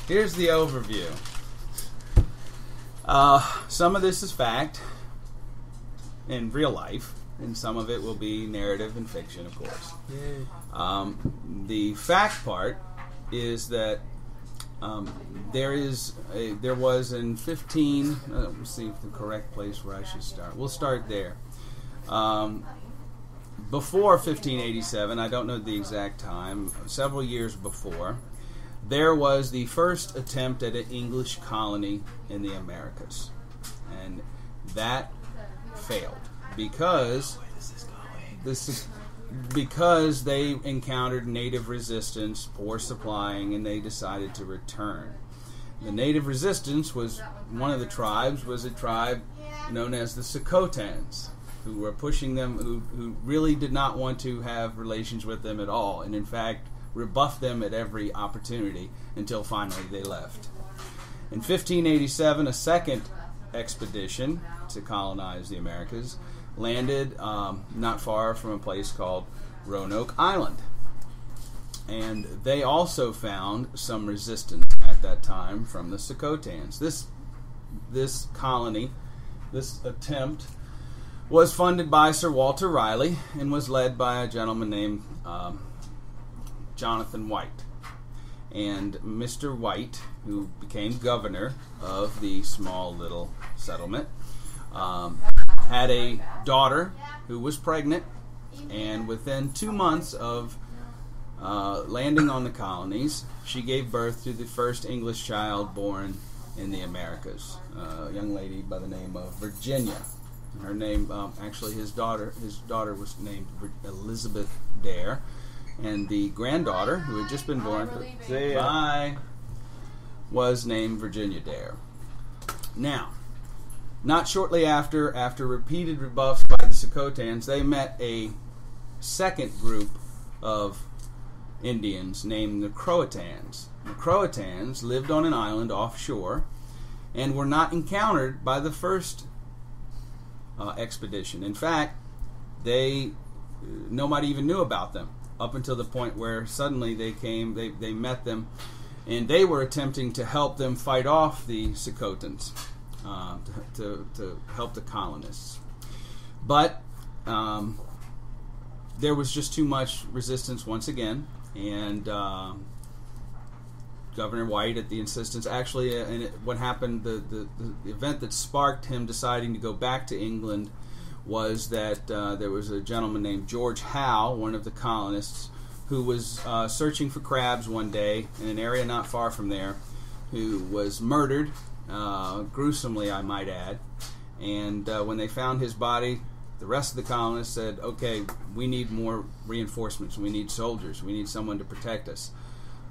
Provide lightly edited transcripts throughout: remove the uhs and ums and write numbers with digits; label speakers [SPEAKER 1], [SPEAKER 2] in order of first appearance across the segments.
[SPEAKER 1] here's the overview. Some of this is fact in real life, and some of it will be narrative and fiction, of course. The fact part is that there was in 15. Let's see if the correct place where I should start. We'll start there. Before 1587, I don't know the exact time, several years before, there was the first attempt at an English colony in the Americas. And that failed because they encountered native resistance, poor supplying, and they decided to return. The native resistance was one of the tribes was a tribe known as the Secotans, who were pushing them, who really did not want to have relations with them at all, and in fact rebuffed them at every opportunity until finally they left. In 1587, a second expedition to colonize the Americas landed not far from a place called Roanoke Island. And they also found some resistance at that time from the Secotans. This colony, this attempt, was funded by Sir Walter Raleigh and was led by a gentleman named Jonathan White. And Mr. White, who became governor of the small little settlement, had a daughter who was pregnant, and within 2 months of landing on the colonies, she gave birth to the first English child born in the Americas, a young lady by the name of Virginia. Her name, actually, his daughter was named Elizabeth Dare, and the granddaughter, who had just been born, was named Virginia Dare. Now, not shortly after repeated rebuffs by the Secotans, they met a second group of Indians named the Croatans. The Croatans lived on an island offshore and were not encountered by the first expedition. In fact, nobody even knew about them up until the point where suddenly they met them, and they were attempting to help them fight off the Secotans, to help the colonists. But there was just too much resistance once again, and Governor White, at the insistence, actually, what happened, the event that sparked him deciding to go back to England was that there was a gentleman named George Howe, one of the colonists, who was searching for crabs one day in an area not far from there, who was murdered, gruesomely, I might add. And when they found his body, the rest of the colonists said, okay, we need more reinforcements, we need soldiers, we need someone to protect us.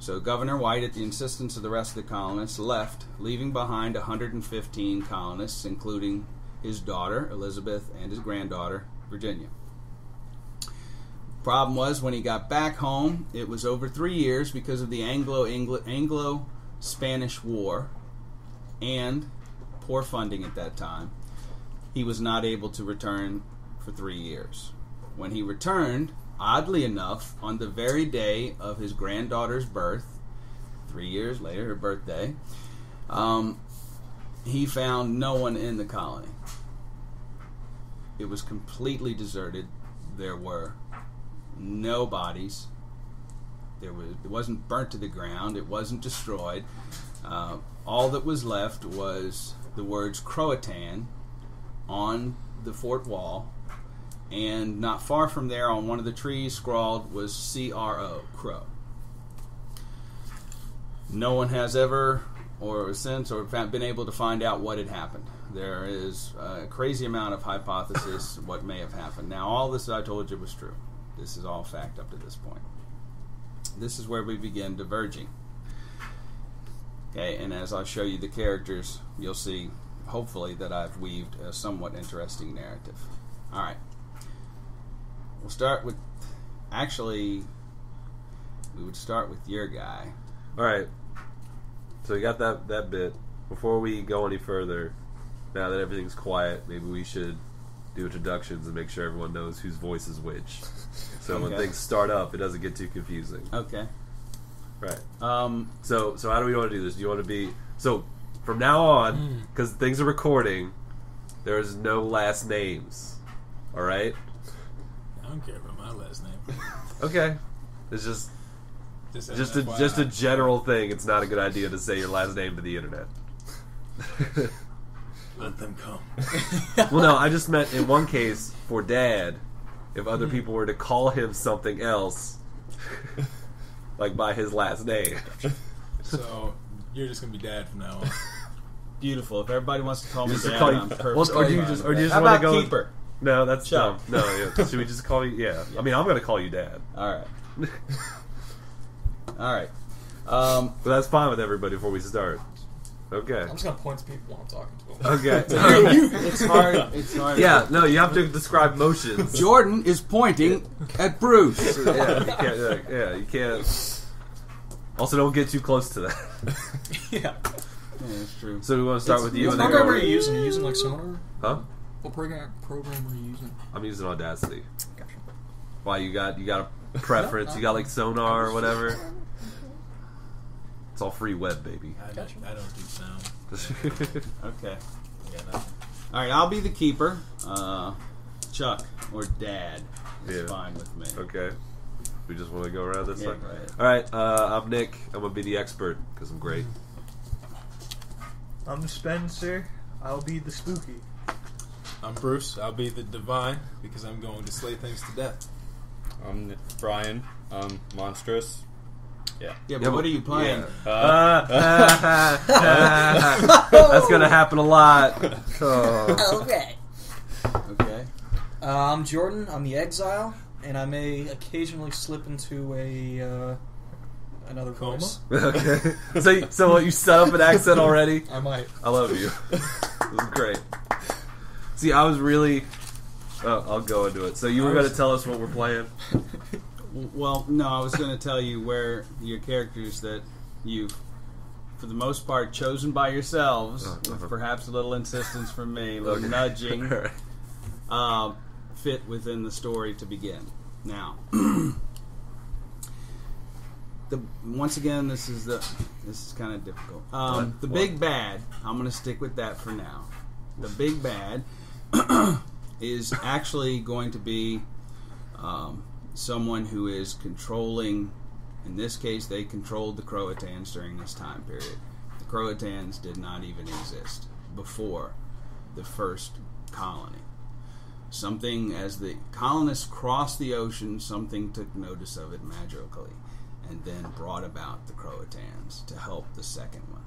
[SPEAKER 1] So Governor White, at the insistence of the rest of the colonists, left, leaving behind 115 colonists, including his daughter, Elizabeth, and his granddaughter, Virginia. Problem was, when he got back home, it was over 3 years because of the Anglo-Spanish War and poor funding at that time. He was not able to return for 3 years. When he returned, oddly enough, on the very day of his granddaughter's birth, 3 years later, her birthday, he found no one in the colony. It was completely deserted. There were no bodies. It wasn't burnt to the ground. It wasn't destroyed. All that was left was the words Croatan on the fort wall, and not far from there, on one of the trees, scrawled was C-R-O, Crow. No one has ever, or since, or been able to find out what had happened. There is a crazy amount of hypothesis what may have happened. Now, all this that I told you was true. This is all fact up to this point. This is where we begin diverging. Okay, and as I show you the characters, you'll see, hopefully, that I've weaved a somewhat interesting narrative. All right. We'll start with, actually, we would start with your guy.
[SPEAKER 2] All right. So we got that bit. Before we go any further, now that everything's quiet, maybe we should do introductions and make sure everyone knows whose voice is which. So when things start up, it doesn't get too confusing.
[SPEAKER 1] Okay.
[SPEAKER 2] Right.
[SPEAKER 1] So
[SPEAKER 2] So how do we want to do this? Do you want to be... So, from now on, because things are recording, there is no last names. Alright?
[SPEAKER 3] I don't care about my last name.
[SPEAKER 2] Okay. It's just
[SPEAKER 3] FYI.
[SPEAKER 2] a general thing. It's not a good idea to say your last name to the internet.
[SPEAKER 3] Let them come.
[SPEAKER 2] Well, no, I just meant in one case, for Dad, if other people were to call him something else, like by his last name.
[SPEAKER 3] So, you're just going to be Dad from now on.
[SPEAKER 1] beautiful. If everybody wants to call me
[SPEAKER 2] Just
[SPEAKER 1] Dad,
[SPEAKER 2] call you-
[SPEAKER 1] I'm perfect.
[SPEAKER 2] well, or do you just
[SPEAKER 1] How
[SPEAKER 2] want
[SPEAKER 1] about
[SPEAKER 2] to go...
[SPEAKER 1] Keeper?
[SPEAKER 2] No, that's
[SPEAKER 1] Chuck.
[SPEAKER 2] dumb. No, yeah. Should we just call you... Yeah. I mean, I'm going to call you Dad.
[SPEAKER 1] All right. All right.
[SPEAKER 2] But that's fine with everybody before we start. Okay.
[SPEAKER 4] I'm just gonna point to people while I'm talking to them.
[SPEAKER 2] Okay.
[SPEAKER 1] It's hard. It's hard.
[SPEAKER 2] Yeah, no, you have to describe motions.
[SPEAKER 1] Jordan is pointing at Bruce.
[SPEAKER 2] Yeah, you can't. Also, don't get too close to that.
[SPEAKER 4] Yeah.
[SPEAKER 1] Yeah, that's true.
[SPEAKER 2] So we want to start with you.
[SPEAKER 4] What
[SPEAKER 2] And then
[SPEAKER 4] program
[SPEAKER 2] go
[SPEAKER 4] are you using? Are you using like Sonar?
[SPEAKER 2] Huh?
[SPEAKER 4] What program are you using?
[SPEAKER 2] I'm using Audacity.
[SPEAKER 4] Gotcha.
[SPEAKER 2] Why you got a preference? You got like Sonar or whatever. It's all free web, baby.
[SPEAKER 3] I don't do sound.
[SPEAKER 1] Okay.
[SPEAKER 3] Yeah, nothing.
[SPEAKER 1] All right. I'll be the keeper. Chuck or Dad is
[SPEAKER 2] Yeah.
[SPEAKER 1] fine with me.
[SPEAKER 2] Okay. We just want to go around this
[SPEAKER 1] Yeah,
[SPEAKER 2] way.
[SPEAKER 1] go ahead.
[SPEAKER 2] All right. I'm Nick. I'm gonna be the expert because I'm great.
[SPEAKER 5] I'm Spenser. I'll be the spooky.
[SPEAKER 3] I'm Bruce. I'll be the divine because I'm going to slay things to death.
[SPEAKER 6] I'm Brian. I'm Monstrous.
[SPEAKER 1] Yeah, but what are you playing?
[SPEAKER 2] That's gonna happen a lot. Oh.
[SPEAKER 4] Okay.
[SPEAKER 1] Okay.
[SPEAKER 4] I'm Jordan. I'm the Exile, and I may occasionally slip into another
[SPEAKER 3] Coma?
[SPEAKER 4] voice.
[SPEAKER 2] Okay. So what, you set up an accent already?
[SPEAKER 4] I might.
[SPEAKER 2] I love you. This is great. See, I was really... I'll go into it. So you were going to tell us what we're playing?
[SPEAKER 1] Well, no, I was going to tell you where your characters that you've, for the most part, chosen by yourselves, with perhaps a little insistence from me, a little nudging, fit within the story to begin. Now, once again, this is kind of difficult. The big bad, I'm going to stick with that for now. The big bad is actually going to be someone who is controlling. In this case, they controlled the Croatans during this time period. The Croatans did not even exist before the first colony. Something, as the colonists crossed the ocean, something took notice of it magically and then brought about the Croatans to help the second one.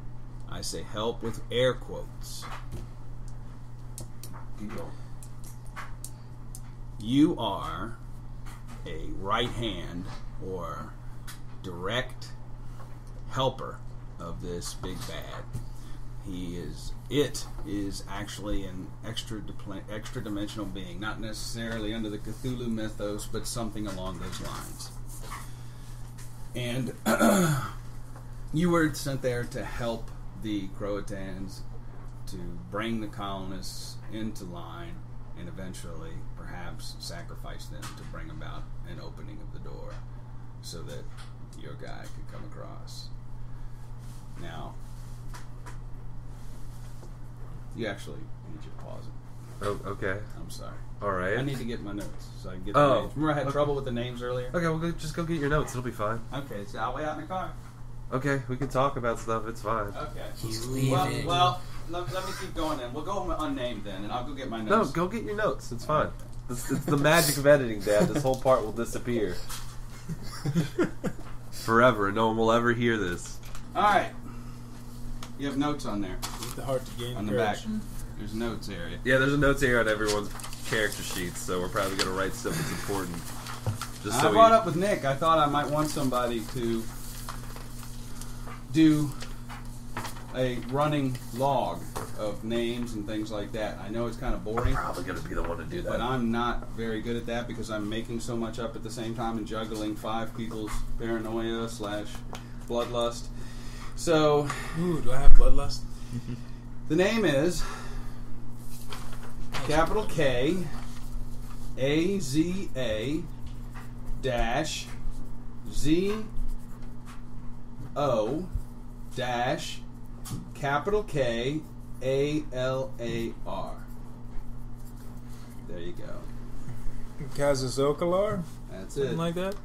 [SPEAKER 1] I say help with air quotes. You are a right hand or direct helper of this big bad. It is actually an extra dimensional being, not necessarily under the Cthulhu mythos, but something along those lines. And you were sent there to help the Croatans to bring the colonists into line and eventually perhaps sacrifice them to bring about an opening of the door so that your guy could come across. Now, you actually need to pause it.
[SPEAKER 2] Oh, okay.
[SPEAKER 1] I'm sorry.
[SPEAKER 2] All right.
[SPEAKER 1] I need to get my notes so I can get the names. Remember I had trouble with the names earlier?
[SPEAKER 2] Okay, well, just go get your notes. It'll be fine.
[SPEAKER 1] Okay, so I'll wait out in the car.
[SPEAKER 2] Okay, we can talk about stuff. It's fine.
[SPEAKER 1] Okay.
[SPEAKER 4] He's leaving.
[SPEAKER 1] Well, let me keep going then. We'll go unnamed then, and I'll go get my
[SPEAKER 2] No,
[SPEAKER 1] notes.
[SPEAKER 2] go get your notes. It's fine. It's the magic of editing, Dad. This whole part will disappear. Forever, and no one will ever hear this.
[SPEAKER 1] All right. You have notes on there.
[SPEAKER 3] Use the heart to gain
[SPEAKER 1] On the
[SPEAKER 3] courage.
[SPEAKER 1] back. There's notes area.
[SPEAKER 2] Yeah, there's a notes here on everyone's character sheets, so we're probably going to write stuff that's important. Just
[SPEAKER 1] I
[SPEAKER 2] so
[SPEAKER 1] brought up with Nick. I thought I might want somebody to do a running log of names and things like that. I know it's kind of boring,
[SPEAKER 2] probably going to be the one to do that.
[SPEAKER 1] but I'm not very good at that because I'm making so much up at the same time and juggling 5 people's paranoia / bloodlust. So,
[SPEAKER 3] Ooh, do I have bloodlust?
[SPEAKER 1] the name is capital K AZA dash Z O dash capital K ALAR. There you go.
[SPEAKER 3] Kazazokalar?
[SPEAKER 1] That's
[SPEAKER 3] Something
[SPEAKER 1] it.
[SPEAKER 3] like that?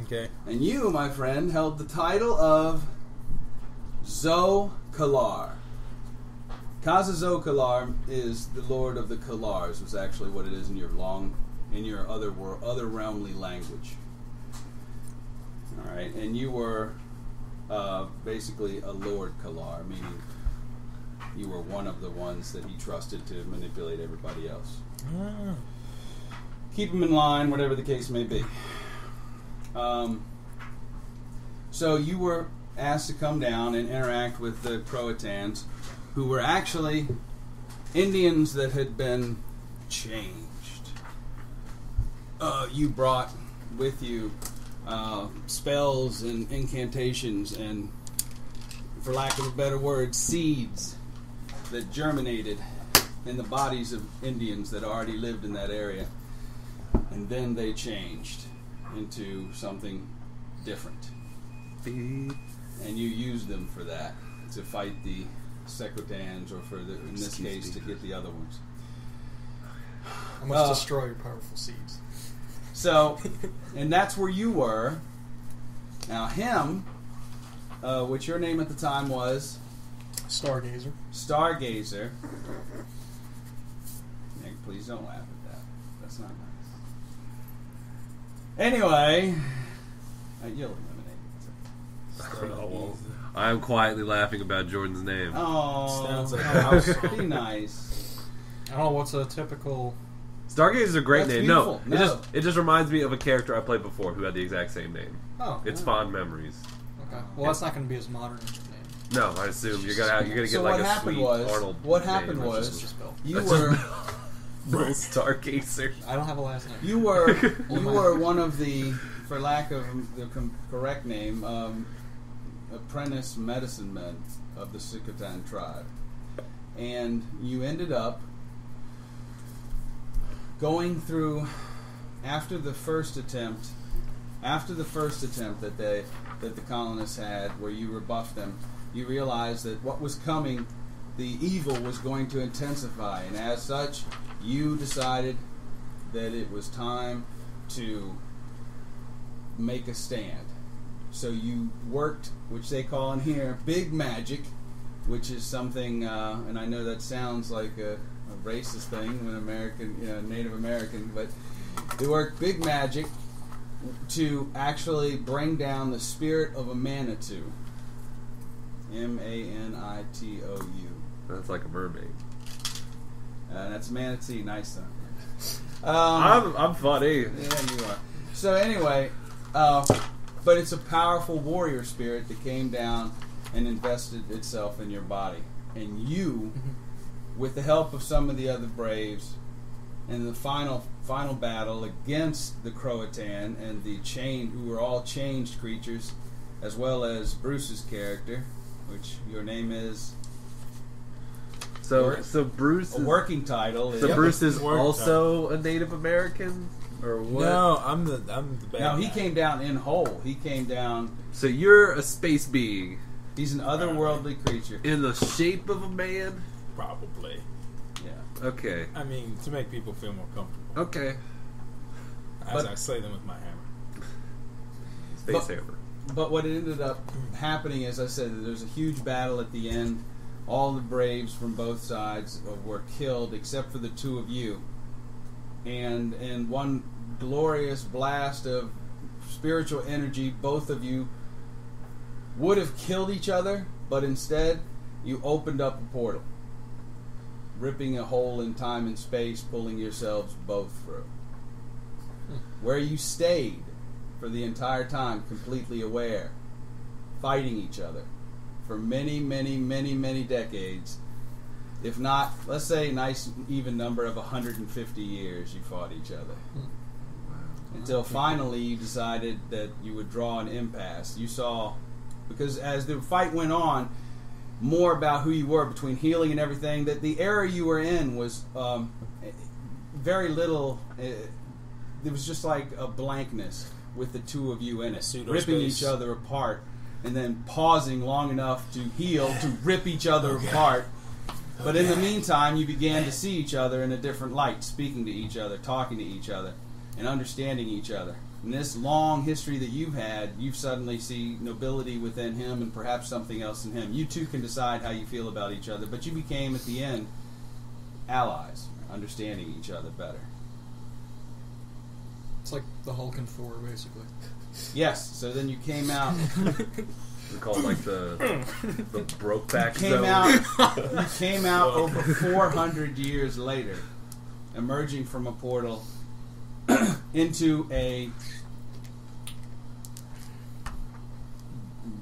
[SPEAKER 3] Okay.
[SPEAKER 1] And you, my friend, held the title of Zo-Kalar. Kazazokalar is the lord of the Kalars, was actually what it is in your other realmly language. All right, and you were basically a Lord Kalar, meaning you were one of the ones that he trusted to manipulate everybody else. Keep them in line, whatever the case may be. So you were asked to come down and interact with the Croatans, who were actually Indians that had been changed. You brought with you spells and incantations and, for lack of a better word, seeds that germinated in the bodies of Indians that already lived in that area. And then they changed into something different. And you used them for that, to fight the Sequitans, or for in this case, to get the other ones.
[SPEAKER 4] I must destroy your powerful seeds.
[SPEAKER 1] So, and that's where you were. Now him, which your name at the time was?
[SPEAKER 4] Stargazer.
[SPEAKER 1] Stargazer. Nick, please don't laugh at that. That's not nice. Anyway, you'll eliminate it.
[SPEAKER 2] I am quietly laughing about Jordan's name.
[SPEAKER 1] Oh,
[SPEAKER 3] Sounds like a house song.
[SPEAKER 1] be nice.
[SPEAKER 4] I don't know what's a typical.
[SPEAKER 2] Stargazer is a great
[SPEAKER 1] That's
[SPEAKER 2] name.
[SPEAKER 1] beautiful.
[SPEAKER 2] No, it just reminds me of a character I played before who had the exact same name.
[SPEAKER 4] Oh,
[SPEAKER 2] It's fond memories.
[SPEAKER 4] okay. Well, that's not going to be as modern as your name.
[SPEAKER 2] No, I assume you're gonna get
[SPEAKER 1] So
[SPEAKER 2] like
[SPEAKER 1] what
[SPEAKER 2] a
[SPEAKER 1] happened
[SPEAKER 2] sweet
[SPEAKER 1] was-
[SPEAKER 2] Arnold.
[SPEAKER 1] what
[SPEAKER 2] name.
[SPEAKER 1] happened
[SPEAKER 2] That's
[SPEAKER 1] was-
[SPEAKER 2] just-
[SPEAKER 4] Just Bill.
[SPEAKER 1] You
[SPEAKER 2] That's
[SPEAKER 1] were
[SPEAKER 2] Little Stargazer.
[SPEAKER 4] I don't have a last name.
[SPEAKER 1] you were one of the, for lack of the correct name, apprentice medicine men of the Sikatan tribe, and you ended up going through after the first attempt that the colonists had, where you rebuffed them. You realized that what was coming, the evil was going to intensify, and as such, you decided that it was time to make a stand. So you worked, which they call in here, big magic, which is something, and I know that sounds like a racist thing when Native American, but they worked big magic to actually bring down the spirit of a Manitou. Manitou.
[SPEAKER 2] That's like a mermaid.
[SPEAKER 1] That's Manatee, nice son.
[SPEAKER 2] I'm funny.
[SPEAKER 1] Yeah, you are. So anyway, but it's a powerful warrior spirit that came down and invested itself in your body. And you, with the help of some of the other braves, in the final battle against the Croatan and the who were all changed creatures, as well as Bruce's character, which your name is.
[SPEAKER 2] So Bruce.
[SPEAKER 1] A working title.
[SPEAKER 2] So Bruce is
[SPEAKER 3] Working
[SPEAKER 2] also a Native American, or what?
[SPEAKER 3] No, I'm the bad
[SPEAKER 1] Now he
[SPEAKER 3] guy.
[SPEAKER 1] came down in whole. He came down.
[SPEAKER 2] So you're a space being
[SPEAKER 1] He's an otherworldly creature.
[SPEAKER 2] in the shape of a man.
[SPEAKER 3] Probably.
[SPEAKER 1] Yeah.
[SPEAKER 2] Okay.
[SPEAKER 3] I mean, to make people feel more comfortable.
[SPEAKER 2] Okay.
[SPEAKER 3] As
[SPEAKER 1] But-
[SPEAKER 3] I slay them with my hammer.
[SPEAKER 2] Space
[SPEAKER 1] But-
[SPEAKER 2] hammer.
[SPEAKER 1] But what ended up happening, as I said, there was a huge battle at the end. All the braves from both sides were killed, except for the two of you. And in one glorious blast of spiritual energy, both of you would have killed each other, but instead you opened up a portal, ripping a hole in time and space, pulling yourselves both through. Where you stayed for the entire time, completely aware, fighting each other for many, many, many, many decades. If not, let's say a nice even number of 150 years you fought each other. Until finally you decided that you would draw an impasse. You saw, because as the fight went on, more about who you were between healing and everything, that the era you were in was very little. There was just like a blankness with the two of you in it,
[SPEAKER 3] Pseudo
[SPEAKER 1] ripping
[SPEAKER 3] space.
[SPEAKER 1] each other apart and then pausing long enough to heal, to rip each other apart. But in the meantime, you began to see each other in a different light, speaking to each other, talking to each other, and understanding each other. In this long history that you've had, you suddenly see nobility within him and perhaps something else in him. You two can decide how you feel about each other, but you became, at the end, allies, understanding each other better.
[SPEAKER 4] It's like the Hulk and Thor, basically.
[SPEAKER 1] Yes, so then you came out.
[SPEAKER 2] We call it like the Brokeback
[SPEAKER 1] Came
[SPEAKER 2] Zone.
[SPEAKER 1] out. You came out over 400 years later, emerging from a portal into a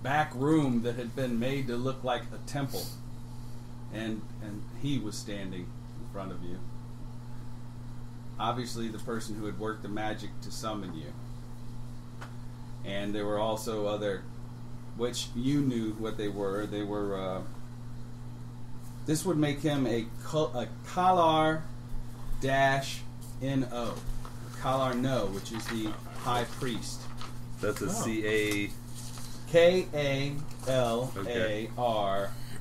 [SPEAKER 1] back room that had been made to look like a temple, and he was standing in front of you. Obviously, the person who had worked the magic to summon you. And there were also other, which you knew what they were. They were. This would make him a Kalar -No. Kalar No, which is the high priest.
[SPEAKER 2] That's a C-A...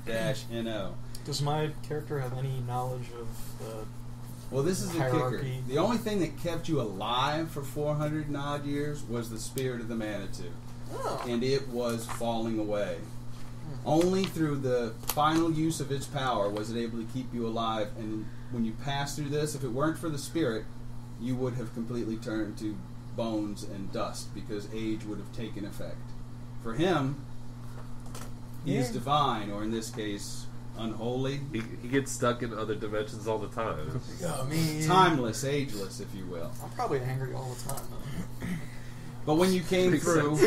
[SPEAKER 1] Kalar-No.
[SPEAKER 4] Does my character have any knowledge of the
[SPEAKER 1] Well, this is the kicker.
[SPEAKER 4] hierarchy?
[SPEAKER 1] The only thing that kept you alive for 400 and odd years was the spirit of the Manitou.
[SPEAKER 4] Oh.
[SPEAKER 1] And it was falling away. Only through the final use of its power was it able to keep you alive. And when you pass through this, if it weren't for the spirit, you would have completely turned to bones and dust because age would have taken effect. For him, he is divine, or in this case, unholy.
[SPEAKER 2] He gets stuck in other dimensions all the time.
[SPEAKER 4] I mean,
[SPEAKER 1] Timeless, ageless, if you will.
[SPEAKER 4] I'm probably angry all the time, though.
[SPEAKER 1] But when you came
[SPEAKER 2] Makes
[SPEAKER 1] through,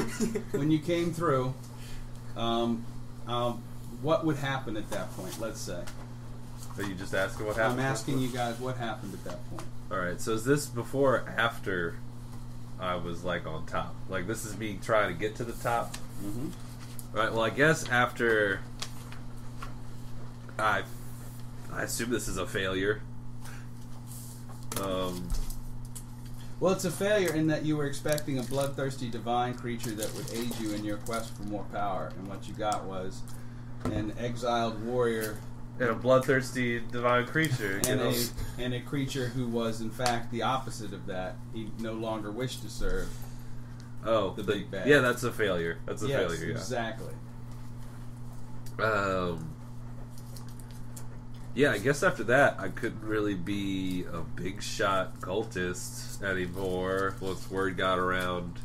[SPEAKER 1] what would happen at that point? Let's say.
[SPEAKER 2] Are you just asking what happened?
[SPEAKER 1] I'm asking you guys what happened at that point.
[SPEAKER 2] Alright, so is this before or after I was like on top? Like this is me trying to get to the top?
[SPEAKER 1] Mm-hmm.
[SPEAKER 2] Alright, well I guess after I assume this is a failure.
[SPEAKER 1] Well, it's a failure in that you were expecting a bloodthirsty divine creature that would aid you in your quest for more power, and what you got was an exiled warrior
[SPEAKER 2] and a bloodthirsty divine creature.
[SPEAKER 1] and a creature who was in fact the opposite of that. He no longer wished to serve.
[SPEAKER 2] Oh,
[SPEAKER 1] the big bad.
[SPEAKER 2] Yeah, that's a failure. That's a
[SPEAKER 1] Yes,
[SPEAKER 2] failure. Yeah.
[SPEAKER 1] exactly.
[SPEAKER 2] Yeah, I guess after that, I couldn't really be a big shot cultist anymore. Once word got around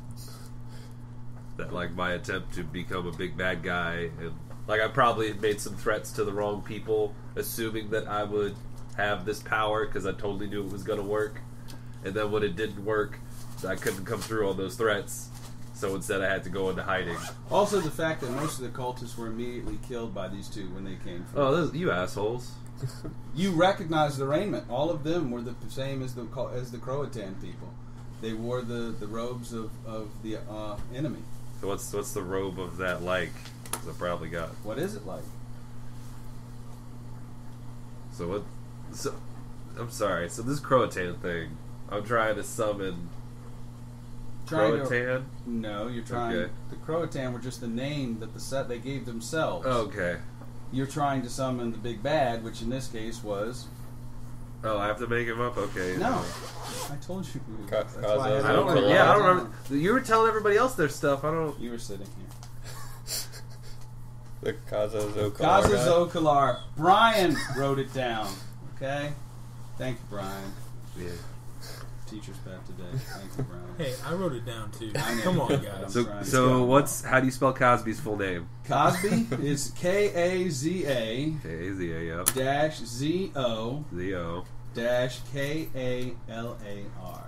[SPEAKER 2] that, like, my attempt to become a big bad guy, and like I probably had made some threats to the wrong people, assuming that I would have this power because I totally knew it was going to work. And then when it didn't work, I couldn't come through on those threats. So instead, I had to go into hiding.
[SPEAKER 1] Also, the fact that most of the cultists were immediately killed by these two when they came through.
[SPEAKER 2] Oh, you assholes.
[SPEAKER 1] You recognize the raiment. All of them were the same as the Croatan people. They wore the robes of the enemy.
[SPEAKER 2] So what's the robe of that like? 'Cause I probably got.
[SPEAKER 1] What is it like?
[SPEAKER 2] So what? So I'm sorry. So this Croatan thing, I'm trying to summon. Croatan?
[SPEAKER 1] No, you're trying.
[SPEAKER 2] Okay.
[SPEAKER 1] The Croatan were just the name that they gave themselves.
[SPEAKER 2] Okay.
[SPEAKER 1] You're trying to summon the big bad, which in this case was.
[SPEAKER 2] Oh, I have to make him up. Okay.
[SPEAKER 1] No, I told you. That's why
[SPEAKER 6] Kaza.
[SPEAKER 1] had
[SPEAKER 2] I don't.
[SPEAKER 1] to-
[SPEAKER 2] Yeah, I don't remember. You were telling everybody else their stuff. I don't.
[SPEAKER 1] You were sitting here.
[SPEAKER 6] The Kazazokalar.
[SPEAKER 1] Kazazokalar. Brian wrote it down. Okay. Thank you, Brian.
[SPEAKER 2] Yeah.
[SPEAKER 1] Teacher's pet today. Thank you, Brian.
[SPEAKER 3] Hey, I wrote it down too.
[SPEAKER 1] I know.
[SPEAKER 3] Come on,
[SPEAKER 1] I'm
[SPEAKER 3] guys.
[SPEAKER 1] trying.
[SPEAKER 2] So how do you spell Cosby's full name?
[SPEAKER 1] Cosby is Kaza
[SPEAKER 2] K-A-Z-A, yep.
[SPEAKER 1] dash Z-O
[SPEAKER 2] Z-O.
[SPEAKER 1] dash K-A-L-A-R.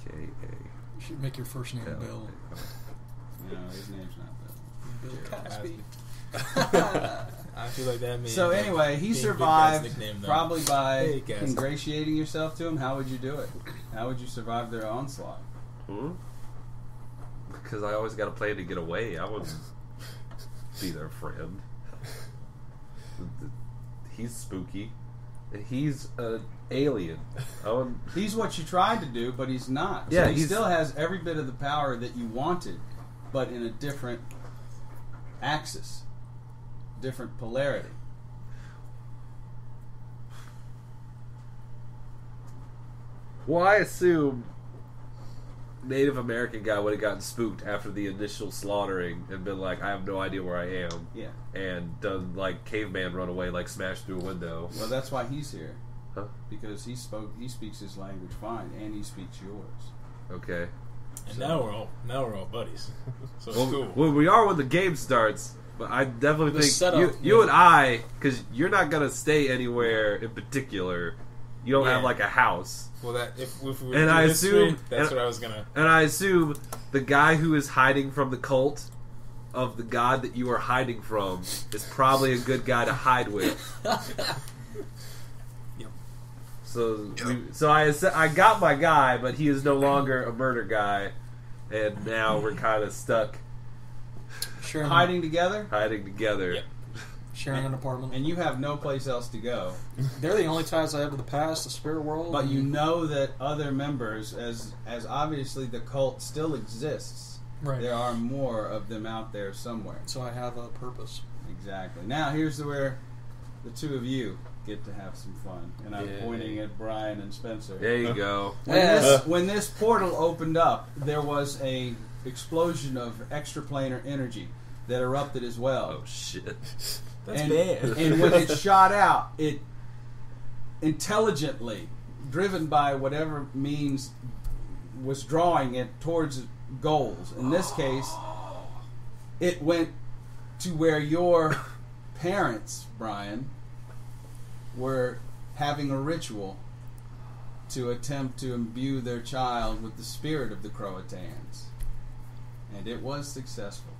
[SPEAKER 2] K-A.
[SPEAKER 4] You should make your first name Bill.
[SPEAKER 1] No, his name's not Bill.
[SPEAKER 4] Bill Cosby.
[SPEAKER 3] I feel like that means.
[SPEAKER 1] So anyway, he survived probably by
[SPEAKER 3] Hey, guys.
[SPEAKER 1] ingratiating yourself to him. How would you do it? How would you survive their onslaught?
[SPEAKER 2] Because I always got a plan to get away. I wouldn't be their friend. He's spooky. He's an alien.
[SPEAKER 1] He's what you tried to do, but he's not.
[SPEAKER 2] Yeah,
[SPEAKER 1] So he
[SPEAKER 2] he's-
[SPEAKER 1] still has every bit of the power that you wanted, but in a different axis, different polarity.
[SPEAKER 2] Well, I assume Native American guy would have gotten spooked after the initial slaughtering and been like, I have no idea where I am.
[SPEAKER 1] Yeah.
[SPEAKER 2] And done like caveman run away, like smashed through a window.
[SPEAKER 1] Well, that's why he's here.
[SPEAKER 2] Huh?
[SPEAKER 1] Because he speaks his language fine, and he speaks yours.
[SPEAKER 2] Okay.
[SPEAKER 3] And now we're all buddies. So it's cool.
[SPEAKER 2] Well, we are when the game starts, but I definitely
[SPEAKER 4] The
[SPEAKER 2] think
[SPEAKER 4] setup,
[SPEAKER 2] you and I, because you're not gonna stay anywhere in particular. You don't have like a house.
[SPEAKER 3] Well, that if we were
[SPEAKER 2] And
[SPEAKER 3] to
[SPEAKER 2] I
[SPEAKER 3] do history,
[SPEAKER 2] assume-
[SPEAKER 3] that's
[SPEAKER 2] and-
[SPEAKER 3] what I was gonna.
[SPEAKER 2] And I assume the guy who is hiding from the cult of the god that you are hiding from is probably a good guy to hide with.
[SPEAKER 3] Yep.
[SPEAKER 2] So I got my guy, but he is no longer a murder guy, and now we're kind of stuck
[SPEAKER 4] Sharing,
[SPEAKER 1] Hiding together,
[SPEAKER 2] hiding together.
[SPEAKER 3] Yep.
[SPEAKER 4] sharing an apartment.
[SPEAKER 1] and you have no place else to go.
[SPEAKER 4] They're the only ties I have to the past, the spirit world.
[SPEAKER 1] But you know that other members, as obviously the cult still exists,
[SPEAKER 4] right.
[SPEAKER 1] there are more of them out there somewhere.
[SPEAKER 4] So I have a purpose.
[SPEAKER 1] Exactly. Now here's where the two of you get to have some fun, and I'm
[SPEAKER 2] Yay.
[SPEAKER 1] pointing at Brian and Spencer.
[SPEAKER 2] There you go.
[SPEAKER 1] When this portal opened up, there was a explosion of extraplanar energy that erupted as well.
[SPEAKER 2] Oh shit!
[SPEAKER 3] That's
[SPEAKER 1] and,
[SPEAKER 3] bad.
[SPEAKER 1] And when it shot out, it intelligently, driven by whatever means, was drawing it towards goals. In this case, it went to where your parents, Brian, were having a ritual to attempt to imbue their child with the spirit of the Croatans. And it was successful.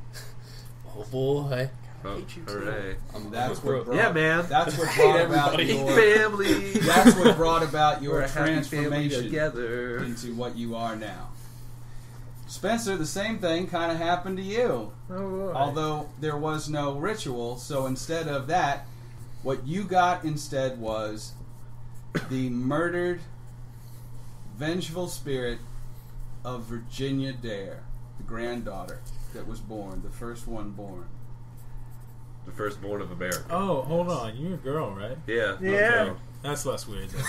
[SPEAKER 6] Oh boy.
[SPEAKER 2] Oh,
[SPEAKER 4] hate you too.
[SPEAKER 2] hooray!
[SPEAKER 1] That's what brought,
[SPEAKER 2] Yeah, man.
[SPEAKER 1] That's what
[SPEAKER 4] hate
[SPEAKER 1] brought about
[SPEAKER 4] everybody.
[SPEAKER 1] your
[SPEAKER 2] Family.
[SPEAKER 1] That's what brought about your
[SPEAKER 2] We're a happy family
[SPEAKER 1] transformation
[SPEAKER 2] together.
[SPEAKER 1] into what you are now. Spencer, the same thing kind of happened to you.
[SPEAKER 5] Oh, boy.
[SPEAKER 1] Although there was no ritual, so instead of that, what you got instead was the murdered, vengeful spirit of Virginia Dare, the granddaughter that was born, the first one born.
[SPEAKER 2] The firstborn of America.
[SPEAKER 3] Oh, hold on. You're a girl, right?
[SPEAKER 2] Yeah.
[SPEAKER 5] Yeah.
[SPEAKER 2] Okay.
[SPEAKER 3] That's less weird. Then.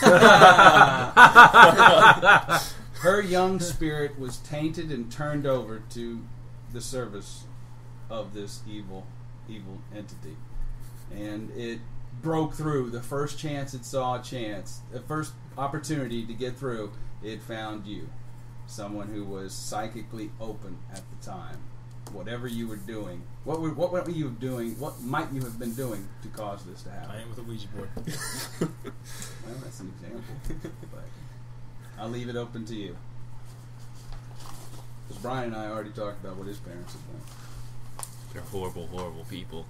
[SPEAKER 1] Her young spirit was tainted and turned over to the service of this evil entity. And it broke through. The first chance it saw the first opportunity to get through, it found you. Someone who was psychically open at the time. Whatever you were doing, what were you doing? What might you have been doing to cause this to happen?
[SPEAKER 3] Playing with a Ouija board.
[SPEAKER 1] Well, that's an example, but I'll leave it open to you. Because Brian and I already talked about what his parents have done.
[SPEAKER 6] They're horrible, horrible people.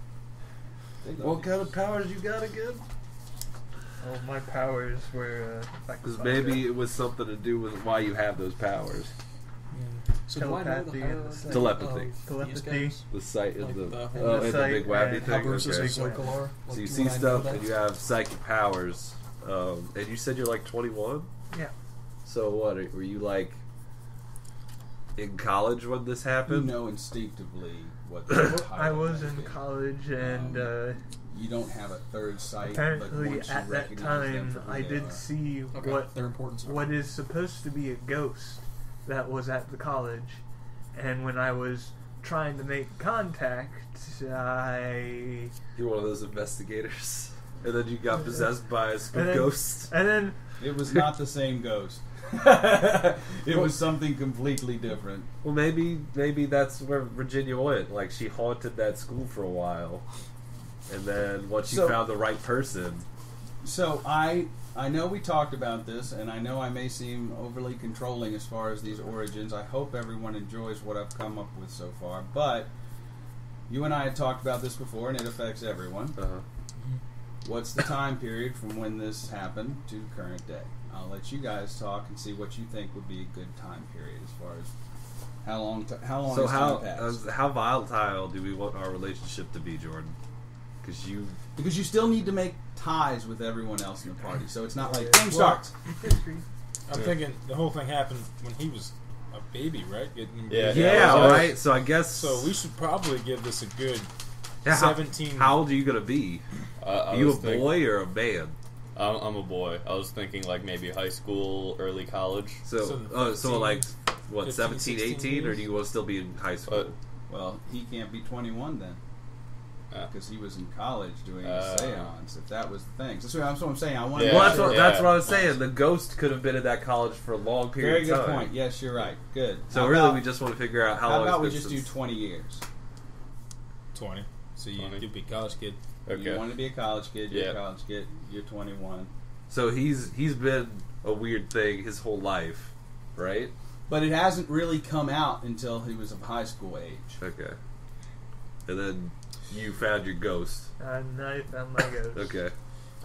[SPEAKER 1] They love
[SPEAKER 2] What
[SPEAKER 1] you.
[SPEAKER 2] kind of powers you got again?
[SPEAKER 5] Oh, my powers were.
[SPEAKER 2] Because maybe it was something to do with why you have those powers.
[SPEAKER 4] So do I know
[SPEAKER 5] Telepathy
[SPEAKER 4] the
[SPEAKER 5] and
[SPEAKER 4] hierarchy
[SPEAKER 5] the
[SPEAKER 2] Telepathy.
[SPEAKER 4] of
[SPEAKER 5] Telepathy.
[SPEAKER 4] these guys?
[SPEAKER 2] The sight and
[SPEAKER 4] Like
[SPEAKER 2] the
[SPEAKER 4] the-
[SPEAKER 2] and
[SPEAKER 5] the
[SPEAKER 2] the
[SPEAKER 5] sight
[SPEAKER 2] big wacky
[SPEAKER 5] and
[SPEAKER 4] How
[SPEAKER 2] thing.
[SPEAKER 4] Bruce's
[SPEAKER 2] Okay.
[SPEAKER 4] psychical are?
[SPEAKER 2] So you
[SPEAKER 4] Like,
[SPEAKER 2] see
[SPEAKER 4] would I know
[SPEAKER 2] stuff
[SPEAKER 4] that?
[SPEAKER 2] and you have psychic powers, and you said you're like 21.
[SPEAKER 5] Yeah.
[SPEAKER 2] So what? Were you like in college when this
[SPEAKER 1] You
[SPEAKER 2] happened?
[SPEAKER 1] know instinctively what
[SPEAKER 5] I was in college, and
[SPEAKER 1] you don't have a third sight, but
[SPEAKER 5] apparently
[SPEAKER 1] once you
[SPEAKER 5] at that
[SPEAKER 1] recognize them
[SPEAKER 5] time,
[SPEAKER 1] for who
[SPEAKER 5] I
[SPEAKER 1] they
[SPEAKER 5] did
[SPEAKER 1] are.
[SPEAKER 5] see
[SPEAKER 4] Okay, they're important.
[SPEAKER 5] what is supposed to be a ghost that was at the college, and when I was trying to make contact, I
[SPEAKER 2] You're one of those investigators, and then you got possessed by a spook
[SPEAKER 5] And then-
[SPEAKER 2] ghost.
[SPEAKER 5] and then
[SPEAKER 1] It was not the same ghost. It was something completely different.
[SPEAKER 2] Well, maybe that's where Virginia went. Like she haunted that school for a while, and then once you
[SPEAKER 1] So-
[SPEAKER 2] found the right person,
[SPEAKER 1] So I know we talked about this, and I know I may seem overly controlling as far as these origins. I hope everyone enjoys what I've come up with so far, but you and I had talked about this before, and it affects everyone. What's the time period from when this happened to current day? I'll let you guys talk and see what you think would be a good time period as far as how long
[SPEAKER 2] so
[SPEAKER 1] has time passed.
[SPEAKER 2] how volatile do we want our relationship to be, Jordan? Because
[SPEAKER 1] Because you still need to make ties with everyone else in the party, so it's not like game starts.
[SPEAKER 5] history.
[SPEAKER 3] I'm thinking the whole thing happened when he was a baby, right? Getting
[SPEAKER 6] Yeah.
[SPEAKER 2] yeah,
[SPEAKER 3] so-
[SPEAKER 2] right. So I guess
[SPEAKER 3] So we should probably give this a good
[SPEAKER 2] Yeah,
[SPEAKER 3] 17.
[SPEAKER 2] How old are you gonna be?
[SPEAKER 6] I
[SPEAKER 2] Are you a
[SPEAKER 6] was think-
[SPEAKER 2] boy or a man?
[SPEAKER 6] I'm a boy. I was thinking like maybe high school, early college.
[SPEAKER 2] So,
[SPEAKER 3] So
[SPEAKER 2] like, what,
[SPEAKER 3] 15,
[SPEAKER 2] 17,
[SPEAKER 3] 16
[SPEAKER 2] 18, or
[SPEAKER 3] years?
[SPEAKER 2] do you want to still be in high school?
[SPEAKER 1] Well, he can't be 21 then. Because he was in college doing a seance, if that was the thing. So that's what I'm saying. I want
[SPEAKER 6] Yeah.
[SPEAKER 1] to
[SPEAKER 2] Well,
[SPEAKER 1] make sure.
[SPEAKER 2] that's what I was saying. The ghost could have been in that college for a long
[SPEAKER 1] Very
[SPEAKER 2] period
[SPEAKER 1] good
[SPEAKER 2] of time.
[SPEAKER 1] point. Yes, you're right. Good.
[SPEAKER 2] So
[SPEAKER 1] How
[SPEAKER 2] really,
[SPEAKER 1] about-
[SPEAKER 2] we just want to figure out how
[SPEAKER 1] How
[SPEAKER 2] long
[SPEAKER 1] about we
[SPEAKER 2] it's
[SPEAKER 1] just
[SPEAKER 2] been
[SPEAKER 1] do
[SPEAKER 2] since-
[SPEAKER 1] 20 years?
[SPEAKER 3] 20. So
[SPEAKER 6] 20.
[SPEAKER 3] you'd be a college kid.
[SPEAKER 6] Okay.
[SPEAKER 1] You want to be a college kid, you're a
[SPEAKER 6] Yeah.
[SPEAKER 1] college kid, you're 21.
[SPEAKER 2] So he's been a weird thing his whole life, right?
[SPEAKER 1] But it hasn't really come out until he was of high school age.
[SPEAKER 2] Okay. And then you found your ghost.
[SPEAKER 5] And I found my ghost.
[SPEAKER 2] Okay.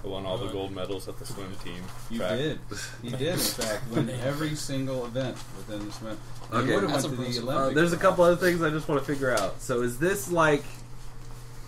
[SPEAKER 6] I won all the gold medals at the swim team.
[SPEAKER 1] You
[SPEAKER 6] track.
[SPEAKER 1] did. You did, in fact, win every single event within the swim. You
[SPEAKER 2] Okay.
[SPEAKER 1] would have
[SPEAKER 4] That's
[SPEAKER 1] went to the
[SPEAKER 4] impressive.
[SPEAKER 1] Olympics.
[SPEAKER 2] There's a couple
[SPEAKER 1] perhaps.
[SPEAKER 2] other things I just want to figure out. So is this like...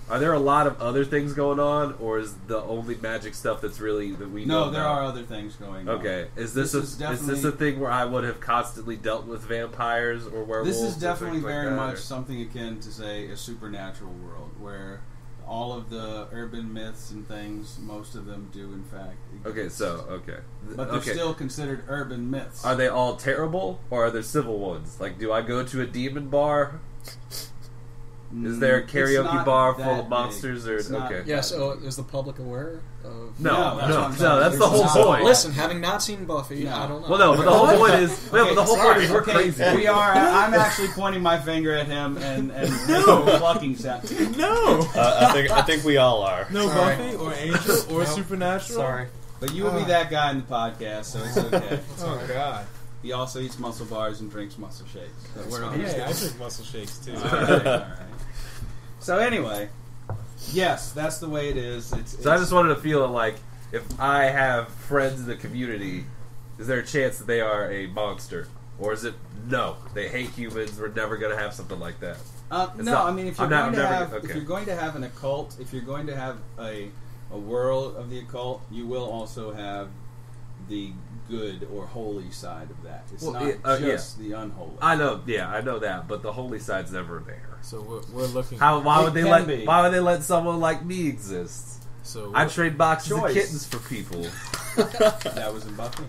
[SPEAKER 2] Are there a lot of other things going on, or is the only magic stuff that's really that we know
[SPEAKER 1] No, there
[SPEAKER 2] about?
[SPEAKER 1] are other things going on.
[SPEAKER 2] Okay, is this
[SPEAKER 1] This is
[SPEAKER 2] a
[SPEAKER 1] definitely-
[SPEAKER 2] thing where I would have constantly dealt with vampires or werewolves?
[SPEAKER 1] This is
[SPEAKER 2] or
[SPEAKER 1] definitely
[SPEAKER 2] things like
[SPEAKER 1] very
[SPEAKER 2] that,
[SPEAKER 1] much
[SPEAKER 2] or-
[SPEAKER 1] something akin to, say, a supernatural world, where all of the urban myths and things, most of them do, in fact, exist.
[SPEAKER 2] Okay, so okay,
[SPEAKER 1] But they're
[SPEAKER 2] okay.
[SPEAKER 1] still considered urban myths.
[SPEAKER 2] Are they all terrible, or are there civil ones? Like, do I go to a demon bar? Is there a
[SPEAKER 1] It's
[SPEAKER 2] karaoke
[SPEAKER 1] not
[SPEAKER 2] bar
[SPEAKER 1] that
[SPEAKER 2] full of
[SPEAKER 1] big.
[SPEAKER 2] monsters? Or
[SPEAKER 1] It's not-
[SPEAKER 2] okay,
[SPEAKER 4] Yeah, so is the public aware of...
[SPEAKER 2] no,
[SPEAKER 1] No, that's what I'm saying.
[SPEAKER 2] that's the whole
[SPEAKER 1] There's
[SPEAKER 2] point.
[SPEAKER 1] not-
[SPEAKER 4] Listen, having not seen Buffy,
[SPEAKER 1] No.
[SPEAKER 4] I don't know.
[SPEAKER 2] Well, no, but the whole point is, but the whole point is we're
[SPEAKER 1] Okay,
[SPEAKER 2] crazy.
[SPEAKER 1] we are. I'm actually pointing my finger at him and plucking sound.
[SPEAKER 3] No!
[SPEAKER 6] I think we all are.
[SPEAKER 3] No
[SPEAKER 4] Sorry.
[SPEAKER 3] Buffy or Angel or
[SPEAKER 4] Nope.
[SPEAKER 3] Supernatural?
[SPEAKER 4] Sorry.
[SPEAKER 1] But you will be that guy in the podcast, so it's okay.
[SPEAKER 3] Oh, God.
[SPEAKER 1] He also eats muscle bars and drinks muscle shakes. So we're on
[SPEAKER 3] Hey, I drink muscle shakes, too.
[SPEAKER 1] all right. So anyway, yes, that's the way it is.
[SPEAKER 2] So I just wanted to feel like if I have friends in the community, is there a chance that they are a monster, or is it no? They hate humans. We're never going to have something like that.
[SPEAKER 1] No,
[SPEAKER 2] not-
[SPEAKER 1] I mean if you're
[SPEAKER 2] I'm not-
[SPEAKER 1] going to
[SPEAKER 2] I'm never
[SPEAKER 1] have
[SPEAKER 2] gonna-
[SPEAKER 1] if
[SPEAKER 2] okay.
[SPEAKER 1] you're going to have an occult, if you're going to have a world of the occult, you will also have the good or holy side of that. It's
[SPEAKER 2] Well,
[SPEAKER 1] not
[SPEAKER 2] yeah,
[SPEAKER 1] just the unholy.
[SPEAKER 2] I know, yeah, I know that, but the holy side's never there.
[SPEAKER 3] So we're looking...
[SPEAKER 2] Why
[SPEAKER 1] It
[SPEAKER 2] would they
[SPEAKER 1] can
[SPEAKER 2] let?
[SPEAKER 1] be.
[SPEAKER 2] Why would they let someone like me exist?
[SPEAKER 3] So
[SPEAKER 2] I trade boxes
[SPEAKER 1] Choice.
[SPEAKER 2] of kittens for people.
[SPEAKER 1] That was in Buffy.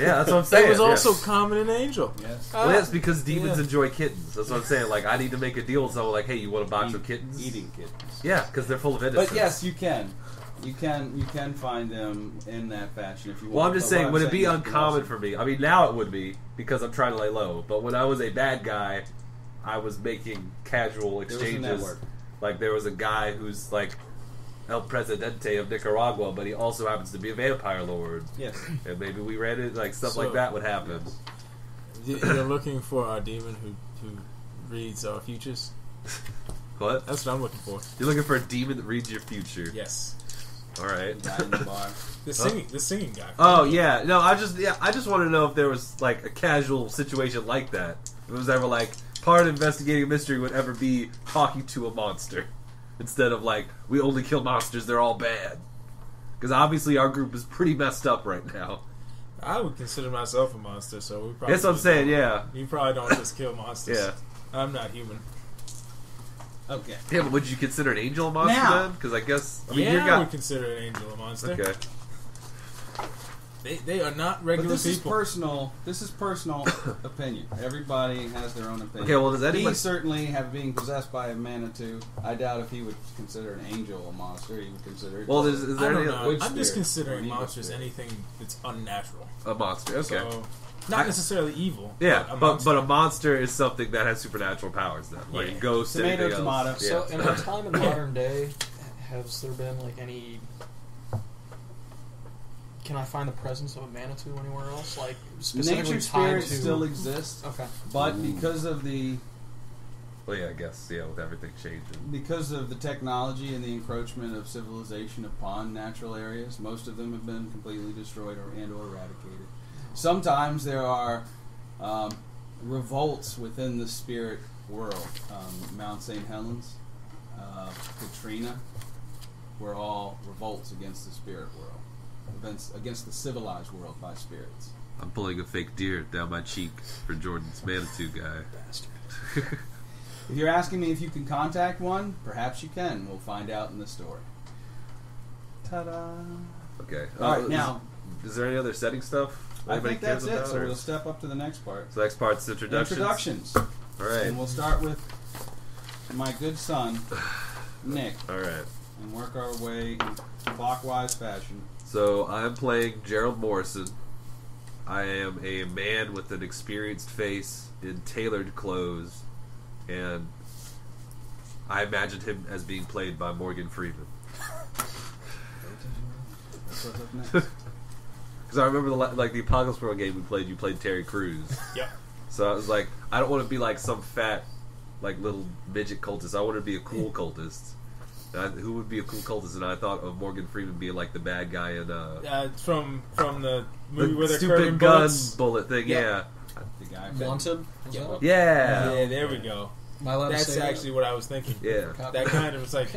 [SPEAKER 2] Yeah, that's what I'm saying.
[SPEAKER 3] It was
[SPEAKER 2] yeah.
[SPEAKER 3] also common in Angel.
[SPEAKER 1] Yes.
[SPEAKER 2] Well, that's because demons
[SPEAKER 3] Yeah.
[SPEAKER 2] enjoy kittens. That's what I'm saying. Like, I need to make a deal with someone. Like, hey, you want a box of kittens?
[SPEAKER 1] Eating kittens.
[SPEAKER 2] Yeah, because they're full of innocence.
[SPEAKER 1] But yes, you can. You can find them in that fashion if you want.
[SPEAKER 2] Well, I'm just
[SPEAKER 1] But what
[SPEAKER 2] saying, would it be
[SPEAKER 1] is
[SPEAKER 2] uncommon
[SPEAKER 1] also-
[SPEAKER 2] for me? I mean, now it would be because I'm trying to lay low. But when I was a bad guy, I was making casual
[SPEAKER 1] There was a
[SPEAKER 2] exchanges.
[SPEAKER 1] network.
[SPEAKER 2] Like, there was a guy who's like El Presidente of Nicaragua, but he also happens to be a vampire lord.
[SPEAKER 1] Yes.
[SPEAKER 2] And maybe we ran it, like, stuff
[SPEAKER 3] So-
[SPEAKER 2] like that would happen.
[SPEAKER 3] You're looking for a demon who reads our futures?
[SPEAKER 2] What?
[SPEAKER 3] That's what I'm looking for.
[SPEAKER 2] You're looking for a demon that reads your future.
[SPEAKER 3] Yes.
[SPEAKER 2] All right.
[SPEAKER 1] Guy in the bar.
[SPEAKER 3] The singing guy.
[SPEAKER 2] Oh yeah, no, I just want to know if there was like a casual situation like that. If it was ever like part of investigating a mystery would ever be talking to a monster instead of like we only kill monsters, they're all bad. Because obviously our group is pretty messed up right now.
[SPEAKER 3] I would consider myself a monster, so we probably...
[SPEAKER 2] That's what I'm saying. Yeah,
[SPEAKER 3] You probably don't just kill monsters.
[SPEAKER 2] yeah,
[SPEAKER 3] I'm not human.
[SPEAKER 1] Okay.
[SPEAKER 2] yeah. But would you consider an angel a monster
[SPEAKER 1] Now-
[SPEAKER 2] then? Because I guess I mean
[SPEAKER 3] Yeah,
[SPEAKER 2] you
[SPEAKER 3] I
[SPEAKER 2] got
[SPEAKER 3] would consider an angel a monster.
[SPEAKER 2] okay.
[SPEAKER 3] They are not
[SPEAKER 1] But
[SPEAKER 3] regular
[SPEAKER 1] this is
[SPEAKER 3] people.
[SPEAKER 1] personal. This is personal opinion. Everybody has their own opinion.
[SPEAKER 2] Okay, well, does anybody-
[SPEAKER 1] He certainly have being possessed by a Manitou. I doubt if he would consider an angel a monster. He would consider it.
[SPEAKER 2] Well, is
[SPEAKER 3] I
[SPEAKER 2] there
[SPEAKER 3] don't
[SPEAKER 2] any
[SPEAKER 3] know.
[SPEAKER 1] Which
[SPEAKER 3] I'm just
[SPEAKER 1] spirit?
[SPEAKER 3] considering
[SPEAKER 1] Or evil
[SPEAKER 3] monsters
[SPEAKER 1] spirit?
[SPEAKER 3] anything that's unnatural.
[SPEAKER 2] a monster? Okay.
[SPEAKER 3] So, not necessarily evil.
[SPEAKER 2] Yeah,
[SPEAKER 3] a
[SPEAKER 2] but
[SPEAKER 3] monster.
[SPEAKER 2] a monster is something that has supernatural powers then, like
[SPEAKER 3] Yeah.
[SPEAKER 2] ghosts,
[SPEAKER 1] Tomato,
[SPEAKER 2] anything
[SPEAKER 1] tomato.
[SPEAKER 2] else.
[SPEAKER 4] So,
[SPEAKER 2] Yeah.
[SPEAKER 4] in our time in modern day, has there been like any? Can I find the presence of a Manitou anywhere else? Like specifically
[SPEAKER 1] Nature
[SPEAKER 4] tied
[SPEAKER 1] spirits
[SPEAKER 4] to?
[SPEAKER 1] still exist,
[SPEAKER 4] Okay.
[SPEAKER 1] but because of the
[SPEAKER 2] Well, yeah, I guess with everything changing.
[SPEAKER 1] technology and the encroachment of civilization upon natural areas, most of them have been completely destroyed or eradicated. Sometimes there are revolts within the spirit world. Mount St. Helens, Katrina, were all revolts against the spirit world, events against the civilized world by spirits.
[SPEAKER 2] I'm pulling a fake deer down my cheek for Jordan's Manitou guy.
[SPEAKER 4] Bastard.
[SPEAKER 1] If you're asking me if you can contact one, perhaps you can. We'll find out in the story. Ta-da!
[SPEAKER 2] Okay.
[SPEAKER 1] All right, now...
[SPEAKER 2] Is there any other setting stuff?
[SPEAKER 1] I think that's it,
[SPEAKER 2] about,
[SPEAKER 1] so
[SPEAKER 2] or-
[SPEAKER 1] we'll step up to the next part.
[SPEAKER 2] So next part's introductions.
[SPEAKER 1] Introductions.
[SPEAKER 2] All right.
[SPEAKER 1] And we'll start with my good son, Nick,
[SPEAKER 2] All right.
[SPEAKER 1] and work our way in clockwise fashion.
[SPEAKER 2] So I'm playing Gerald Morrison. I am a man with an experienced face in tailored clothes, and I imagined him as being played by Morgan Freeman.
[SPEAKER 1] That's what's up next.
[SPEAKER 2] Because I remember the Apocalypse World game we played. You played Terry Crews.
[SPEAKER 3] Yep.
[SPEAKER 2] So I was like, I don't want to be like some fat, like little midget cultist. I want to be a cool cultist. Who would be a cool cultist? And I thought of Morgan Freeman being like the bad guy in
[SPEAKER 3] From the movie where they're
[SPEAKER 2] stupid
[SPEAKER 3] curving
[SPEAKER 2] gun
[SPEAKER 3] bullets.
[SPEAKER 2] bullet thing.
[SPEAKER 3] Yeah.
[SPEAKER 1] The guy
[SPEAKER 4] Wanted? Was
[SPEAKER 3] Yeah.
[SPEAKER 4] that what-
[SPEAKER 2] Yeah.
[SPEAKER 3] Yeah, there we go.
[SPEAKER 4] Am I allowed to
[SPEAKER 3] That's
[SPEAKER 4] say that?
[SPEAKER 3] actually what I was thinking.
[SPEAKER 2] Yeah.
[SPEAKER 3] That kind of was like,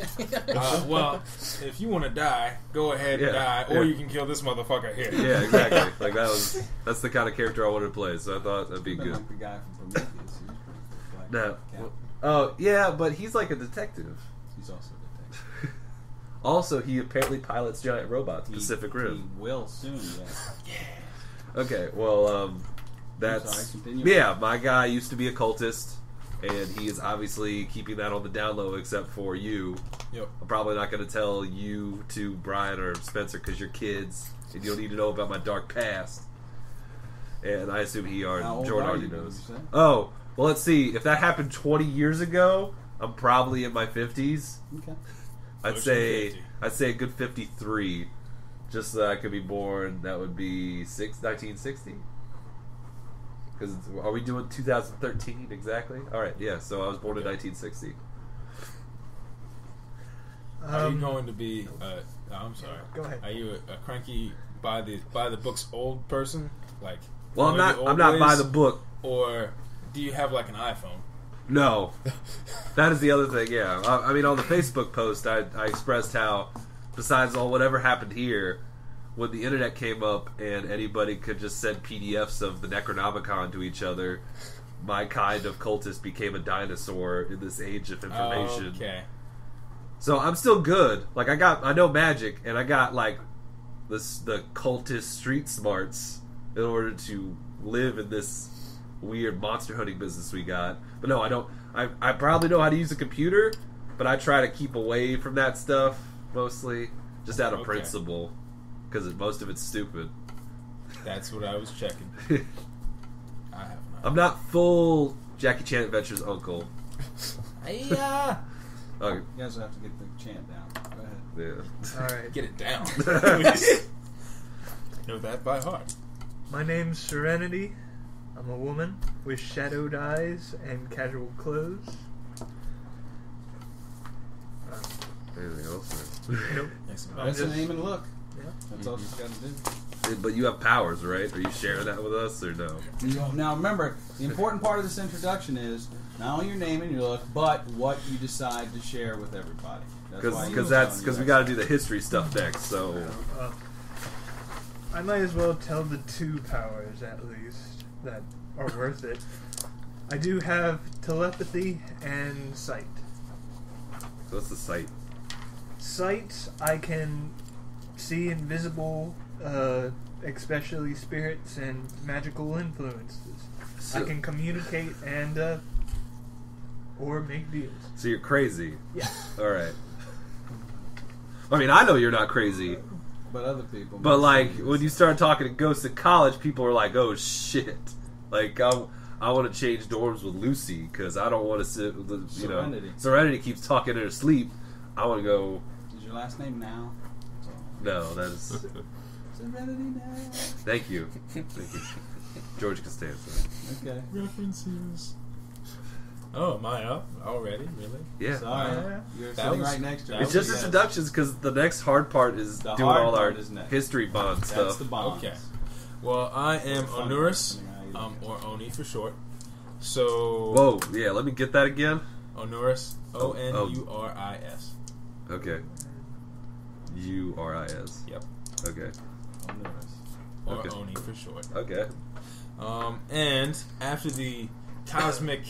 [SPEAKER 3] well, if you want to die, go ahead and
[SPEAKER 2] Yeah,
[SPEAKER 3] die, or
[SPEAKER 2] yeah.
[SPEAKER 3] you can kill this motherfucker here.
[SPEAKER 2] Yeah, exactly. Like that's the kind of character I wanted to play. So I thought that'd be good.
[SPEAKER 1] Like the guy from Prometheus. He was pretty
[SPEAKER 2] No.
[SPEAKER 1] black.
[SPEAKER 2] Oh yeah, but he's like a detective.
[SPEAKER 1] He's also a detective.
[SPEAKER 2] Also, he apparently pilots giant robots. Pacific
[SPEAKER 1] He
[SPEAKER 2] Rim.
[SPEAKER 1] will soon, yeah.
[SPEAKER 2] Okay, well, that's
[SPEAKER 1] sorry, continue.
[SPEAKER 2] yeah. My guy used to be a cultist, and he is obviously keeping that on the down low, except for you.
[SPEAKER 3] Yep.
[SPEAKER 2] I'm probably not going to tell you to Brian or Spencer because you're kids, and you don't need to know about my dark past. And I assume
[SPEAKER 1] How old
[SPEAKER 2] Jordan
[SPEAKER 1] are
[SPEAKER 2] already
[SPEAKER 1] you,
[SPEAKER 2] knows.
[SPEAKER 1] did you say?
[SPEAKER 2] Oh, well, let's see. If that happened 20 years ago, I'm probably in my 50s.
[SPEAKER 1] Okay.
[SPEAKER 2] I'd
[SPEAKER 3] Pushing
[SPEAKER 2] say
[SPEAKER 3] 50.
[SPEAKER 2] I'd say a good 53, just so that I could be born. That would be 1960. Because are we doing 2013 exactly? All right, yeah. So I was born in 1960.
[SPEAKER 3] Are you going to be? I'm sorry.
[SPEAKER 5] Go ahead.
[SPEAKER 3] Are you a cranky by the book's old person? Like,
[SPEAKER 2] Well, I'm
[SPEAKER 3] one of
[SPEAKER 2] not.
[SPEAKER 3] the old
[SPEAKER 2] I'm not by
[SPEAKER 3] ways?
[SPEAKER 2] the book.
[SPEAKER 3] Or do you have like an iPhone?
[SPEAKER 2] No, that is the other thing. Yeah, I mean, on the Facebook post, I expressed how, besides all whatever happened here, when the internet came up and anybody could just send PDFs of the Necronomicon to each other, my kind of cultist became a dinosaur in this age of information.
[SPEAKER 3] Okay.
[SPEAKER 2] So I'm still good. Like I know magic, and I got like the cultist street smarts in order to live in this weird monster hunting business we got. But no, I don't. I probably know how to use a computer, but I try to keep away from that stuff mostly, just out of
[SPEAKER 3] Okay.
[SPEAKER 2] principle, because most of it's stupid.
[SPEAKER 3] That's what I was checking. I have not.
[SPEAKER 2] I'm not full Jackie Chan Adventures uncle.
[SPEAKER 3] Yeah.
[SPEAKER 2] Oh,
[SPEAKER 1] You guys will have to get the chant down. Go ahead.
[SPEAKER 2] yeah.
[SPEAKER 5] All right.
[SPEAKER 3] Get it down. Know that by heart.
[SPEAKER 5] My name's Serenity. I'm a woman with shadowed eyes and casual clothes.
[SPEAKER 2] Anything else?
[SPEAKER 5] Nope.
[SPEAKER 3] Excellent.
[SPEAKER 5] I'm
[SPEAKER 1] That's the
[SPEAKER 5] just-
[SPEAKER 1] name and look.
[SPEAKER 5] Yeah.
[SPEAKER 1] That's all she's got to do.
[SPEAKER 2] But you have powers, right? Are you sharing that with us or no?
[SPEAKER 1] Now remember, the important part of this introduction is not only your name and your look, but what you decide to share with everybody.
[SPEAKER 2] Because we got to do the history stuff next. So
[SPEAKER 5] I might as well tell the two powers at least that are worth it. I do have telepathy and sight.
[SPEAKER 2] what's the site?
[SPEAKER 5] Sight, I can see invisible, especially spirits and magical influences. I can communicate and or make deals.
[SPEAKER 2] So you're crazy.
[SPEAKER 5] Yeah.
[SPEAKER 2] All right. I mean, I know you're not crazy,
[SPEAKER 1] But other people.
[SPEAKER 2] but
[SPEAKER 1] might
[SPEAKER 2] like
[SPEAKER 1] say
[SPEAKER 2] when you start talking to ghosts in college, people are like, "Oh shit!" Like I want to change dorms with Lucy because I don't want to sit with the,
[SPEAKER 1] Serenity.
[SPEAKER 2] Serenity keeps talking in her sleep. I want to go.
[SPEAKER 1] Is your last name now?
[SPEAKER 2] No, that is.
[SPEAKER 1] Serenity now.
[SPEAKER 2] Thank you. Thank you, George Costanza.
[SPEAKER 1] Okay.
[SPEAKER 3] References. Oh, am I up already? Really?
[SPEAKER 2] Yeah.
[SPEAKER 1] Sorry.
[SPEAKER 5] Yeah.
[SPEAKER 1] You're
[SPEAKER 3] That
[SPEAKER 1] sitting
[SPEAKER 3] was-
[SPEAKER 1] right next to
[SPEAKER 3] that
[SPEAKER 1] her.
[SPEAKER 2] It's just
[SPEAKER 1] Yes.
[SPEAKER 2] introductions because the next hard part is
[SPEAKER 1] The
[SPEAKER 2] doing
[SPEAKER 1] hard
[SPEAKER 2] all our
[SPEAKER 1] part is next.
[SPEAKER 2] history bond
[SPEAKER 1] That's
[SPEAKER 2] stuff.
[SPEAKER 1] the bonds.
[SPEAKER 3] Okay. Well, I am
[SPEAKER 1] Fun
[SPEAKER 3] Onuris,
[SPEAKER 1] depending on how you look
[SPEAKER 3] or Oni for short. So
[SPEAKER 2] Whoa, yeah, let me get that again.
[SPEAKER 3] Onuris, Onuris.
[SPEAKER 2] Okay. URIS.
[SPEAKER 3] Yep.
[SPEAKER 2] Okay.
[SPEAKER 1] Onuris.
[SPEAKER 3] Or
[SPEAKER 2] Okay.
[SPEAKER 3] Oni for short.
[SPEAKER 2] Okay.
[SPEAKER 3] And after the cosmic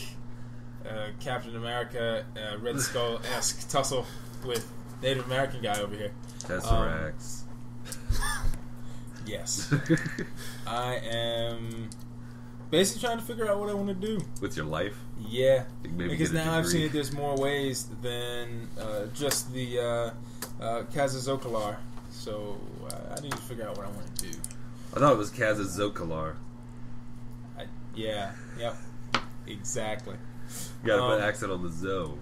[SPEAKER 3] Captain America, Red Skull-esque tussle with Native American guy over here.
[SPEAKER 2] Tesseracts.
[SPEAKER 3] Yes. I am basically trying to figure out what I want to do.
[SPEAKER 2] With your life?
[SPEAKER 3] Yeah.
[SPEAKER 2] Maybe
[SPEAKER 3] Because
[SPEAKER 2] get a
[SPEAKER 3] now I've
[SPEAKER 2] degree.
[SPEAKER 3] seen there's more ways than just the Kazazokalar. So I need to figure out what I want to do.
[SPEAKER 2] I thought it was Kazazokalar.
[SPEAKER 3] Yeah. Yep. Exactly.
[SPEAKER 2] You gotta put an accent on the zo.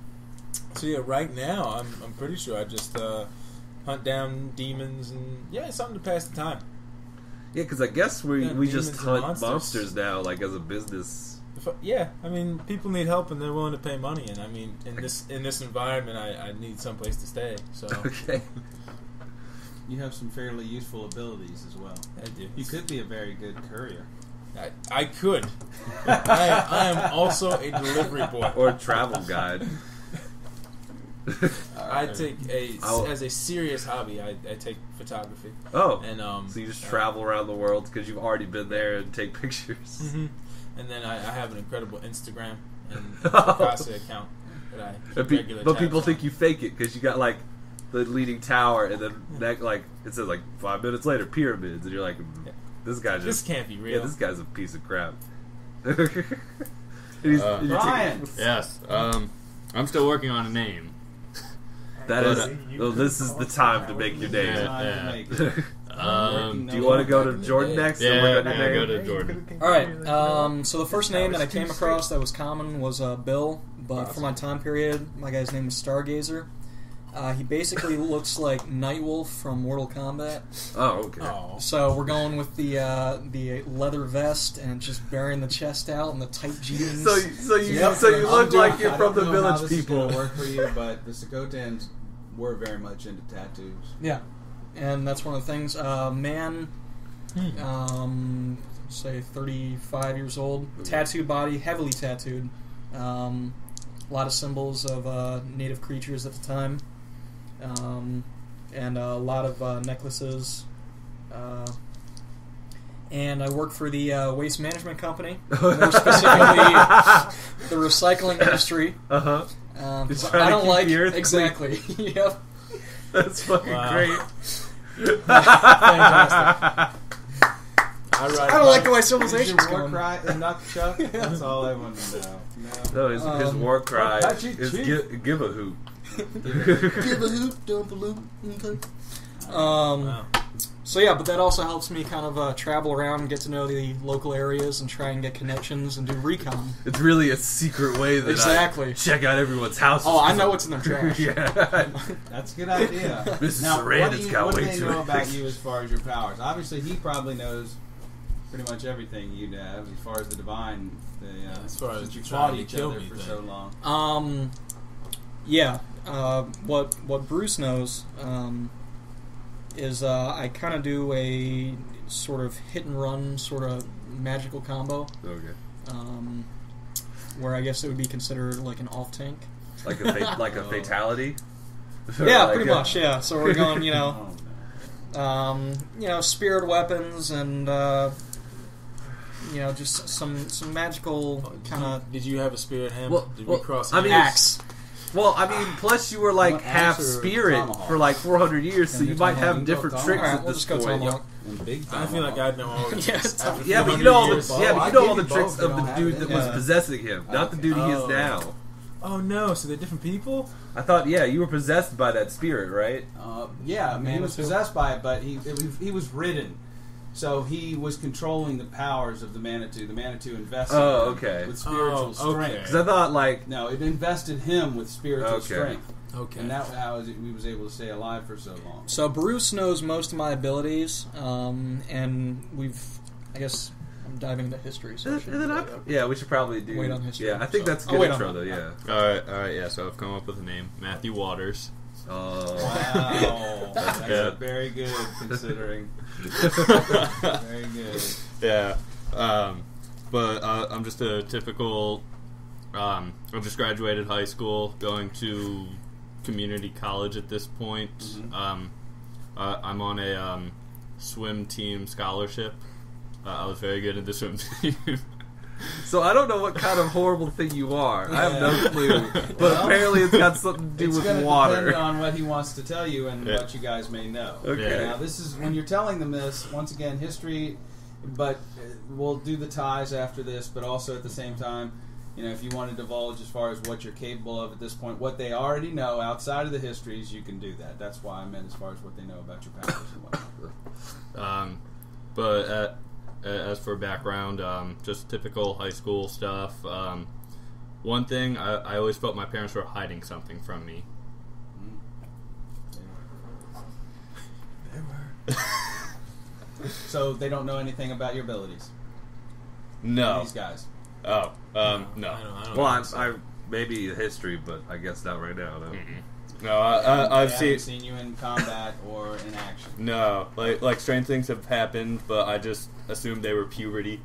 [SPEAKER 3] So yeah, right now I'm pretty sure I just hunt down demons and it's something to pass the time.
[SPEAKER 2] Yeah, because I guess we just
[SPEAKER 3] demons and
[SPEAKER 2] hunt monsters now, like as a business.
[SPEAKER 3] I mean, people need help and they're willing to pay money, and I mean, in this environment, I need someplace to stay. So
[SPEAKER 2] Okay.
[SPEAKER 1] You have some fairly useful abilities as well.
[SPEAKER 3] I do.
[SPEAKER 1] You could be a very good courier.
[SPEAKER 3] I could. I am also a delivery boy.
[SPEAKER 2] Or a travel guide.
[SPEAKER 3] I take as a serious hobby. I take photography.
[SPEAKER 2] Oh,
[SPEAKER 3] and
[SPEAKER 2] so you just travel around the world because you've already been there and take pictures.
[SPEAKER 3] Mm-hmm. And then I have an incredible Instagram and Picasa account that I keep regular
[SPEAKER 2] But
[SPEAKER 3] tabs
[SPEAKER 2] people
[SPEAKER 3] on.
[SPEAKER 2] think you fake it because you got like the leading tower and then that, like it says like 5 minutes later pyramids and you're like this guy just
[SPEAKER 3] This can't be real.
[SPEAKER 2] Yeah, this guy's a piece of crap.
[SPEAKER 1] Brian!
[SPEAKER 6] Yes. I'm still working on a name.
[SPEAKER 2] This is the time to make your name.
[SPEAKER 6] Yeah.
[SPEAKER 2] Do you want to go to Jordan next?
[SPEAKER 6] Yeah,
[SPEAKER 2] Or we're
[SPEAKER 6] go
[SPEAKER 2] gonna
[SPEAKER 6] to Jordan.
[SPEAKER 4] Alright, so the first name that I came across that was common was Bill, but for my time period, my guy's name was Stargazer. He basically looks like Nightwolf from Mortal Kombat.
[SPEAKER 2] Oh, okay.
[SPEAKER 3] Oh.
[SPEAKER 4] So we're going with the leather vest and just burying the chest out and the tight jeans.
[SPEAKER 2] So you look like you're from the village people.
[SPEAKER 1] Work for you, but the Sakotans were very much into tattoos.
[SPEAKER 4] Yeah, and that's one of the things. Man, say 35 years old, tattooed body, heavily tattooed. A lot of symbols of native creatures at the time, and a lot of necklaces. And I work for the waste management company, more specifically the recycling industry.
[SPEAKER 2] Uh-huh.
[SPEAKER 4] I don't like exactly. Yep.
[SPEAKER 2] That's fucking great.
[SPEAKER 3] Fantastic.
[SPEAKER 4] I don't like the way civilization's
[SPEAKER 1] Is your war
[SPEAKER 4] going.
[SPEAKER 1] cry enough, Chuck? That's all I want to know.
[SPEAKER 2] No, his war cry is give a hoot.
[SPEAKER 4] Give a hoop, dump a loop. Okay.
[SPEAKER 3] Wow.
[SPEAKER 4] So yeah, but that also helps me kind of travel around, get to know the local areas, and try and get connections and do recon.
[SPEAKER 2] It's really a secret way that
[SPEAKER 4] Exactly.
[SPEAKER 2] I check out everyone's house.
[SPEAKER 4] Oh, I know what's in their trash.
[SPEAKER 2] Yeah.
[SPEAKER 1] That's a good idea.
[SPEAKER 2] Mrs.
[SPEAKER 1] Now,
[SPEAKER 2] Sarandon's got
[SPEAKER 1] what do
[SPEAKER 2] way
[SPEAKER 1] they
[SPEAKER 2] too
[SPEAKER 1] know
[SPEAKER 2] many
[SPEAKER 1] about
[SPEAKER 2] things.
[SPEAKER 1] you as far as your powers? Obviously, he probably knows pretty much everything you have as far as the divine.
[SPEAKER 3] As far as
[SPEAKER 1] since you
[SPEAKER 3] trying
[SPEAKER 1] fought
[SPEAKER 3] to
[SPEAKER 1] each
[SPEAKER 3] kill
[SPEAKER 1] other
[SPEAKER 3] me
[SPEAKER 1] for
[SPEAKER 3] thing.
[SPEAKER 1] so long.
[SPEAKER 4] Yeah. What Bruce knows is I kind of do a sort of hit and run sort of magical combo.
[SPEAKER 2] Okay.
[SPEAKER 4] Where I guess it would be considered like an off tank.
[SPEAKER 2] Like a fatality.
[SPEAKER 4] Yeah,
[SPEAKER 2] Like
[SPEAKER 4] pretty much. Yeah. So we're going,
[SPEAKER 1] Oh, no.
[SPEAKER 4] spirit weapons and just some magical kind of
[SPEAKER 3] Did you have a spirit hand?
[SPEAKER 2] Well,
[SPEAKER 3] Did
[SPEAKER 2] well,
[SPEAKER 3] we cross?
[SPEAKER 2] I mean,
[SPEAKER 4] axe.
[SPEAKER 2] Well, I mean, plus you were like
[SPEAKER 1] What,
[SPEAKER 2] half
[SPEAKER 1] axe or
[SPEAKER 2] spirit
[SPEAKER 1] tomahawk?
[SPEAKER 2] for like 400 years, so
[SPEAKER 1] Can
[SPEAKER 2] you
[SPEAKER 1] you
[SPEAKER 2] might
[SPEAKER 1] tomahawk?
[SPEAKER 2] have
[SPEAKER 1] You can
[SPEAKER 2] different
[SPEAKER 1] go
[SPEAKER 2] tricks
[SPEAKER 4] Alright,
[SPEAKER 2] at
[SPEAKER 4] we'll
[SPEAKER 2] this
[SPEAKER 4] just go
[SPEAKER 2] point.
[SPEAKER 4] tomahawk.
[SPEAKER 1] And big
[SPEAKER 3] I feel like I'd know all of this.
[SPEAKER 4] Yes,
[SPEAKER 3] After
[SPEAKER 2] Yeah, but
[SPEAKER 3] 400
[SPEAKER 2] you know all
[SPEAKER 3] years.
[SPEAKER 2] the yeah, but
[SPEAKER 1] I'll
[SPEAKER 2] you know
[SPEAKER 1] give
[SPEAKER 2] all the
[SPEAKER 1] you
[SPEAKER 2] tricks
[SPEAKER 1] both. You
[SPEAKER 2] of the
[SPEAKER 1] don't
[SPEAKER 2] dude
[SPEAKER 1] have
[SPEAKER 2] that
[SPEAKER 1] it.
[SPEAKER 2] was
[SPEAKER 4] Yeah.
[SPEAKER 2] possessing him, not the dude he is
[SPEAKER 3] Oh.
[SPEAKER 2] now.
[SPEAKER 3] Oh no! So they're different people.
[SPEAKER 2] I thought, yeah, you were possessed by that spirit, right?
[SPEAKER 1] Yeah, I mean, he was
[SPEAKER 4] Manitou.
[SPEAKER 1] possessed by it, but he was ridden. So he was controlling the powers of the Manitou. The Manitou invested
[SPEAKER 2] Oh,
[SPEAKER 1] him
[SPEAKER 2] okay.
[SPEAKER 1] with spiritual
[SPEAKER 3] Oh, okay.
[SPEAKER 1] strength.
[SPEAKER 2] Because I thought like,
[SPEAKER 1] No, it invested him with spiritual
[SPEAKER 2] Okay.
[SPEAKER 1] strength.
[SPEAKER 3] Okay.
[SPEAKER 1] And that's how he was able to stay alive for so long.
[SPEAKER 4] So Bruce knows most of my abilities, and I guess I'm diving into history. So I should
[SPEAKER 2] yeah, we should probably do.
[SPEAKER 4] Wait on history.
[SPEAKER 2] Yeah, I think
[SPEAKER 4] So-
[SPEAKER 2] that's a
[SPEAKER 4] I'll
[SPEAKER 2] good
[SPEAKER 4] wait on
[SPEAKER 2] intro
[SPEAKER 4] that.
[SPEAKER 2] though. Yeah.
[SPEAKER 6] All right. Yeah. So I've come up with a name, Matthew Waters.
[SPEAKER 1] Wow. That's
[SPEAKER 6] Yeah.
[SPEAKER 1] very good, considering. Very good.
[SPEAKER 6] Yeah. But I'm just a typical. I just graduated high school, going to community college at this point.
[SPEAKER 1] Mhm.
[SPEAKER 6] I'm on a swim team scholarship. I was very good at the swim team.
[SPEAKER 2] So I don't know what kind of horrible thing you are. I have no clue. But apparently it's got something to do with
[SPEAKER 1] It's
[SPEAKER 2] water.
[SPEAKER 1] going to depend on what he wants to tell you and what you guys may know.
[SPEAKER 2] Okay.
[SPEAKER 1] Now, this is when you're telling them this, once again, history, but we'll do the ties after this, but also at the same time, if you want to divulge as far as what you're capable of at this point, what they already know outside of the histories, you can do that. That's why I meant as far as what they know about your powers and whatnot.
[SPEAKER 6] But as for background, just typical high school stuff. One thing, I always felt my parents were hiding something from me.
[SPEAKER 1] They were. So they don't know anything about your abilities?
[SPEAKER 6] No.
[SPEAKER 1] These guys?
[SPEAKER 6] Oh, no.
[SPEAKER 3] I don't
[SPEAKER 2] Well,
[SPEAKER 3] think so.
[SPEAKER 2] I maybe history, but I guess not right now. No.
[SPEAKER 6] No, I've
[SPEAKER 1] They haven't seen you in combat or in action.
[SPEAKER 6] No, like strange things have happened, but I just assumed they were puberty.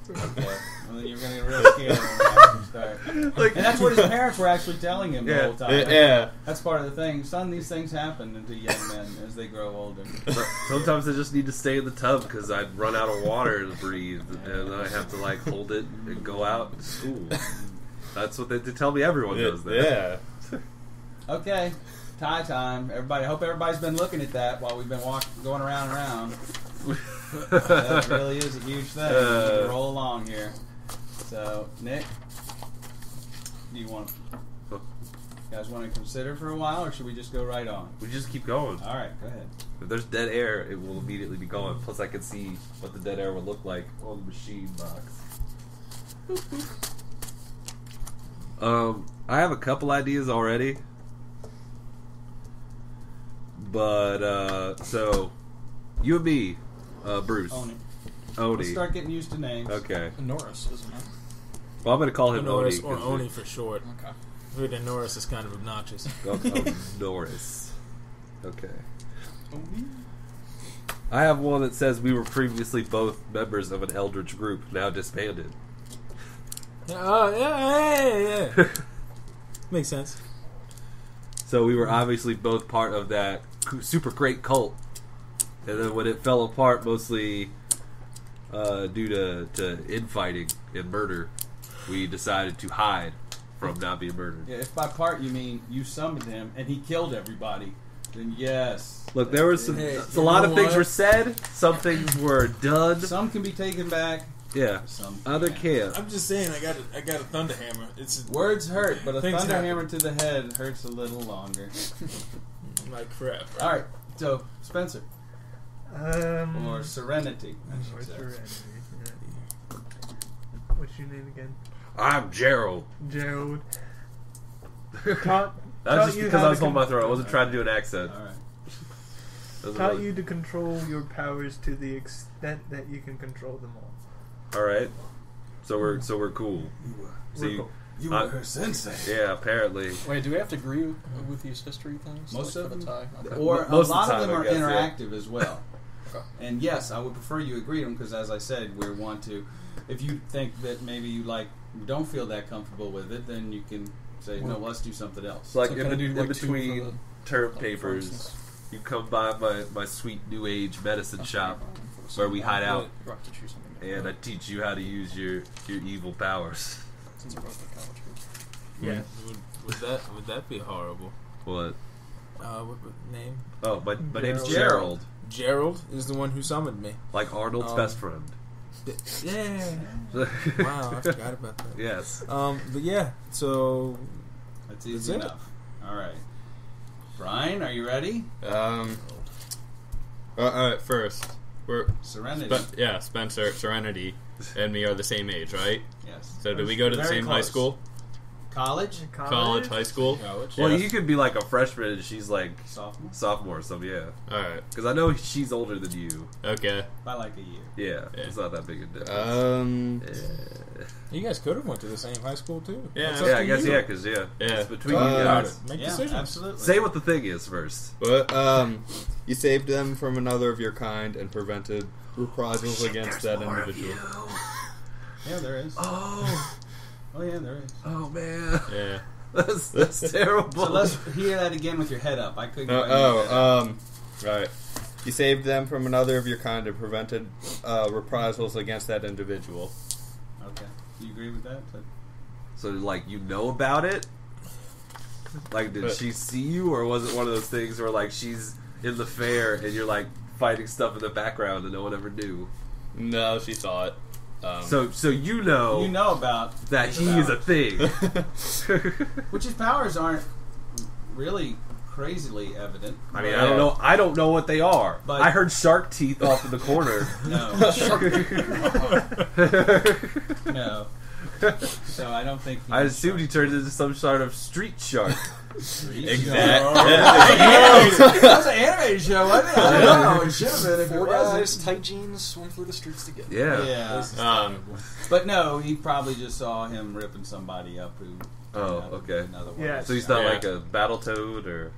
[SPEAKER 1] Okay. Well, then you're going to get real scared when you start. And that's what his parents were actually telling him the whole time.
[SPEAKER 6] Yeah.
[SPEAKER 1] That's part of the thing. Son, these things happen to young men as they grow older.
[SPEAKER 2] Sometimes I just need to stay in the tub because I'd run out of water to breathe, and I have to hold it and go out to school. That's what they tell me. Everyone does that.
[SPEAKER 6] Yeah.
[SPEAKER 1] Okay, tie time. Everybody, I hope everybody's been looking at that while we've been going around and around. That really is a huge thing. We can roll along here. So, Nick, do you guys want to consider for a while, or should we just go right on?
[SPEAKER 2] We just keep going.
[SPEAKER 1] All right, go ahead.
[SPEAKER 2] If there's dead air, it will immediately be gone. Plus, I can see what the dead air would look like on the machine box. I have a couple ideas already. But, so, you and me, Bruce.
[SPEAKER 1] Oni.
[SPEAKER 2] Oni.
[SPEAKER 1] Let's start getting used to names.
[SPEAKER 2] Okay.
[SPEAKER 4] Norris, isn't it?
[SPEAKER 2] Well, I'm going to call him
[SPEAKER 3] Norris
[SPEAKER 2] Oni.
[SPEAKER 3] or Oni for short.
[SPEAKER 4] Okay.
[SPEAKER 3] Reading Norris is kind of obnoxious.
[SPEAKER 2] Norris. Okay. I have one that says we were previously both members of an eldritch group, now disbanded.
[SPEAKER 3] Yeah. Makes sense.
[SPEAKER 2] So we were obviously both part of that super great cult. And then when it fell apart, mostly due to infighting and murder, we decided to hide from not being murdered.
[SPEAKER 1] Yeah, if by part you mean you summoned him and he killed everybody, then yes.
[SPEAKER 2] Look, there was a lot of things were said, some things were done.
[SPEAKER 1] Some can be taken back.
[SPEAKER 2] Yeah,
[SPEAKER 1] Some
[SPEAKER 2] other
[SPEAKER 1] can't.
[SPEAKER 2] can't.
[SPEAKER 3] I'm just saying, I got a thunder hammer. It's
[SPEAKER 1] Words hurt, but a
[SPEAKER 3] Things
[SPEAKER 1] thunder
[SPEAKER 3] happen.
[SPEAKER 1] hammer to the head hurts a little longer.
[SPEAKER 3] like crap.
[SPEAKER 1] All right, so Spenser or Serenity, I
[SPEAKER 5] Or
[SPEAKER 1] should say.
[SPEAKER 5] Serenity. What's your name again?
[SPEAKER 2] I'm Gerald.
[SPEAKER 5] Gerald. Taught
[SPEAKER 2] That's just
[SPEAKER 5] you
[SPEAKER 2] because
[SPEAKER 5] how
[SPEAKER 2] I was
[SPEAKER 5] to
[SPEAKER 2] holding my throat. I wasn't trying to do an accent.
[SPEAKER 1] All right.
[SPEAKER 5] Taught you to control your powers to the extent that you can control them all.
[SPEAKER 2] All right. So we're cool. So
[SPEAKER 1] You were her sensei.
[SPEAKER 2] yeah, apparently.
[SPEAKER 4] Wait, do we have to agree with these history things?
[SPEAKER 1] Most
[SPEAKER 4] like,
[SPEAKER 1] of
[SPEAKER 4] for the
[SPEAKER 1] them?
[SPEAKER 4] tie? Okay.
[SPEAKER 1] Or
[SPEAKER 2] Most
[SPEAKER 1] a
[SPEAKER 2] of
[SPEAKER 1] lot
[SPEAKER 2] the
[SPEAKER 1] of them
[SPEAKER 2] time,
[SPEAKER 1] are
[SPEAKER 2] I guess, yeah.
[SPEAKER 1] interactive as well.
[SPEAKER 4] Okay.
[SPEAKER 1] And yes, I would prefer you agree them because, as I said, we want to. If you think that maybe you don't feel that comfortable with it, then you can say no. Let's do something else.
[SPEAKER 2] It's like
[SPEAKER 4] So
[SPEAKER 2] in,
[SPEAKER 4] can I do,
[SPEAKER 2] in
[SPEAKER 4] like, two
[SPEAKER 2] between
[SPEAKER 4] for the-
[SPEAKER 2] term
[SPEAKER 4] for
[SPEAKER 2] papers,
[SPEAKER 4] instance?
[SPEAKER 2] you come by my sweet new age medicine shop where we hide out,
[SPEAKER 4] We'll have to choose something
[SPEAKER 2] and I
[SPEAKER 4] different.
[SPEAKER 2] teach you how to use your evil powers.
[SPEAKER 4] Since we're both in college groups.
[SPEAKER 5] Yeah.
[SPEAKER 3] Would that be horrible?
[SPEAKER 2] What?
[SPEAKER 3] What name?
[SPEAKER 2] Oh, my name's
[SPEAKER 1] Gerald.
[SPEAKER 2] Gerald.
[SPEAKER 3] Gerald is the one who summoned me.
[SPEAKER 2] Like Arnold's best friend.
[SPEAKER 3] Yeah. Wow, I forgot about that.
[SPEAKER 2] Yes.
[SPEAKER 3] But yeah, so
[SPEAKER 1] That's easy
[SPEAKER 3] That's it.
[SPEAKER 1] enough. All right, Brian, are you ready?
[SPEAKER 6] All right, first we're
[SPEAKER 1] Serenity.
[SPEAKER 6] Spencer, Serenity, and me are the same age, right?
[SPEAKER 1] Yes.
[SPEAKER 6] So did we go to the
[SPEAKER 1] Very
[SPEAKER 6] same high
[SPEAKER 1] close.
[SPEAKER 6] school?
[SPEAKER 1] College.
[SPEAKER 6] College, high school?
[SPEAKER 3] college.
[SPEAKER 2] Well,
[SPEAKER 6] Yes.
[SPEAKER 2] you could be like a freshman and she's like
[SPEAKER 1] Sophomore.
[SPEAKER 2] sophomore, so yeah.
[SPEAKER 6] All right.
[SPEAKER 2] Because I know she's older than you.
[SPEAKER 6] Okay.
[SPEAKER 1] By like a year.
[SPEAKER 2] Yeah,
[SPEAKER 6] Yeah.
[SPEAKER 2] it's not that big a difference.
[SPEAKER 3] You guys could have went to the same high school too.
[SPEAKER 6] Yeah.
[SPEAKER 3] It's up
[SPEAKER 2] Yeah,
[SPEAKER 3] to
[SPEAKER 2] I guess
[SPEAKER 3] you.
[SPEAKER 2] yeah, because
[SPEAKER 6] Yeah.
[SPEAKER 2] it's between
[SPEAKER 3] Talk
[SPEAKER 2] you
[SPEAKER 3] about
[SPEAKER 2] guys.
[SPEAKER 3] it. Make
[SPEAKER 1] Yeah,
[SPEAKER 3] decisions.
[SPEAKER 1] absolutely.
[SPEAKER 2] Say what the thing is first.
[SPEAKER 6] But you saved them from another of your kind and prevented reprisals against that individual.
[SPEAKER 1] Yeah, there is.
[SPEAKER 2] Oh,
[SPEAKER 1] Oh yeah, there is.
[SPEAKER 2] oh man,
[SPEAKER 6] Yeah.
[SPEAKER 2] that's terrible.
[SPEAKER 1] So let's hear that again with your head up. I couldn't.
[SPEAKER 6] Right. You saved them from another of your kind and prevented reprisals against that individual.
[SPEAKER 1] Okay. Do you agree with that?
[SPEAKER 2] So, like, you know about it? Like, did she see you, or was it one of those things where, like, she's in the fair and you're, like, fighting stuff in the background and no one ever knew?
[SPEAKER 6] No, she saw it.
[SPEAKER 2] So you know
[SPEAKER 1] about
[SPEAKER 2] that
[SPEAKER 1] his
[SPEAKER 2] he is a thing.
[SPEAKER 1] Which his powers aren't really crazily evident.
[SPEAKER 2] I mean, I don't know what they are.
[SPEAKER 1] But
[SPEAKER 2] I heard shark teeth off in the corner.
[SPEAKER 1] No. No. So I don't think
[SPEAKER 2] I assumed he turned into some sort of street shark.
[SPEAKER 6] Exactly.
[SPEAKER 1] That was an animated show, wasn't it? I don't know. It should have been if it
[SPEAKER 4] Four
[SPEAKER 1] wasn't.
[SPEAKER 4] guys, tight jeans, swim through the streets together.
[SPEAKER 2] Yeah.
[SPEAKER 1] Yeah. But no, he probably just saw him ripping somebody up who.
[SPEAKER 2] Oh, okay.
[SPEAKER 5] Yeah.
[SPEAKER 2] So he's not like a battle toad, or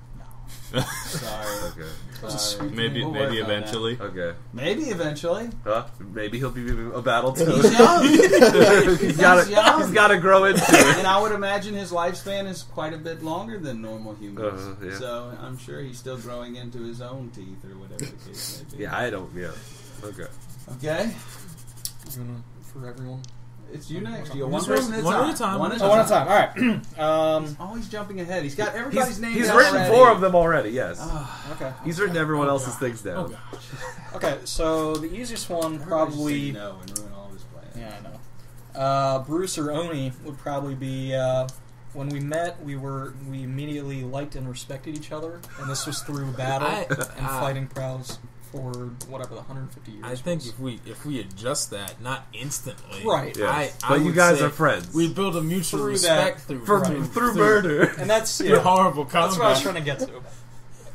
[SPEAKER 1] Sorry.
[SPEAKER 2] okay.
[SPEAKER 1] Sorry.
[SPEAKER 6] Maybe
[SPEAKER 1] We'll work on
[SPEAKER 6] eventually.
[SPEAKER 2] Okay.
[SPEAKER 1] Maybe eventually.
[SPEAKER 2] Huh? Maybe he'll be a battle toad.
[SPEAKER 1] He's young.
[SPEAKER 2] He's got to grow into it.
[SPEAKER 1] And I would imagine his lifespan is quite a bit longer than normal humans.
[SPEAKER 2] Yeah.
[SPEAKER 1] So I'm sure he's still growing into his own teeth or whatever the case may be.
[SPEAKER 2] Yeah, I don't. Yeah. Okay.
[SPEAKER 1] Okay.
[SPEAKER 4] For everyone.
[SPEAKER 1] It's you next. You go
[SPEAKER 3] Just
[SPEAKER 1] one person at a
[SPEAKER 3] one
[SPEAKER 1] time.
[SPEAKER 3] at a time.
[SPEAKER 1] One at
[SPEAKER 4] Oh, one at a time. All right.
[SPEAKER 1] He's always jumping ahead. He's got everybody's name
[SPEAKER 2] He's
[SPEAKER 1] down
[SPEAKER 2] written
[SPEAKER 1] already.
[SPEAKER 2] 4 of them already. Yes.
[SPEAKER 4] Okay.
[SPEAKER 2] He's written everyone else's things down.
[SPEAKER 3] Oh gosh.
[SPEAKER 4] Okay, so the easiest one
[SPEAKER 1] Everybody
[SPEAKER 4] probably.
[SPEAKER 1] just say no and ruin all his plans.
[SPEAKER 4] Yeah, I know. Bruce or Oni would probably be. When we met, we immediately liked and respected each other, and this was through battle and fighting prowess for whatever the 150 years.
[SPEAKER 3] I think
[SPEAKER 4] was.
[SPEAKER 3] if we adjust that, not instantly,
[SPEAKER 4] Right.
[SPEAKER 2] Yes.
[SPEAKER 3] I
[SPEAKER 2] But you
[SPEAKER 3] would
[SPEAKER 2] guys
[SPEAKER 3] say
[SPEAKER 2] are friends.
[SPEAKER 3] We build a mutual
[SPEAKER 4] Through
[SPEAKER 3] respect
[SPEAKER 4] that-
[SPEAKER 2] through murder.
[SPEAKER 4] and that's
[SPEAKER 3] through horrible combat.
[SPEAKER 4] that's what I was trying to get to.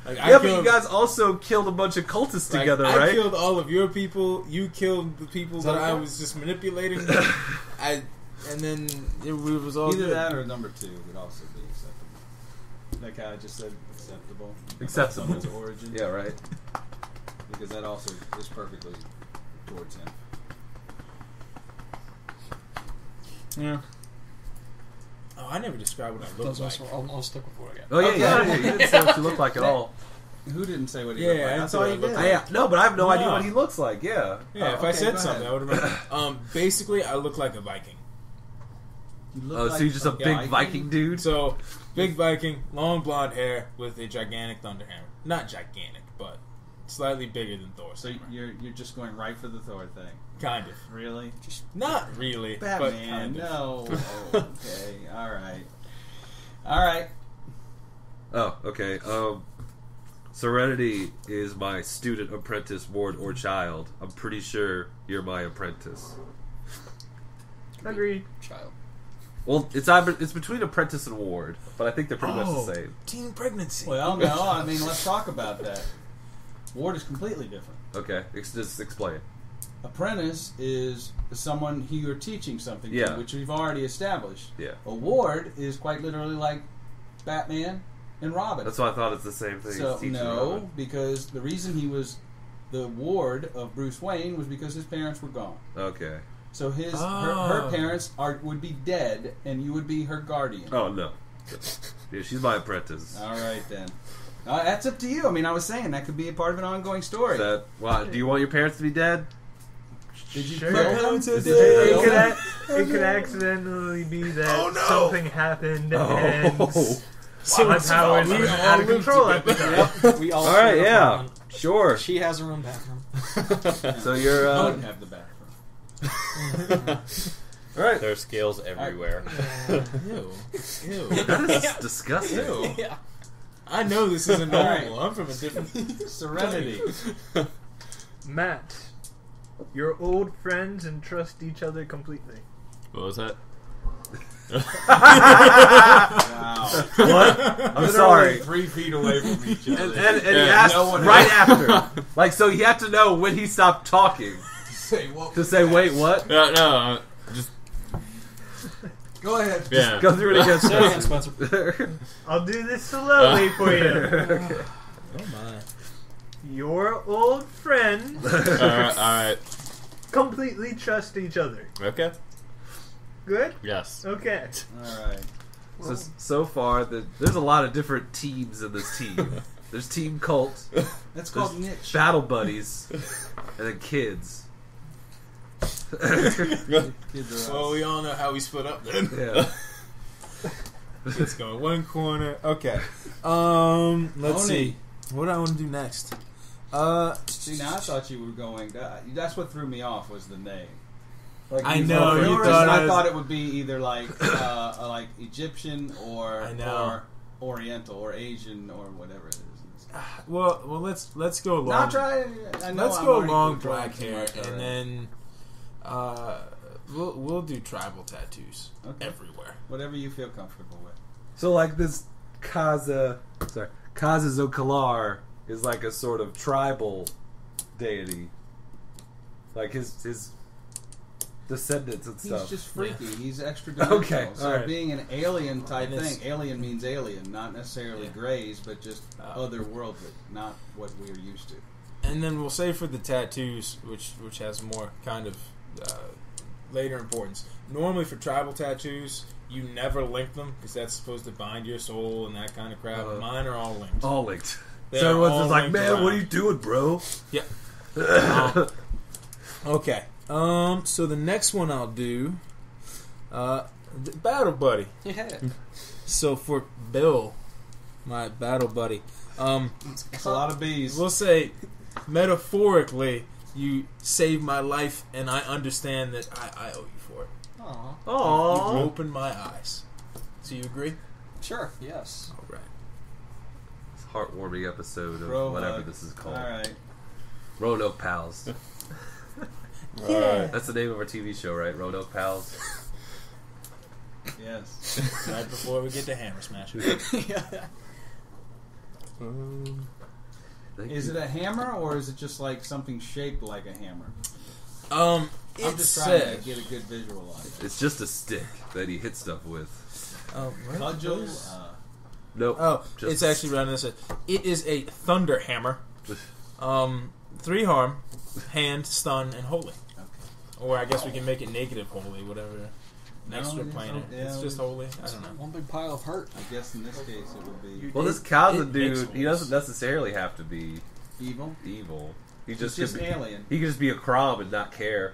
[SPEAKER 3] Like,
[SPEAKER 2] Yeah, but you guys also killed a bunch of cultists
[SPEAKER 3] like,
[SPEAKER 2] together,
[SPEAKER 3] I
[SPEAKER 2] right?
[SPEAKER 3] killed all of your people. You killed the people that I
[SPEAKER 4] okay?
[SPEAKER 3] was just manipulating. And then it was all
[SPEAKER 1] Either
[SPEAKER 3] good.
[SPEAKER 1] that or number 2 would also be acceptable. Like how I just said acceptable.
[SPEAKER 2] Acceptable.
[SPEAKER 1] Someone's origin.
[SPEAKER 2] Yeah, right.
[SPEAKER 1] Because that also is perfectly towards him.
[SPEAKER 4] Yeah.
[SPEAKER 3] Oh, I never described what I looked like.
[SPEAKER 4] I'll stick with what I got.
[SPEAKER 2] Oh yeah,
[SPEAKER 1] Okay.
[SPEAKER 2] yeah. You didn't say what you look like at all.
[SPEAKER 1] Who didn't say what he
[SPEAKER 3] Yeah,
[SPEAKER 1] looked like?
[SPEAKER 3] I
[SPEAKER 1] That's
[SPEAKER 3] said
[SPEAKER 1] all
[SPEAKER 3] I
[SPEAKER 1] you
[SPEAKER 3] looked
[SPEAKER 1] did.
[SPEAKER 3] like-
[SPEAKER 2] No, but I have no idea
[SPEAKER 3] No.
[SPEAKER 2] what he looks like. Yeah.
[SPEAKER 3] Yeah, if
[SPEAKER 1] Oh,
[SPEAKER 3] I
[SPEAKER 1] okay,
[SPEAKER 3] said
[SPEAKER 1] go
[SPEAKER 3] something,
[SPEAKER 1] ahead.
[SPEAKER 3] I would remember. Basically, I look like a Viking.
[SPEAKER 1] You look
[SPEAKER 2] Oh,
[SPEAKER 1] like
[SPEAKER 2] so you're just a big Viking dude?
[SPEAKER 3] So, big Viking, long blonde hair with a gigantic thunder hammer. Not gigantic, but slightly bigger than Thor's
[SPEAKER 1] So
[SPEAKER 3] hammer.
[SPEAKER 1] you're just going right for the Thor thing.
[SPEAKER 3] Kind of.
[SPEAKER 1] Really?
[SPEAKER 3] Not really, but
[SPEAKER 1] Batman,
[SPEAKER 3] kind of.
[SPEAKER 1] no. Oh, okay, alright. Alright.
[SPEAKER 2] Oh, okay. Serenity is my student, apprentice, ward, or child. I'm pretty sure you're my apprentice.
[SPEAKER 5] Agreed.
[SPEAKER 4] Child.
[SPEAKER 2] Well, it's between apprentice and ward, but I think they're pretty much the same.
[SPEAKER 3] Teen pregnancy.
[SPEAKER 1] Well, no, I mean, let's talk about that. Ward is completely different.
[SPEAKER 2] Okay, just explain.
[SPEAKER 1] Apprentice is someone you're teaching something to,
[SPEAKER 2] Yeah.
[SPEAKER 1] which we've already established.
[SPEAKER 2] Yeah.
[SPEAKER 1] A ward is quite literally like Batman and Robin.
[SPEAKER 2] That's why I thought it's the same thing.
[SPEAKER 1] So
[SPEAKER 2] as teaching
[SPEAKER 1] no,
[SPEAKER 2] Robin.
[SPEAKER 1] because the reason he was the ward of Bruce Wayne was because his parents were gone.
[SPEAKER 2] Okay.
[SPEAKER 1] So her parents would be dead, and you would be her guardian.
[SPEAKER 2] Oh no. Yeah, she's my apprentice.
[SPEAKER 1] All right then. That's up to you. I mean, I was saying that could be a part of an ongoing story.
[SPEAKER 2] Do you want your parents to be dead?
[SPEAKER 1] Did you
[SPEAKER 5] Sure.
[SPEAKER 1] kill them?
[SPEAKER 5] It could accidentally be that something happened and my powers were out of control at the time.
[SPEAKER 4] We all.
[SPEAKER 2] All right,
[SPEAKER 4] share a
[SPEAKER 2] yeah,
[SPEAKER 4] common-
[SPEAKER 2] sure.
[SPEAKER 4] She has her own bathroom.
[SPEAKER 2] So you're
[SPEAKER 1] I wouldn't have the bathroom.
[SPEAKER 2] all right.
[SPEAKER 6] There are scales everywhere.
[SPEAKER 3] Ew. Ew.
[SPEAKER 2] That is disgusting.
[SPEAKER 3] Ew.
[SPEAKER 4] Yeah.
[SPEAKER 3] I know this isn't
[SPEAKER 1] Alright.
[SPEAKER 3] normal. I'm from a different...
[SPEAKER 1] Serenity.
[SPEAKER 5] Matt, you're old friends and trust each other completely.
[SPEAKER 6] What was that?
[SPEAKER 1] Wow.
[SPEAKER 2] What? I'm
[SPEAKER 1] Literally
[SPEAKER 2] sorry.
[SPEAKER 1] 3 feet away from each other.
[SPEAKER 2] And he
[SPEAKER 6] Yeah,
[SPEAKER 2] asked
[SPEAKER 1] no one
[SPEAKER 2] right after. Like, so he had to know when he stopped talking
[SPEAKER 1] Say what?
[SPEAKER 2] to say, wait, what?
[SPEAKER 6] No, just
[SPEAKER 1] Go ahead.
[SPEAKER 6] yeah.
[SPEAKER 2] Go through it again.
[SPEAKER 4] Say it again, Spencer.
[SPEAKER 5] I'll do this slowly for you.
[SPEAKER 2] Okay.
[SPEAKER 3] Oh my.
[SPEAKER 5] Your old friends
[SPEAKER 6] All right.
[SPEAKER 5] completely trust each other.
[SPEAKER 6] Okay.
[SPEAKER 5] Good?
[SPEAKER 6] Yes.
[SPEAKER 5] Okay.
[SPEAKER 1] All right.
[SPEAKER 2] So far, there's a lot of different teams in this team. There's Team Cult,
[SPEAKER 1] That's called niche.
[SPEAKER 2] Battle Buddies, and then Kids.
[SPEAKER 1] Kids are
[SPEAKER 3] Well, we all know how we split up then.
[SPEAKER 2] Yeah.
[SPEAKER 3] Let's go one corner. Okay. Let's see. What do I want to do next?
[SPEAKER 1] See, now I thought you were going. That's what threw me off was the name. Like,
[SPEAKER 3] I know,
[SPEAKER 1] for
[SPEAKER 3] you
[SPEAKER 1] some reason,
[SPEAKER 3] thought I
[SPEAKER 1] I
[SPEAKER 3] was-
[SPEAKER 1] thought it would be either like Egyptian or
[SPEAKER 3] I know.
[SPEAKER 1] or Oriental or Asian or whatever it is.
[SPEAKER 3] Well, let's go long.
[SPEAKER 1] Not try. I know
[SPEAKER 3] Let's
[SPEAKER 1] I'm
[SPEAKER 3] go
[SPEAKER 1] already
[SPEAKER 3] long
[SPEAKER 1] controlling
[SPEAKER 3] black
[SPEAKER 1] too
[SPEAKER 3] hair,
[SPEAKER 1] much
[SPEAKER 3] and
[SPEAKER 1] already.
[SPEAKER 3] then we'll do tribal tattoos everywhere.
[SPEAKER 1] Whatever you feel comfortable with.
[SPEAKER 2] So like this Kazazokalar is like a sort of tribal deity. Like his descendants and stuff.
[SPEAKER 1] He's just freaky. He's extra dimensional.
[SPEAKER 2] Okay,
[SPEAKER 1] So
[SPEAKER 2] alright.
[SPEAKER 1] being an alien type
[SPEAKER 3] And it's-
[SPEAKER 1] thing, alien means alien, not necessarily
[SPEAKER 3] Yeah.
[SPEAKER 1] grays, but just otherworldly, not what we're used to.
[SPEAKER 3] And then we'll say for the tattoos, which has more kind of later importance. Normally for tribal tattoos, you never link them because that's supposed to bind your soul and that kind of crap. Mine are all linked.
[SPEAKER 2] All linked.
[SPEAKER 3] They
[SPEAKER 2] So
[SPEAKER 3] are
[SPEAKER 2] everyone's
[SPEAKER 3] all
[SPEAKER 2] just like,
[SPEAKER 3] linked
[SPEAKER 2] man, what
[SPEAKER 3] around.
[SPEAKER 2] are you doing, bro?
[SPEAKER 3] Yep. Okay. So the next one I'll do, the Battle Buddy.
[SPEAKER 4] Yeah.
[SPEAKER 3] So for Bill, my battle buddy,
[SPEAKER 1] It's a lot of bees.
[SPEAKER 3] we'll say metaphorically, you saved my life, and I understand that I owe you for it.
[SPEAKER 4] Aw.
[SPEAKER 3] You
[SPEAKER 2] Aww.
[SPEAKER 3] opened my eyes. So you agree?
[SPEAKER 4] Sure. Yes.
[SPEAKER 3] All right.
[SPEAKER 2] Heartwarming episode of
[SPEAKER 1] Bro
[SPEAKER 2] whatever
[SPEAKER 1] hug.
[SPEAKER 2] this is called.
[SPEAKER 1] Alright.
[SPEAKER 2] Roanoke Pals.
[SPEAKER 6] Alright.
[SPEAKER 2] That's the name of our TV show, right? Roanoke Pals.
[SPEAKER 1] Yes.
[SPEAKER 3] Right before we get to Hammer Smash.
[SPEAKER 1] Is it a hammer or is it just like something shaped like a hammer?
[SPEAKER 3] It
[SPEAKER 1] I'm just trying
[SPEAKER 3] says,
[SPEAKER 1] to get a good visual on it.
[SPEAKER 2] It's just a stick that he hits stuff with.
[SPEAKER 1] Cudgel.
[SPEAKER 2] Nope.
[SPEAKER 3] Oh,
[SPEAKER 2] Just-
[SPEAKER 3] it's actually right on this side. It is a thunder hammer. 3 harm, hand, stun, and holy. Or I guess we can make it negative holy, whatever. Extra
[SPEAKER 1] it's
[SPEAKER 3] planar.
[SPEAKER 1] not- yeah,
[SPEAKER 3] It's just holy. I don't know.
[SPEAKER 4] One big pile of hurt.
[SPEAKER 1] I guess in this case it would be
[SPEAKER 2] Well, this Kaza
[SPEAKER 3] it makes
[SPEAKER 2] dude, he
[SPEAKER 3] holes.
[SPEAKER 2] doesn't necessarily have to be
[SPEAKER 1] evil.
[SPEAKER 2] evil. He
[SPEAKER 1] It's
[SPEAKER 2] just
[SPEAKER 1] just
[SPEAKER 2] could be,
[SPEAKER 1] alien.
[SPEAKER 2] he could just be a Crom and not care.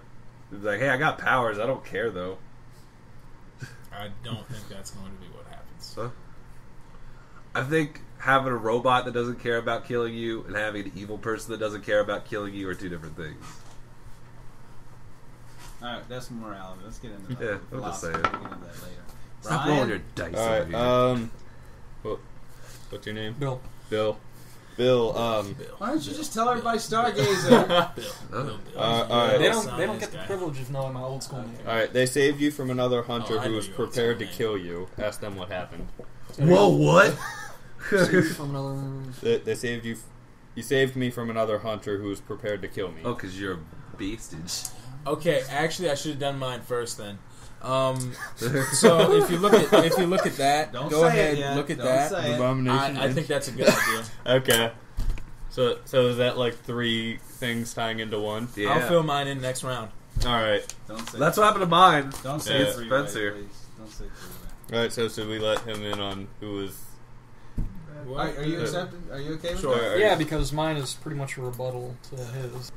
[SPEAKER 2] He'd be like, hey, I got powers. I don't care though.
[SPEAKER 3] I don't think that's going to be what happens.
[SPEAKER 2] Huh? I think having a robot that doesn't care about killing you and having an evil person that doesn't care about killing you are two different things.
[SPEAKER 1] Alright, that's morality. Let's get into that.
[SPEAKER 2] Yeah, I'm just
[SPEAKER 1] Philosophy.
[SPEAKER 2] saying.
[SPEAKER 1] We'll get into that later.
[SPEAKER 2] Stop
[SPEAKER 1] Brian?
[SPEAKER 2] rolling your dice over
[SPEAKER 6] Alright,
[SPEAKER 2] here.
[SPEAKER 6] what's your name?
[SPEAKER 4] Bill.
[SPEAKER 6] Bill.
[SPEAKER 3] Bill.
[SPEAKER 1] Why don't you just tell everybody Stargazer?
[SPEAKER 3] Bill.
[SPEAKER 2] Oh.
[SPEAKER 3] Bill.
[SPEAKER 6] Alright.
[SPEAKER 4] They
[SPEAKER 3] Sign
[SPEAKER 4] don't
[SPEAKER 3] this
[SPEAKER 4] get the
[SPEAKER 3] guy.
[SPEAKER 4] privilege of knowing my old school name.
[SPEAKER 6] Alright, they saved you from another hunter
[SPEAKER 3] Oh, I
[SPEAKER 6] who
[SPEAKER 3] know
[SPEAKER 6] was
[SPEAKER 3] your
[SPEAKER 6] prepared to
[SPEAKER 3] old
[SPEAKER 6] kill you. Ask them what happened.
[SPEAKER 2] Whoa, what?
[SPEAKER 4] From another.
[SPEAKER 6] They saved you. You saved me from another hunter who was prepared to kill me.
[SPEAKER 2] Oh, because you're a beastage.
[SPEAKER 3] Okay, actually, I should have done mine first then. So if you look at that,
[SPEAKER 1] Don't
[SPEAKER 3] go
[SPEAKER 1] say
[SPEAKER 3] ahead,
[SPEAKER 1] it yet.
[SPEAKER 3] look at
[SPEAKER 1] Don't
[SPEAKER 3] that.
[SPEAKER 1] say it.
[SPEAKER 6] Abomination.
[SPEAKER 3] I think that's a good idea.
[SPEAKER 6] Okay. So is that like 3 things tying into one?
[SPEAKER 2] Yeah.
[SPEAKER 3] I'll fill mine in next round.
[SPEAKER 6] All right.
[SPEAKER 1] Don't say
[SPEAKER 2] That's what happened to mine.
[SPEAKER 1] Don't say
[SPEAKER 6] Yeah.
[SPEAKER 1] three-way,
[SPEAKER 2] Spenser.
[SPEAKER 1] please. Don't say three-way.
[SPEAKER 6] All right. So should we let him in on who was?
[SPEAKER 1] Are you accepted? Are you okay with
[SPEAKER 3] Sure.
[SPEAKER 1] that?
[SPEAKER 4] Yeah, because mine is pretty much a rebuttal to his.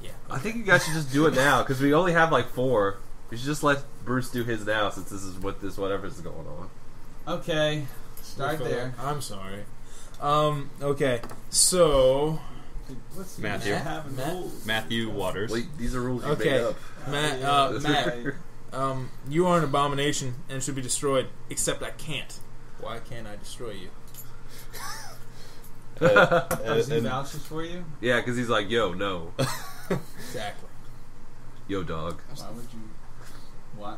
[SPEAKER 3] Yeah.
[SPEAKER 2] I think you guys should just do it now because we only have like 4. We should just let Bruce do his now since this is whatever's going on.
[SPEAKER 1] Okay. Start there.
[SPEAKER 3] I'm sorry. Okay. So
[SPEAKER 1] What's
[SPEAKER 6] Matthew.
[SPEAKER 1] Matt?
[SPEAKER 6] Matthew Waters.
[SPEAKER 2] Wait, these are rules you
[SPEAKER 3] Okay.
[SPEAKER 2] made up.
[SPEAKER 3] Matt, you are an abomination and should be destroyed. Except I can't. Why can't I destroy you?
[SPEAKER 1] Does he
[SPEAKER 6] and-
[SPEAKER 1] vouches for you?
[SPEAKER 2] Yeah, because he's like, yo, no.
[SPEAKER 3] Exactly.
[SPEAKER 2] Yo, dog.
[SPEAKER 1] Why would you? Why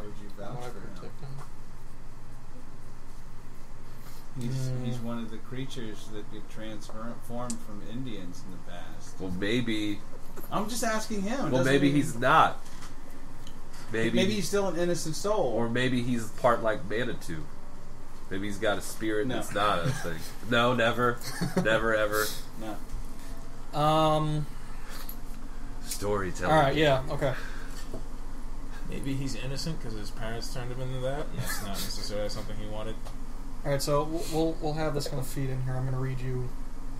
[SPEAKER 1] would you vouch for him? He's one of the creatures that get transformed from Indians in the past.
[SPEAKER 2] Well, maybe.
[SPEAKER 1] I'm just asking him.
[SPEAKER 2] Well,
[SPEAKER 1] Doesn't
[SPEAKER 2] maybe
[SPEAKER 1] he-
[SPEAKER 2] he's not.
[SPEAKER 1] Maybe he's still an innocent soul.
[SPEAKER 2] Or maybe he's part like Manitou. Maybe he's got a spirit
[SPEAKER 1] No.
[SPEAKER 2] that's not a thing. No, never. Never, ever.
[SPEAKER 1] no.
[SPEAKER 2] Storytelling.
[SPEAKER 4] All right. Yeah. Okay.
[SPEAKER 3] Maybe he's innocent because his parents turned him into that, and that's not necessarily something he wanted.
[SPEAKER 4] All right. So we'll have this kind of feed in here. I'm going to read you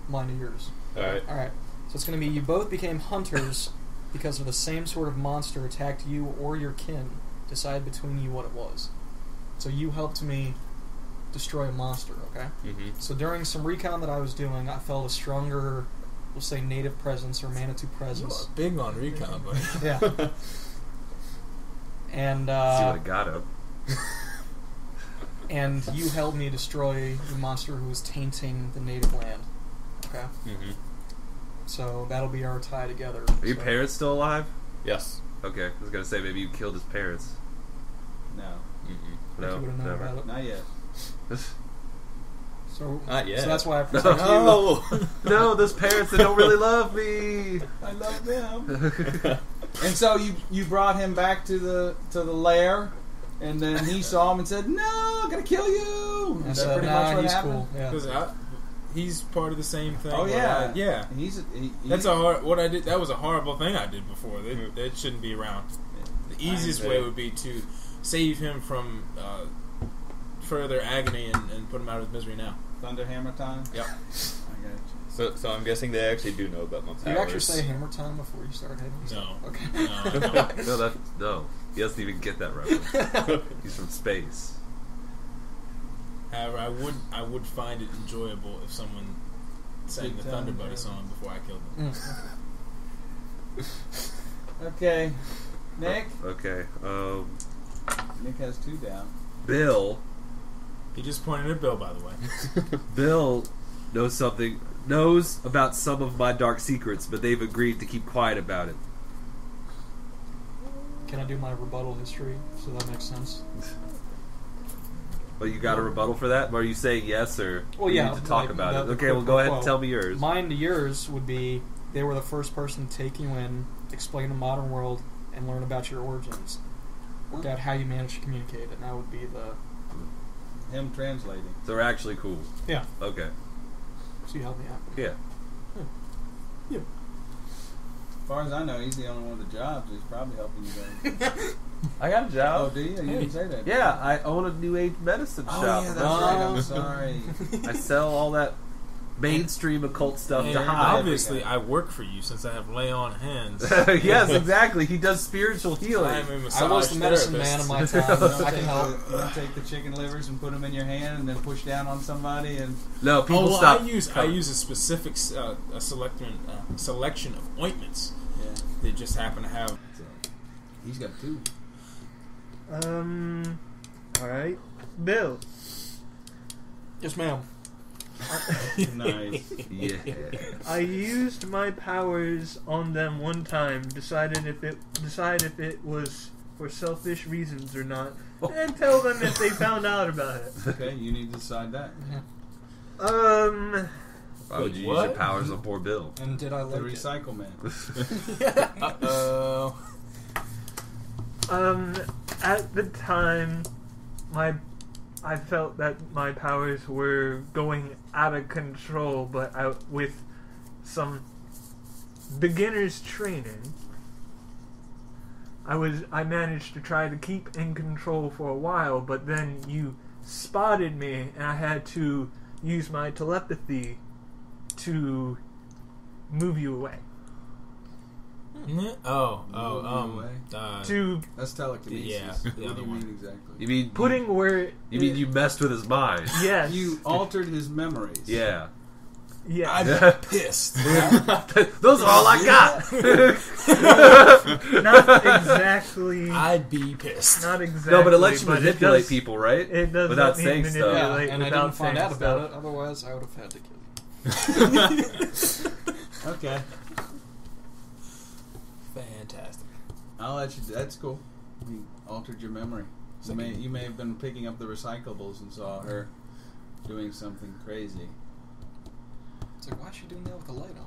[SPEAKER 4] mine to yours.
[SPEAKER 6] All right.
[SPEAKER 4] All right. So it's going to be you both became hunters because of the same sort of monster attacked you or your kin. Decide between you what it was. So you helped me destroy a monster, okay?
[SPEAKER 6] Mm-hmm.
[SPEAKER 4] So during some recon that I was doing, I felt a stronger, we'll say, native presence or Manitou
[SPEAKER 3] You
[SPEAKER 4] presence.
[SPEAKER 3] are big on recon, buddy.
[SPEAKER 4] Yeah. And
[SPEAKER 2] See what I got him.
[SPEAKER 4] and you helped me destroy the monster who was tainting the native land. Okay?
[SPEAKER 6] Mm-hmm.
[SPEAKER 4] So that'll be our tie together.
[SPEAKER 2] Are your parents still alive?
[SPEAKER 6] Yes.
[SPEAKER 2] Okay, I was gonna say maybe you killed his parents.
[SPEAKER 1] No,
[SPEAKER 6] Mm-mm.
[SPEAKER 2] No,
[SPEAKER 4] you would have known
[SPEAKER 2] never.
[SPEAKER 4] about it.
[SPEAKER 1] not yet.
[SPEAKER 4] So,
[SPEAKER 6] Not yet.
[SPEAKER 4] so that's why I protect you.
[SPEAKER 6] No.
[SPEAKER 2] No, those parents that don't really love me.
[SPEAKER 1] I love them. And so you brought him back to the lair, and then he saw him and said, "No, I'm gonna kill you."
[SPEAKER 4] I
[SPEAKER 1] Is
[SPEAKER 4] said,
[SPEAKER 1] that pretty
[SPEAKER 4] nah,
[SPEAKER 1] much what
[SPEAKER 4] he's
[SPEAKER 1] happened?
[SPEAKER 4] cool. Yeah.
[SPEAKER 3] Because he's part of the same thing.
[SPEAKER 1] Oh
[SPEAKER 3] where
[SPEAKER 1] yeah,
[SPEAKER 3] yeah.
[SPEAKER 1] He's
[SPEAKER 3] That's a hard. What I did. That was a horrible thing I did before. That shouldn't be around. The easiest way would be to save him from further agony and put him out of his misery now.
[SPEAKER 1] Thunderhammer time.
[SPEAKER 3] Yep.
[SPEAKER 1] I got you.
[SPEAKER 6] So I'm guessing they actually do know about my powers.
[SPEAKER 4] Did you actually say hammer time before you started hitting?
[SPEAKER 3] No.
[SPEAKER 4] Okay.
[SPEAKER 3] No.
[SPEAKER 2] No, he doesn't even get that reference. He's from space.
[SPEAKER 3] However, I would find it enjoyable if someone sang
[SPEAKER 1] Big
[SPEAKER 3] the
[SPEAKER 1] time,
[SPEAKER 3] Thunder Buddy
[SPEAKER 1] yeah.
[SPEAKER 3] song before I killed them.
[SPEAKER 1] Okay, Nick.
[SPEAKER 2] Okay,
[SPEAKER 1] Nick has 2 down.
[SPEAKER 2] Bill.
[SPEAKER 3] He just pointed at Bill, by the way.
[SPEAKER 2] Bill knows about some of my dark secrets, but they've agreed to keep quiet about it.
[SPEAKER 4] Can I do my rebuttal history so that makes sense?
[SPEAKER 2] But you got a rebuttal for that? Or are you saying yes, or
[SPEAKER 4] Well,
[SPEAKER 2] you
[SPEAKER 4] yeah,
[SPEAKER 2] need to talk
[SPEAKER 4] like
[SPEAKER 2] about
[SPEAKER 4] the
[SPEAKER 2] it? Okay, well, go ahead and
[SPEAKER 4] quote.
[SPEAKER 2] tell me yours.
[SPEAKER 4] Mine to yours would be they were the first person to take you in, explain the modern world, and learn about your origins. Work out how you manage to communicate, and that would be the...
[SPEAKER 1] Him translating.
[SPEAKER 2] So we're actually cool.
[SPEAKER 4] Yeah.
[SPEAKER 2] Okay.
[SPEAKER 4] So you help me out.
[SPEAKER 2] Yeah.
[SPEAKER 1] As far as I know, he's the only one with the job, so he's probably helping you guys.
[SPEAKER 2] I got a
[SPEAKER 1] Oh,
[SPEAKER 2] job.
[SPEAKER 1] do you? You didn't say that.
[SPEAKER 2] Yeah, I own a new age medicine
[SPEAKER 1] Oh,
[SPEAKER 2] shop.
[SPEAKER 1] yeah, that's right. I'm sorry.
[SPEAKER 2] I sell all that mainstream occult stuff
[SPEAKER 3] And
[SPEAKER 2] to hide.
[SPEAKER 3] obviously, I work for you since I have lay on hands.
[SPEAKER 2] Yes, exactly. He does spiritual healing.
[SPEAKER 3] I'm a massage
[SPEAKER 4] I was the medicine man in my time. I can help.
[SPEAKER 1] You don't take the chicken livers and put them in your hand and then push down on somebody and...
[SPEAKER 2] No, people
[SPEAKER 3] Oh, well,
[SPEAKER 2] stop.
[SPEAKER 3] I use a specific selection of ointments.
[SPEAKER 1] Yeah.
[SPEAKER 3] They just happen to have.
[SPEAKER 1] He's got 2.
[SPEAKER 5] Alright. Bill.
[SPEAKER 4] Yes, ma'am.
[SPEAKER 1] Nice.
[SPEAKER 2] Yeah.
[SPEAKER 5] I used my powers on them one time, decide if it was for selfish reasons or not, and tell them if they found out about it.
[SPEAKER 1] Okay, you need to decide that.
[SPEAKER 2] Why would you use your
[SPEAKER 3] What?
[SPEAKER 2] powers on poor Bill?
[SPEAKER 4] And did I
[SPEAKER 1] The
[SPEAKER 4] like it?
[SPEAKER 1] recycle man.
[SPEAKER 3] Uh-oh.
[SPEAKER 5] At the time, I felt that my powers were going out of control, but with some beginner's training, I managed to try to keep in control for a while, but then you spotted me, and I had to use my telepathy to move you away. To
[SPEAKER 1] That's telekinesis.
[SPEAKER 3] Yeah, the
[SPEAKER 1] What do
[SPEAKER 3] other
[SPEAKER 1] you
[SPEAKER 3] one.
[SPEAKER 1] mean exactly?
[SPEAKER 2] You mean
[SPEAKER 5] putting where
[SPEAKER 2] you messed with his mind?
[SPEAKER 5] yes,
[SPEAKER 1] You altered his memories.
[SPEAKER 2] Yeah.
[SPEAKER 5] yeah.
[SPEAKER 3] I'd be pissed.
[SPEAKER 2] Those are all I got.
[SPEAKER 5] Not exactly.
[SPEAKER 3] I'd be pissed.
[SPEAKER 5] Not exactly.
[SPEAKER 2] No, but it lets you
[SPEAKER 5] but
[SPEAKER 2] manipulate
[SPEAKER 5] does-
[SPEAKER 2] people, right?
[SPEAKER 5] It does
[SPEAKER 2] Without
[SPEAKER 5] let me
[SPEAKER 2] saying stuff.
[SPEAKER 5] manipulate
[SPEAKER 4] Yeah, and I
[SPEAKER 5] without
[SPEAKER 4] didn't find
[SPEAKER 5] saying
[SPEAKER 4] out about
[SPEAKER 5] stuff.
[SPEAKER 4] it. Otherwise, I would have had to kill you.
[SPEAKER 1] Okay.
[SPEAKER 3] Fantastic.
[SPEAKER 1] I'll let you. That's cool. You altered your memory. You may have been picking up the recyclables and saw her doing something crazy.
[SPEAKER 4] It's like, why is she doing that with the light on?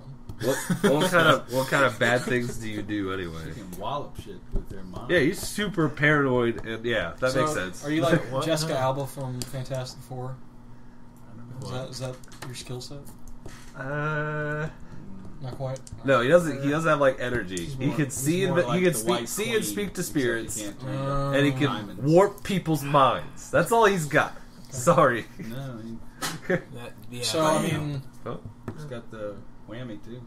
[SPEAKER 2] What kind of bad things do you do anyway?
[SPEAKER 1] She can wallop shit with their mind.
[SPEAKER 2] Yeah, he's super paranoid, and yeah, that
[SPEAKER 4] So,
[SPEAKER 2] makes sense.
[SPEAKER 4] Are you like
[SPEAKER 3] What?
[SPEAKER 4] Jessica Alba from Fantastic Four?
[SPEAKER 1] I don't know.
[SPEAKER 4] Is that your skill set? Not quite.
[SPEAKER 2] No, he doesn't. He doesn't have like energy.
[SPEAKER 1] He's
[SPEAKER 2] he
[SPEAKER 1] more-
[SPEAKER 2] can
[SPEAKER 1] he's
[SPEAKER 2] see and
[SPEAKER 1] more like
[SPEAKER 2] he can
[SPEAKER 1] the
[SPEAKER 2] speak,
[SPEAKER 1] White
[SPEAKER 2] see
[SPEAKER 1] Queen,
[SPEAKER 2] and speak to
[SPEAKER 1] except
[SPEAKER 2] spirits,
[SPEAKER 1] he can't turn
[SPEAKER 2] and he can
[SPEAKER 1] diamonds.
[SPEAKER 2] warp people's minds. That's all he's got. Sorry.
[SPEAKER 1] No,
[SPEAKER 3] Yeah,
[SPEAKER 4] So I mean,
[SPEAKER 2] Oh.
[SPEAKER 1] he's got the whammy too.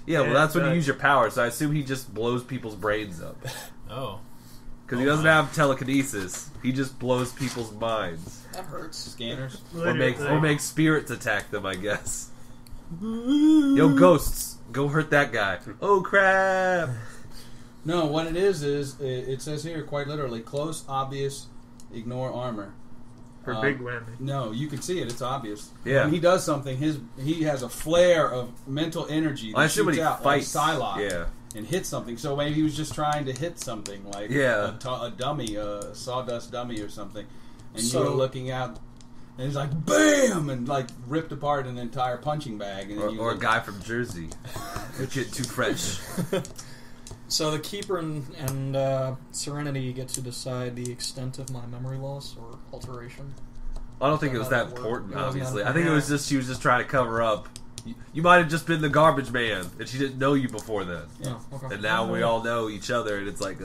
[SPEAKER 2] Yeah, well,
[SPEAKER 5] Yeah,
[SPEAKER 2] that's when you
[SPEAKER 5] but-
[SPEAKER 2] use your power. So I assume he just blows people's brains up
[SPEAKER 3] Oh.
[SPEAKER 2] because he doesn't have telekinesis. He just blows people's minds,
[SPEAKER 4] That hurts.
[SPEAKER 1] Scanners.
[SPEAKER 2] or
[SPEAKER 5] Literally.
[SPEAKER 2] makes spirits attack them. I guess. Yo, ghosts, go hurt that guy. Oh crap!
[SPEAKER 1] No, what it is it says here quite literally: close, obvious, ignore armor.
[SPEAKER 5] For big whammy.
[SPEAKER 1] No, you can see it. It's obvious.
[SPEAKER 2] Yeah.
[SPEAKER 1] When he does something, he has a flare of mental energy that
[SPEAKER 2] I assume when
[SPEAKER 1] shoots
[SPEAKER 2] he
[SPEAKER 1] out
[SPEAKER 2] fights,
[SPEAKER 1] like Psylocke
[SPEAKER 2] yeah.
[SPEAKER 1] and hits something. So maybe he was just trying to hit something, like
[SPEAKER 2] Yeah.
[SPEAKER 1] a dummy, a sawdust dummy or something. And
[SPEAKER 4] So-
[SPEAKER 1] you were looking out, and he's like, BAM! And like ripped apart an entire punching bag. And then you
[SPEAKER 2] Or a
[SPEAKER 1] look-
[SPEAKER 2] guy from Jersey. It's getting too French.
[SPEAKER 4] So the Keeper and Serenity get to decide the extent of my memory loss or alteration.
[SPEAKER 2] I don't think it was that
[SPEAKER 4] It wasn't
[SPEAKER 2] important,
[SPEAKER 4] that
[SPEAKER 2] obviously. I
[SPEAKER 4] important.
[SPEAKER 2] think it was just she was just trying to cover up. You might have just been the garbage man, and she didn't know you before then.
[SPEAKER 4] Yeah. Okay.
[SPEAKER 2] And now we all know each other, and it's like,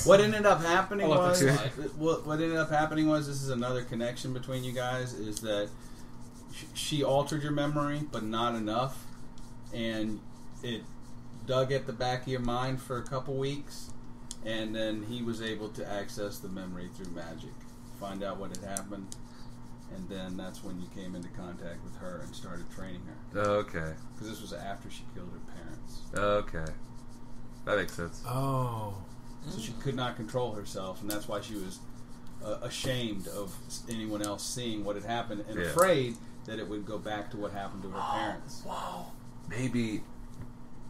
[SPEAKER 1] What ended up happening
[SPEAKER 4] I'll let
[SPEAKER 1] was
[SPEAKER 4] that
[SPEAKER 1] what ended up happening was this is another connection between you guys is that she altered your memory, but not enough, and it dug at the back of your mind for a couple weeks, and then he was able to access the memory through magic, find out what had happened, and then that's when you came into contact with her and started training her.
[SPEAKER 2] Okay.
[SPEAKER 1] Because this was after she killed her parents.
[SPEAKER 2] Okay. That makes sense.
[SPEAKER 3] Oh.
[SPEAKER 1] So she could not control herself, and that's why she was ashamed of anyone else seeing what had happened and
[SPEAKER 2] Yeah.
[SPEAKER 1] afraid that it would go back to what happened to her parents.
[SPEAKER 2] Whoa. Maybe.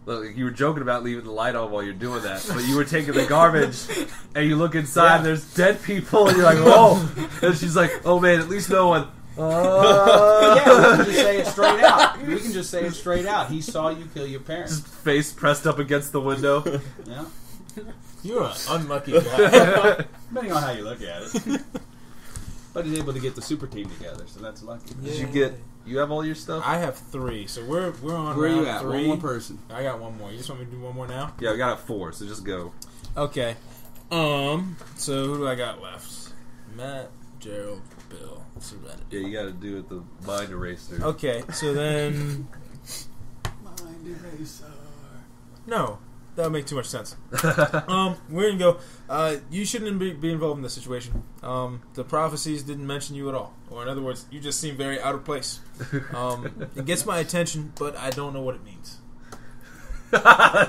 [SPEAKER 2] Look, you were joking about leaving the light on while you're doing that, but you were taking the garbage, and you look inside, and there's dead people, and you're like, oh! And she's like, oh man, at least no one.
[SPEAKER 1] Yeah, we can just say it straight out. We can just say it straight out. He saw you kill your parents.
[SPEAKER 2] Just face pressed up against the window.
[SPEAKER 1] Yeah,
[SPEAKER 3] You're an unlucky guy.
[SPEAKER 1] depending on how you look at it. But he's able to get the super team together, so that's lucky.
[SPEAKER 2] Did you have all your stuff?
[SPEAKER 3] I have 3, so we're on
[SPEAKER 1] Where are
[SPEAKER 3] round
[SPEAKER 1] you at?
[SPEAKER 3] 3.
[SPEAKER 1] One more person.
[SPEAKER 3] I got one more. You just want me to do one more now?
[SPEAKER 2] Yeah, we got 4, so just go.
[SPEAKER 3] Okay. So who do I got left? Matt, Gerald, Bill, Serenity.
[SPEAKER 2] Yeah, you got to do it the mind eraser.
[SPEAKER 3] Okay, so then
[SPEAKER 1] Mind eraser.
[SPEAKER 3] no, that would make too much sense. We're gonna go. You shouldn't be involved in this situation. The prophecies didn't mention you at all, or in other words, you just seem very out of place. It gets my attention, but I don't know what it means.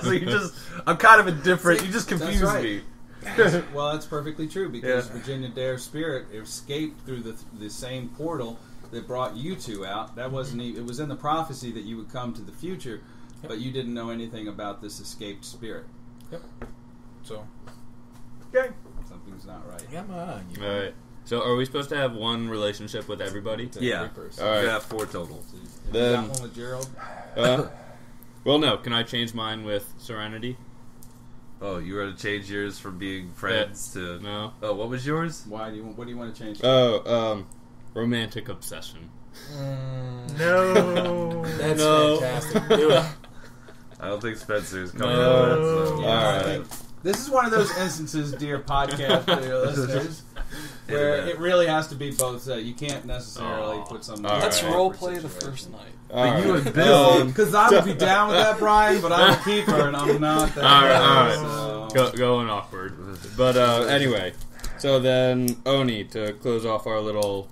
[SPEAKER 2] So you just, I'm kind of indifferent. You just confuse
[SPEAKER 1] right.
[SPEAKER 2] me.
[SPEAKER 1] Well, that's perfectly true because
[SPEAKER 2] Yeah.
[SPEAKER 1] Virginia Dare's spirit escaped through the same portal that brought you two out. That wasn't even, it was in the prophecy that you would come to the future, but you didn't know anything about this escaped spirit.
[SPEAKER 3] Yep. So
[SPEAKER 5] Okay.
[SPEAKER 1] Something's not right.
[SPEAKER 3] I got my eye on you.
[SPEAKER 6] All right. So are we supposed to have one relationship with everybody?
[SPEAKER 1] To
[SPEAKER 2] Yeah.
[SPEAKER 1] every person.
[SPEAKER 6] All right.
[SPEAKER 2] You got 4 total.
[SPEAKER 1] So, have
[SPEAKER 6] Then-
[SPEAKER 1] you got one with Gerald?
[SPEAKER 6] Well, no. Can I change mine with Serenity?
[SPEAKER 2] Oh, you were to change yours from being friends to.
[SPEAKER 6] No.
[SPEAKER 2] Oh, what was yours?
[SPEAKER 1] Why do you? What do you want to change?
[SPEAKER 6] Romantic obsession.
[SPEAKER 5] No.
[SPEAKER 3] That's
[SPEAKER 6] No.
[SPEAKER 3] fantastic. Do it.
[SPEAKER 2] I don't think Spencer's coming
[SPEAKER 6] No.
[SPEAKER 2] up with that. So.
[SPEAKER 1] Yeah,
[SPEAKER 6] All
[SPEAKER 1] I
[SPEAKER 6] right.
[SPEAKER 1] think this is one of those instances, dear podcast listeners, where
[SPEAKER 2] Yeah.
[SPEAKER 1] it really has to be both. You can't necessarily put someone.
[SPEAKER 6] All
[SPEAKER 4] Let's
[SPEAKER 6] right.
[SPEAKER 4] role play the first night.
[SPEAKER 2] But you and Bill.
[SPEAKER 1] Because I would be down with that, Brian, but I'm a keeper and I'm not that.
[SPEAKER 6] All right,
[SPEAKER 1] guy,
[SPEAKER 6] all right.
[SPEAKER 1] so-
[SPEAKER 6] Going awkward. But anyway, so then Oni to close off our little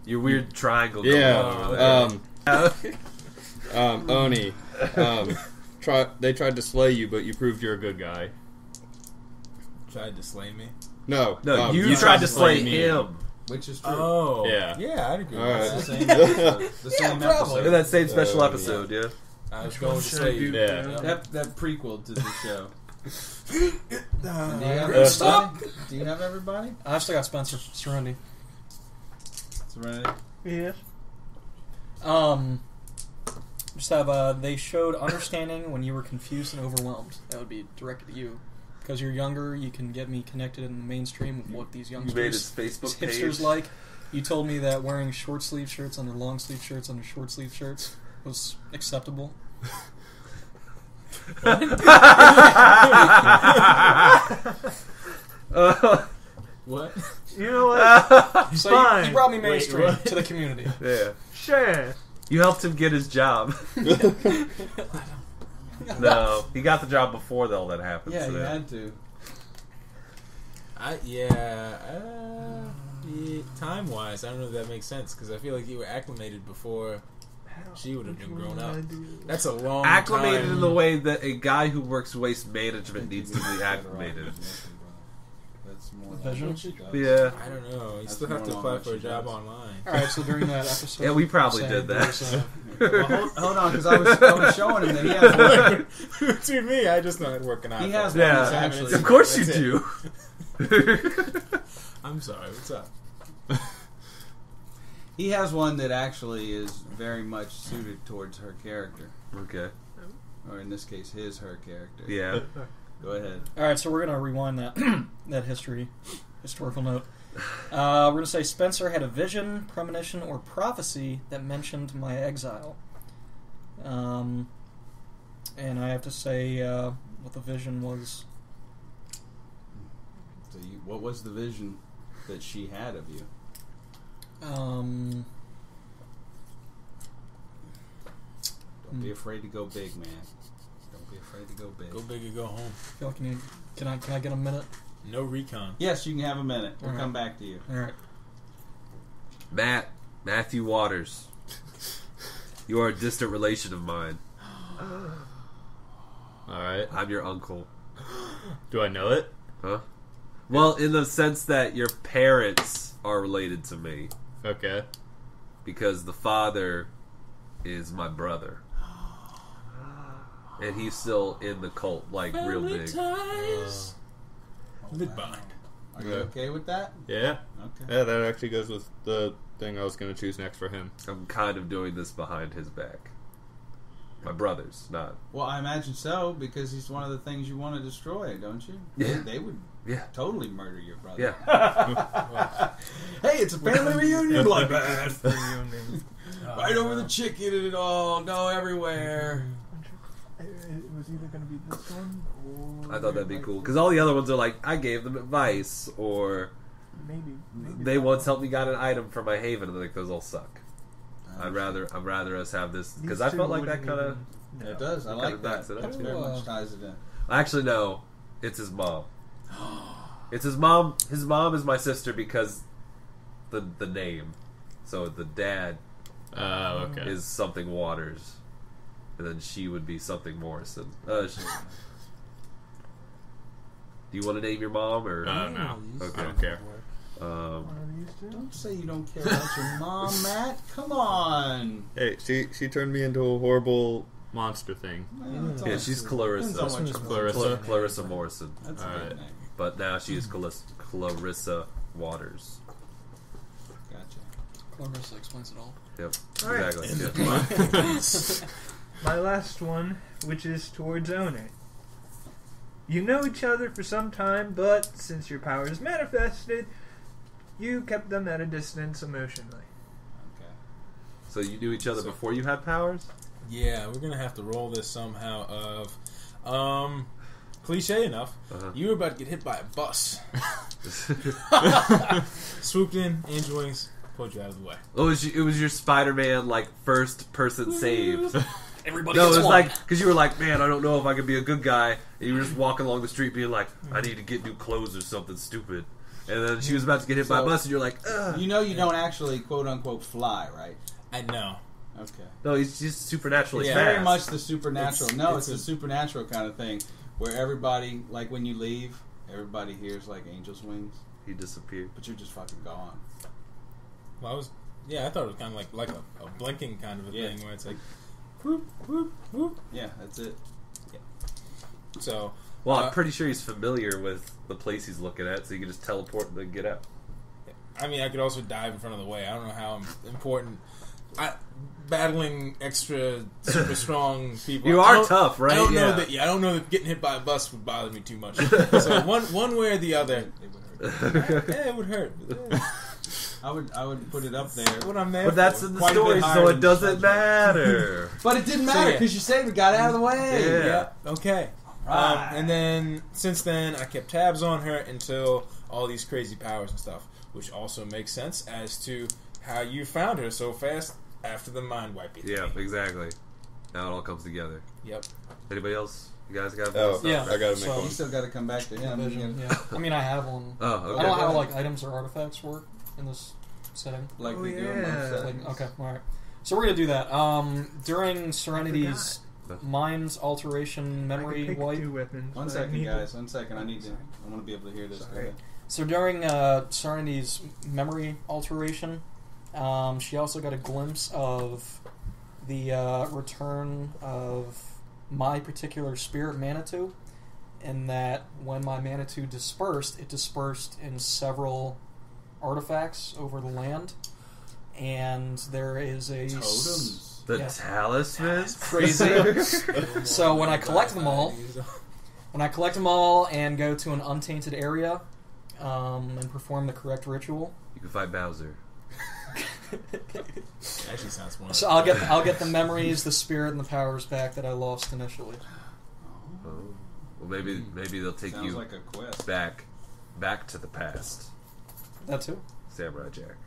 [SPEAKER 2] Your weird triangle.
[SPEAKER 6] yeah.
[SPEAKER 2] Going on over there.
[SPEAKER 6] Oni. They tried to slay you, but you proved you're a good guy.
[SPEAKER 3] Tried to slay me.
[SPEAKER 6] No,
[SPEAKER 2] No, you tried to slay him.
[SPEAKER 1] Which is true.
[SPEAKER 3] Oh.
[SPEAKER 6] Yeah.
[SPEAKER 3] Yeah, I'd agree
[SPEAKER 6] All
[SPEAKER 3] with
[SPEAKER 6] right.
[SPEAKER 1] It's
[SPEAKER 3] that.
[SPEAKER 1] the same episode. The same
[SPEAKER 4] probably.
[SPEAKER 1] episode.
[SPEAKER 2] In that same special
[SPEAKER 6] Oh,
[SPEAKER 2] episode, yeah.
[SPEAKER 3] I was going to
[SPEAKER 5] Should I
[SPEAKER 3] slay
[SPEAKER 5] do-
[SPEAKER 3] you.
[SPEAKER 6] Yeah.
[SPEAKER 1] That prequel to the show. Do you have
[SPEAKER 4] Stop.
[SPEAKER 1] everybody? Do you have everybody?
[SPEAKER 4] I've still got Spenser, Serenity.
[SPEAKER 1] Serenity?
[SPEAKER 5] Yes.
[SPEAKER 4] Just have they showed understanding when you were confused and overwhelmed. That would be directed at you. Because you're younger, you can get me connected in the mainstream with what these
[SPEAKER 2] You made
[SPEAKER 4] youngsters,
[SPEAKER 2] his Facebook
[SPEAKER 4] these
[SPEAKER 2] page.
[SPEAKER 4] hipsters like. You told me that wearing short sleeve shirts under long sleeve shirts under short sleeve shirts was acceptable.
[SPEAKER 3] What?
[SPEAKER 5] You know what?
[SPEAKER 4] So
[SPEAKER 5] Fine.
[SPEAKER 4] you brought me
[SPEAKER 3] Wait,
[SPEAKER 4] mainstream
[SPEAKER 3] what?
[SPEAKER 4] to the community.
[SPEAKER 2] Yeah.
[SPEAKER 5] Sure.
[SPEAKER 2] You helped him get his job. No, he got the job before all that happened.
[SPEAKER 1] Yeah,
[SPEAKER 2] so
[SPEAKER 1] you had to.
[SPEAKER 3] Time wise, I don't know if that makes sense because I feel like you were acclimated before she would have been grown up. That's a long
[SPEAKER 2] acclimated
[SPEAKER 3] time.
[SPEAKER 2] in the way that a guy who works waste management needs to be acclimated.
[SPEAKER 1] That's more
[SPEAKER 4] Vision?
[SPEAKER 1] like what she does.
[SPEAKER 2] Yeah.
[SPEAKER 3] I don't know. You
[SPEAKER 1] That's
[SPEAKER 3] still have to
[SPEAKER 1] more
[SPEAKER 3] apply
[SPEAKER 1] along
[SPEAKER 3] for a
[SPEAKER 1] what she
[SPEAKER 3] job
[SPEAKER 1] does.
[SPEAKER 3] online.
[SPEAKER 4] All right, so during that episode,
[SPEAKER 2] Yeah, we probably
[SPEAKER 4] saying
[SPEAKER 2] did that.
[SPEAKER 4] there's,
[SPEAKER 1] Well, hold on, because I was showing him that he has one.
[SPEAKER 3] Between me, I just know it working out.
[SPEAKER 1] He has
[SPEAKER 2] Yeah,
[SPEAKER 1] one that's actually.
[SPEAKER 2] of course you
[SPEAKER 3] That's it.
[SPEAKER 2] do.
[SPEAKER 3] I'm sorry. What's up?
[SPEAKER 1] He has one that actually is very much suited towards her character,
[SPEAKER 2] Okay.
[SPEAKER 1] or in this case, her character.
[SPEAKER 2] Yeah.
[SPEAKER 1] Go ahead.
[SPEAKER 4] All right, so we're gonna rewind that that historical note. We're gonna say Spenser had a vision, premonition, or prophecy that mentioned my exile. And I have to say what the vision was.
[SPEAKER 1] So what was the vision that she had of you?
[SPEAKER 4] Um,
[SPEAKER 1] Don't be afraid to go big, man. Don't be afraid to go big.
[SPEAKER 3] Go big or go home.
[SPEAKER 4] feel like can I get a minute?
[SPEAKER 3] No recon.
[SPEAKER 1] Yes, you can have a minute. We'll
[SPEAKER 4] All right.
[SPEAKER 1] come back to you.
[SPEAKER 4] All right.
[SPEAKER 2] Matthew Waters. You are a distant relation of mine.
[SPEAKER 6] Alright.
[SPEAKER 2] I'm your uncle.
[SPEAKER 6] Do I know it?
[SPEAKER 2] Huh? Well, in the sense that your parents are related to me.
[SPEAKER 6] Okay.
[SPEAKER 2] Because the father is my brother. And he's still in the cult, like, real big.
[SPEAKER 3] ties. Goodbye.
[SPEAKER 1] Are you
[SPEAKER 6] Yeah.
[SPEAKER 1] okay with that?
[SPEAKER 6] Yeah.
[SPEAKER 1] Okay.
[SPEAKER 6] Yeah, that actually goes with the thing I was going to choose next for him.
[SPEAKER 2] I'm kind of doing this behind his back. My brother's, not.
[SPEAKER 1] Well, I imagine so, because he's one of the things you want to destroy, don't you?
[SPEAKER 2] Yeah.
[SPEAKER 1] They would
[SPEAKER 2] Yeah.
[SPEAKER 1] totally murder your brother.
[SPEAKER 2] Yeah.
[SPEAKER 1] Hey, it's a family reunion bloodbath.
[SPEAKER 5] Reunion.
[SPEAKER 1] Right over the chicken and it all. Go everywhere.
[SPEAKER 5] It was either going to be this one or...
[SPEAKER 2] I thought that'd be cool. Because all the other ones are like, I gave them advice, or
[SPEAKER 5] Maybe
[SPEAKER 2] they once helped me got an item for my haven, and like, those all suck. I'd rather us have this, because
[SPEAKER 5] These
[SPEAKER 2] I
[SPEAKER 5] two
[SPEAKER 2] felt like that
[SPEAKER 5] wouldn't
[SPEAKER 2] kind of...
[SPEAKER 5] even-
[SPEAKER 1] It does. I like
[SPEAKER 2] kinda backs
[SPEAKER 1] that.
[SPEAKER 2] it up.
[SPEAKER 1] That very much ties it in.
[SPEAKER 2] Actually, no. It's his mom. It's his mom. His mom is my sister because the name. So the dad
[SPEAKER 6] Okay.
[SPEAKER 2] is something Waters, and then she would be something Morrison. Do you want to name your mom or?
[SPEAKER 6] No.
[SPEAKER 2] Okay.
[SPEAKER 6] I don't care.
[SPEAKER 2] Um,
[SPEAKER 5] One of these two?
[SPEAKER 1] Don't say you don't care about your mom, Matt. Come on.
[SPEAKER 6] Hey, she turned me into a horrible monster thing.
[SPEAKER 1] Well, it's
[SPEAKER 2] yeah,
[SPEAKER 1] all-
[SPEAKER 2] she's
[SPEAKER 1] depends on
[SPEAKER 2] Clarissa.
[SPEAKER 1] what you
[SPEAKER 6] Clarissa.
[SPEAKER 1] want.
[SPEAKER 2] Clarissa Morrison,
[SPEAKER 1] That's a
[SPEAKER 6] All
[SPEAKER 1] good
[SPEAKER 6] right.
[SPEAKER 1] name.
[SPEAKER 2] but now she is Clarissa Waters.
[SPEAKER 1] Gotcha.
[SPEAKER 4] Clarissa explains it all.
[SPEAKER 2] Yep,
[SPEAKER 5] All right.
[SPEAKER 2] exactly. Yeah.
[SPEAKER 5] My last one, which is towards owner. You know each other for some time, but since your powers manifested, you kept them at a distance emotionally.
[SPEAKER 1] Okay.
[SPEAKER 2] So you knew each other before you had powers?
[SPEAKER 3] Yeah, we're gonna have to roll this somehow. Of, cliche enough, you were about to get hit by a bus. Swooped in, angel wings, pulled you out of the way.
[SPEAKER 2] Oh, it was your Spider-Man like first person save.
[SPEAKER 4] Everybody
[SPEAKER 2] No, it
[SPEAKER 4] gets
[SPEAKER 2] was
[SPEAKER 4] one.
[SPEAKER 2] like because you were like, man, I don't know if I could be a good guy. And you were just walking along the street, being like, I need to get new clothes or something stupid. And then she was about to get hit by a
[SPEAKER 1] So-
[SPEAKER 2] bus, and you're like, ugh.
[SPEAKER 1] You know you don't actually quote unquote fly, right?
[SPEAKER 3] I know.
[SPEAKER 1] Okay.
[SPEAKER 2] No, he's just supernaturally
[SPEAKER 1] It's
[SPEAKER 2] fast.
[SPEAKER 1] very much the supernatural.
[SPEAKER 3] It's
[SPEAKER 1] It's the supernatural kind of thing where everybody, like when you leave, everybody hears like angel's wings,
[SPEAKER 2] He disappeared.
[SPEAKER 1] but you're just fucking gone.
[SPEAKER 3] Well, I thought it was kind of like a blinking kind of a
[SPEAKER 1] Yeah.
[SPEAKER 3] thing where it's like, whoop, whoop, whoop.
[SPEAKER 1] Yeah, that's it.
[SPEAKER 3] So,
[SPEAKER 2] Well, I'm pretty sure he's familiar with the place he's looking at, so he can just teleport and then get out.
[SPEAKER 3] I mean, I could also dive in front of the way. I don't know how important. Battling extra super strong people.
[SPEAKER 2] You
[SPEAKER 3] I
[SPEAKER 2] are
[SPEAKER 3] don't-
[SPEAKER 2] tough, right?
[SPEAKER 3] I don't know
[SPEAKER 2] Yeah.
[SPEAKER 3] that. Yeah, I don't know that getting hit by a bus would bother me too much. So one way or the other, yeah, it would hurt. Yeah,
[SPEAKER 1] I would put it up there.
[SPEAKER 3] what I'm there
[SPEAKER 2] But that's
[SPEAKER 3] for.
[SPEAKER 2] in the
[SPEAKER 1] Quite a bit
[SPEAKER 2] story,
[SPEAKER 1] higher
[SPEAKER 2] so
[SPEAKER 1] than
[SPEAKER 2] it doesn't
[SPEAKER 1] Spenser.
[SPEAKER 2] matter.
[SPEAKER 1] But it didn't
[SPEAKER 3] So,
[SPEAKER 1] matter
[SPEAKER 3] yeah.
[SPEAKER 1] because you saved it, got out of the way.
[SPEAKER 2] Yeah.
[SPEAKER 3] Okay.
[SPEAKER 1] Right.
[SPEAKER 3] And then since then, I kept tabs on her until all these crazy powers and stuff, which also makes sense as to how you found her so fast After the mind wipe you.
[SPEAKER 2] Yeah, exactly. Now it all comes together.
[SPEAKER 3] Yep.
[SPEAKER 2] Anybody else? You guys got?
[SPEAKER 4] Yeah.
[SPEAKER 6] I gotta make
[SPEAKER 4] So-
[SPEAKER 1] You
[SPEAKER 6] one.
[SPEAKER 1] still got to come back to him.
[SPEAKER 4] Vision, yeah. I mean, I have one.
[SPEAKER 2] Oh,
[SPEAKER 4] I
[SPEAKER 2] okay.
[SPEAKER 4] don't know how like items or artifacts work in this setting.
[SPEAKER 1] Like
[SPEAKER 5] Oh,
[SPEAKER 1] we do in
[SPEAKER 5] yeah.
[SPEAKER 1] most settings.
[SPEAKER 4] Like, okay, all right. So we're gonna do that. During Serenity's mind's alteration
[SPEAKER 5] I could
[SPEAKER 4] memory
[SPEAKER 5] pick
[SPEAKER 4] wipe.
[SPEAKER 5] 2 weapons.
[SPEAKER 1] One
[SPEAKER 5] but I
[SPEAKER 1] second,
[SPEAKER 5] need
[SPEAKER 1] guys. 1 second. I want to be able to hear this. Go
[SPEAKER 5] Sorry.
[SPEAKER 1] ahead.
[SPEAKER 4] So during Serenity's memory alteration, she also got a glimpse of the return of my particular spirit Manitou, in that when my Manitou dispersed, it dispersed in several artifacts over the land, and there is a
[SPEAKER 1] Totems.
[SPEAKER 2] The
[SPEAKER 4] Yeah.
[SPEAKER 2] talisman.
[SPEAKER 4] crazy. So when I collect them all, and go to an untainted area and perform the correct ritual,
[SPEAKER 2] You can fight Bowser.
[SPEAKER 3] Actually sounds more.
[SPEAKER 4] so I'll get the memories, the spirit, and the powers back that I lost initially.
[SPEAKER 2] Oh. Well, maybe they'll take
[SPEAKER 1] Sounds
[SPEAKER 2] you
[SPEAKER 1] like a quest.
[SPEAKER 2] back to the past.
[SPEAKER 4] That too.
[SPEAKER 2] Samurai Jack.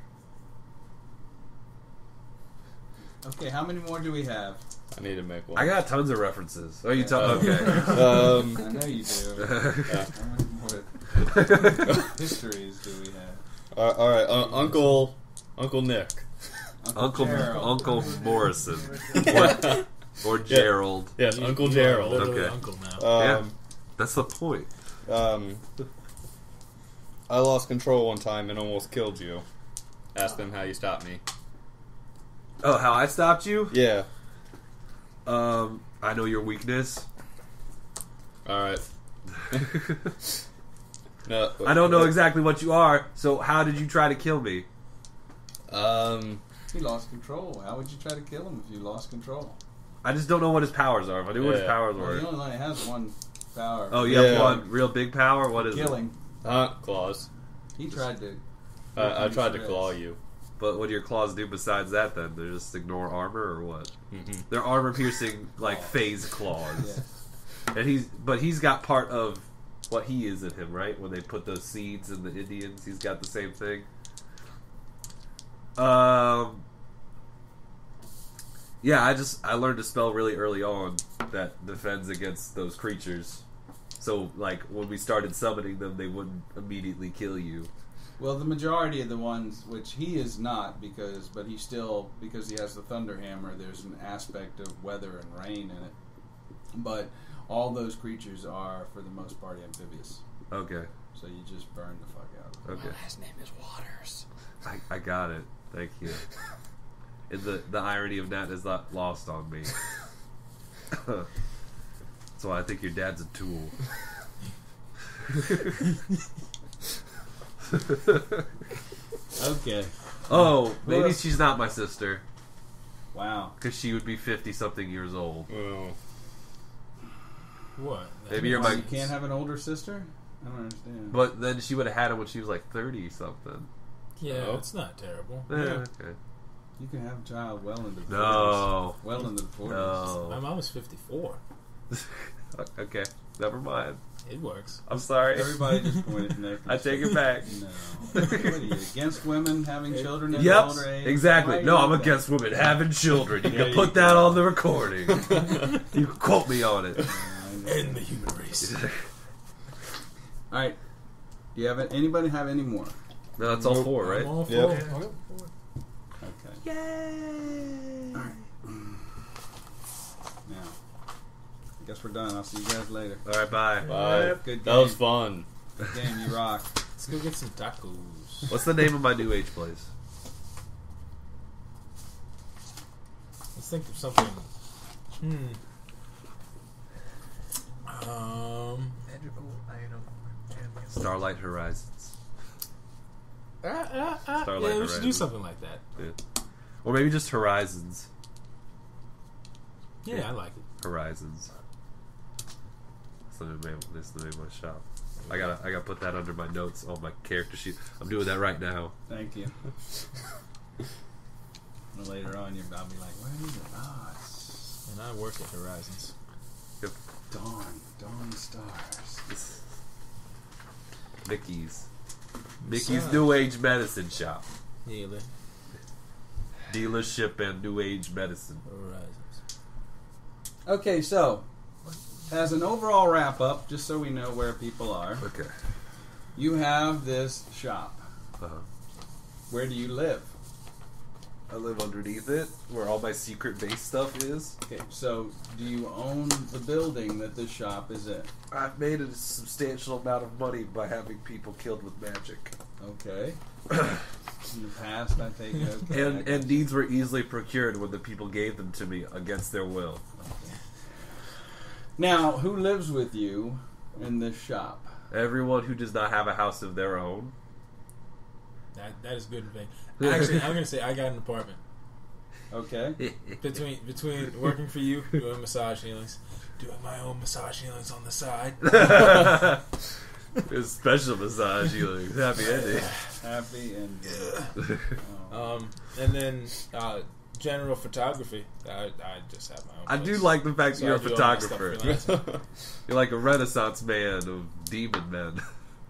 [SPEAKER 1] Okay, how many more do we have?
[SPEAKER 6] I need to make one.
[SPEAKER 2] I got tons of references. Oh, you
[SPEAKER 1] Yeah.
[SPEAKER 2] talk? Okay.
[SPEAKER 1] I know you do. How many more histories do we have?
[SPEAKER 6] all right, Uncle Nick.
[SPEAKER 2] Uncle
[SPEAKER 1] Gerald.
[SPEAKER 2] Uncle Morrison or
[SPEAKER 6] Yeah.
[SPEAKER 2] Gerald.
[SPEAKER 6] Yes,
[SPEAKER 3] You-
[SPEAKER 6] Uncle
[SPEAKER 3] you are
[SPEAKER 6] Gerald.
[SPEAKER 3] literally
[SPEAKER 2] Okay.
[SPEAKER 3] Uncle now.
[SPEAKER 2] Yeah. That's the point.
[SPEAKER 6] I lost control one time and almost killed you. Ask them how you stopped me.
[SPEAKER 2] Oh, how I stopped you?
[SPEAKER 6] Yeah.
[SPEAKER 2] I know your weakness.
[SPEAKER 6] All right. No,
[SPEAKER 2] I don't know exactly what you are. So how did you try to kill me?
[SPEAKER 1] He lost control. How would you try to kill him if you lost control?
[SPEAKER 2] I just don't know what his powers are. If I knew what his
[SPEAKER 6] Yeah.
[SPEAKER 2] powers
[SPEAKER 1] Well,
[SPEAKER 2] were.
[SPEAKER 1] he only has one power.
[SPEAKER 2] Oh, you have
[SPEAKER 6] Yeah.
[SPEAKER 2] one real big power? What is
[SPEAKER 1] Killing.
[SPEAKER 6] claws.
[SPEAKER 1] He tried to.
[SPEAKER 6] I tried to
[SPEAKER 1] Shreds.
[SPEAKER 6] claw you.
[SPEAKER 2] it? But what do your claws do besides that then? They just ignore armor or what?
[SPEAKER 6] Mm-hmm.
[SPEAKER 2] They're armor piercing like
[SPEAKER 1] Claws.
[SPEAKER 2] phase claws.
[SPEAKER 1] Yeah.
[SPEAKER 2] And he's got part of what he is in him, right? When they put those seeds in the Indians, he's got the same thing. Yeah, I learned to spell really early on that defends against those creatures. So like when we started summoning them, they wouldn't immediately kill you.
[SPEAKER 1] Well, the majority of the ones, which he is not, because he has the Thunder Hammer, there's an aspect of weather and rain in it. But all those creatures are, for the most part, amphibious.
[SPEAKER 2] Okay.
[SPEAKER 1] So you just burn the fuck out of them.
[SPEAKER 2] Okay.
[SPEAKER 4] His name is Waters.
[SPEAKER 2] I got it. Thank you. And the irony of that is not lost on me. That's why I think your dad's a tool.
[SPEAKER 1] Okay.
[SPEAKER 2] Oh, maybe
[SPEAKER 1] Well,
[SPEAKER 2] she's not my sister.
[SPEAKER 1] Wow.
[SPEAKER 2] Because she would be 50-something years old.
[SPEAKER 6] Oh.
[SPEAKER 3] What?
[SPEAKER 2] Maybe you're
[SPEAKER 1] Why,
[SPEAKER 2] my...
[SPEAKER 1] you can't have an older sister? I don't understand.
[SPEAKER 2] But then she would have had it when she was like 30-something.
[SPEAKER 3] Yeah,
[SPEAKER 6] Oh.
[SPEAKER 3] it's not terrible.
[SPEAKER 2] Okay.
[SPEAKER 1] You can have a child well into the 40s.
[SPEAKER 2] No.
[SPEAKER 1] Well into the 40s.
[SPEAKER 3] My
[SPEAKER 2] No.
[SPEAKER 3] mom was 54.
[SPEAKER 2] Okay. Never mind.
[SPEAKER 3] It works.
[SPEAKER 2] I'm sorry.
[SPEAKER 1] Everybody just pointed Nick.
[SPEAKER 2] I take it back.
[SPEAKER 1] No. What are you, against women having children at an
[SPEAKER 2] Yep,
[SPEAKER 1] older age?
[SPEAKER 2] exactly.
[SPEAKER 1] Why
[SPEAKER 2] No,
[SPEAKER 1] you
[SPEAKER 2] I'm
[SPEAKER 1] do that?
[SPEAKER 2] against women having children. You
[SPEAKER 1] There
[SPEAKER 2] can
[SPEAKER 1] you
[SPEAKER 2] put
[SPEAKER 1] go.
[SPEAKER 2] that on the recording. You can quote me on it.
[SPEAKER 3] And the human race.
[SPEAKER 1] All right. Do you have anybody have any more?
[SPEAKER 2] No, that's all four, right?
[SPEAKER 3] I'm all for
[SPEAKER 6] Yep.
[SPEAKER 3] it.
[SPEAKER 1] Okay.
[SPEAKER 2] Yay!
[SPEAKER 1] Now, I guess we're done. I'll see you guys later.
[SPEAKER 2] All right, bye.
[SPEAKER 6] Bye.
[SPEAKER 5] Yep.
[SPEAKER 1] Good game.
[SPEAKER 6] That was fun.
[SPEAKER 1] Good game. You rock.
[SPEAKER 3] Let's go get some tacos.
[SPEAKER 2] What's the name of my new age place?
[SPEAKER 3] Let's think of something.
[SPEAKER 5] Magical item.
[SPEAKER 2] Starlight Horizons.
[SPEAKER 3] Yeah,
[SPEAKER 2] Starlight
[SPEAKER 3] we should do
[SPEAKER 2] Horizons.
[SPEAKER 3] something like that.
[SPEAKER 2] Yeah. Or maybe just Horizons.
[SPEAKER 3] Yeah, I like it.
[SPEAKER 2] Horizons. That's the name of my shop. I gotta put that under my notes on my character sheet. I'm doing that right now.
[SPEAKER 1] Thank you. And later on, I'll be like, where is it? Ah, it's
[SPEAKER 3] And I work at Horizons.
[SPEAKER 1] dawn stars.
[SPEAKER 2] Mickey's New Age Medicine Shop.
[SPEAKER 3] Yeah,
[SPEAKER 2] dealership and new age medicine.
[SPEAKER 1] Okay, so as an overall wrap up, just so we know where people are,
[SPEAKER 2] Okay.
[SPEAKER 1] you have this shop.
[SPEAKER 2] Uh-huh.
[SPEAKER 1] Where do you live?
[SPEAKER 2] I live underneath it, where all my secret base stuff is.
[SPEAKER 1] Okay, so do you own the building that this shop is in?
[SPEAKER 2] I've made a substantial amount of money by having people killed with magic.
[SPEAKER 1] Okay. In the past, I think. Okay.
[SPEAKER 2] And deeds were easily procured when the people gave them to me against their will.
[SPEAKER 1] Now, who lives with you in this shop?
[SPEAKER 2] Everyone who does not have a house of their own.
[SPEAKER 3] That is good thing. Actually, I'm gonna say I got an apartment.
[SPEAKER 1] Okay.
[SPEAKER 3] Between working for you, doing massage healings, doing my own massage healings on the side.
[SPEAKER 2] It's special massage healing. Happy ending.
[SPEAKER 1] Happy and
[SPEAKER 3] And then general photography. I just have my own.
[SPEAKER 2] I do
[SPEAKER 3] place.
[SPEAKER 2] like the fact that
[SPEAKER 3] So
[SPEAKER 2] you're
[SPEAKER 3] I
[SPEAKER 2] a
[SPEAKER 3] do all my stuff
[SPEAKER 2] photographer.
[SPEAKER 3] freelance.
[SPEAKER 2] You're like a Renaissance man of demon men.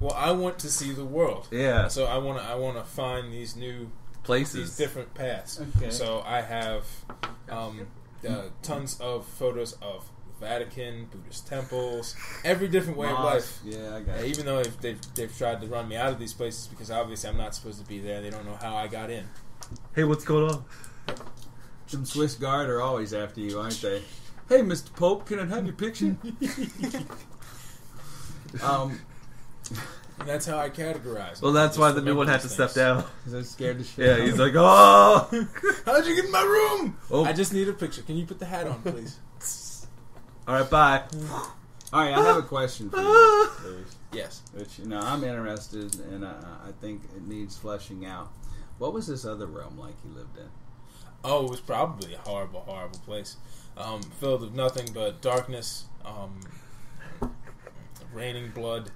[SPEAKER 3] Well, I want to see the world.
[SPEAKER 2] Yeah.
[SPEAKER 3] So I want to find these new
[SPEAKER 2] Places.
[SPEAKER 3] these different paths.
[SPEAKER 1] Okay.
[SPEAKER 3] So I have tons of photos of Vatican, Buddhist temples, every different way of life.
[SPEAKER 1] Yeah, I got it.
[SPEAKER 3] Even though they've tried to run me out of these places because obviously I'm not supposed to be there. They don't know how I got in.
[SPEAKER 2] Hey, what's going on?
[SPEAKER 1] Some Swiss Guard are always after you, aren't they? Hey, Mr. Pope, can I have your picture?
[SPEAKER 3] And that's how I categorize.
[SPEAKER 2] Well, that's why the new one had to step down.
[SPEAKER 1] Because they're scared to shit.
[SPEAKER 2] Yeah, he's like, oh!
[SPEAKER 3] How'd you get in my room?
[SPEAKER 2] Oh.
[SPEAKER 3] I just need a picture. Can you put the hat on, please?
[SPEAKER 2] Alright, bye.
[SPEAKER 1] All right, I have a question for you.
[SPEAKER 3] Yes.
[SPEAKER 1] Which, I'm interested, and I think it needs fleshing out. What was this other realm like you lived in?
[SPEAKER 3] Oh, it was probably a horrible, horrible place. Filled with nothing but darkness, raining blood.